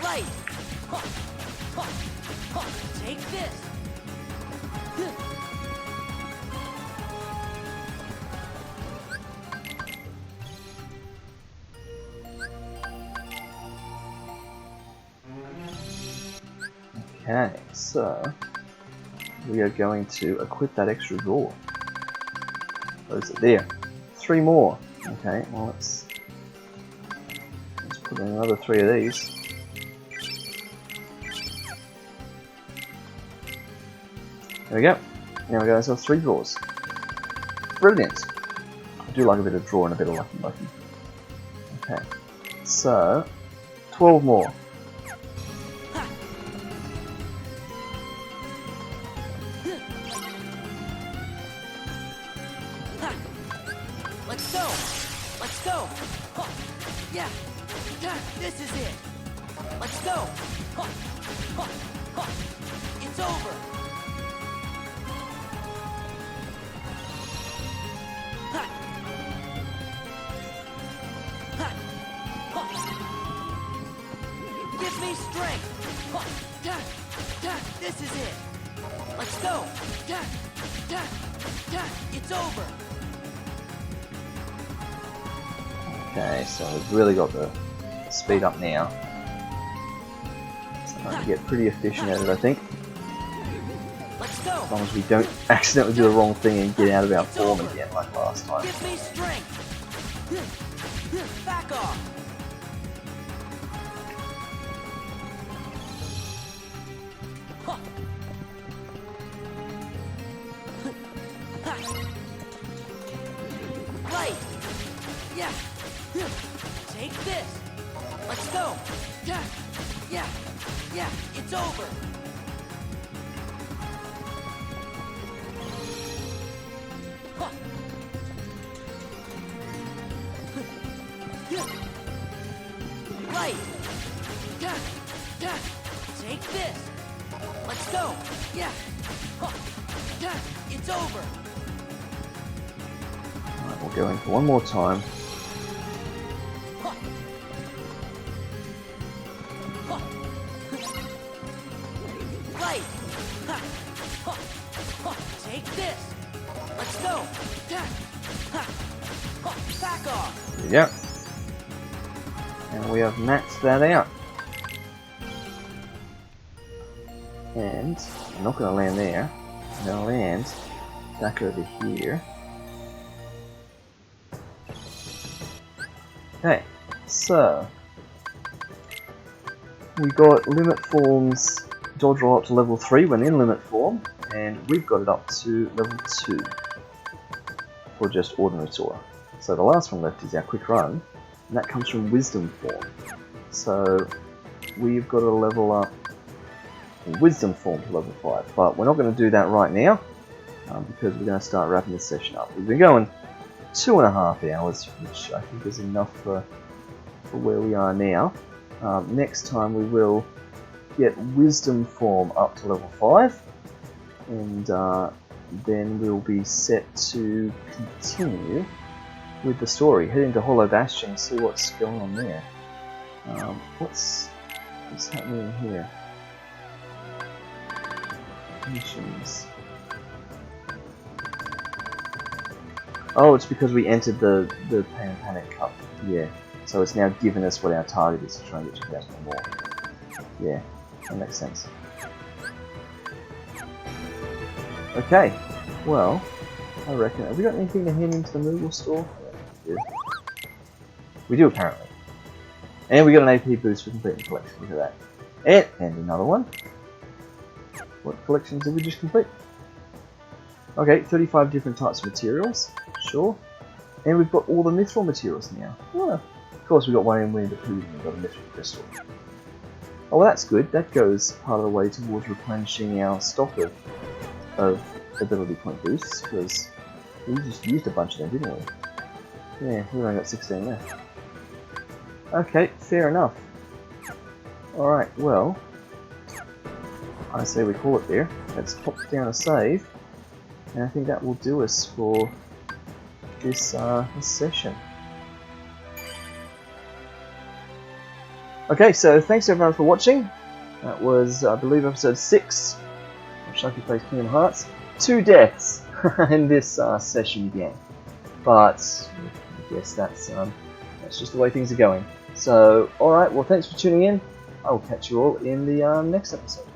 Right. Take this. Okay, so we are going to equip that extra draw. What is it? There. 3 more. Okay, well let's put in another 3 of these. There we go. Now we got ourselves 3 draws. Brilliant. I do like a bit of draw and a bit of lucky lucky. Okay, so 12 more. Let's go. Let's go. Yeah. This is it. Let's go. It's over. Give me strength. This is it. Let's go. It's over. Okay, so we've really got the speed up now. Starting to get pretty efficient at it, I think. Let's go. As long as we don't accidentally do the wrong thing and get out of our form again like last time. Give me strength. Back off. Right. Yeah. Take this. Let's go. Yeah. It's over. Right. Take this. Let's go. Yeah. It's over. Alright, we'll go in for one more time. Right. Take this. Let's go. Back off. There you go. And we have maxed that out. And I'm not going to land there. I'm going to land back over here. Okay, so we got limit forms dodge roll up to level 3 when in limit form, and we've got it up to level 2 for just ordinary tour. So the last one left is our quick run, and that comes from wisdom form. So we've got to level up wisdom form to level 5, but we're not going to do that right now because we're going to start wrapping this session up. We've been going 2.5 hours, which I think is enough for where we are now. Next time we will get wisdom form up to level 5, and then we'll be set to continue with the story. Head into Hollow Bastion and see what's going on there. What's happening here? Missions. Oh, it's because we entered the Pain and Panic Cup. Yeah. So it's now given us what our target is to try and get 2,000 or more. Yeah, that makes sense. Okay, well, I reckon. Have we got anything to hand into the Moogle store? Yeah, we do apparently. And we got an AP boost for completing the collection. Look at that. And another one. What collections did we just complete? Okay, 35 different types of materials. Sure. And we've got all the mithril materials now. Well, of course we got one in Winnie the Pooh and we got a mithril crystal. Oh, well that's good. That goes part of the way towards replenishing our stock of ability point boosts, because we just used a bunch of them, didn't we? Yeah, we've only got 16 left. Okay, fair enough. Alright, well, I say we call it there. Let's pop down a save, and I think that will do us for this session. Okay, so thanks everyone for watching. That was, I believe, episode 6 of Sharky Plays Kingdom Hearts. 2 deaths in this session again, but I guess that's just the way things are going. So, alright, well thanks for tuning in. I will catch you all in the next episode.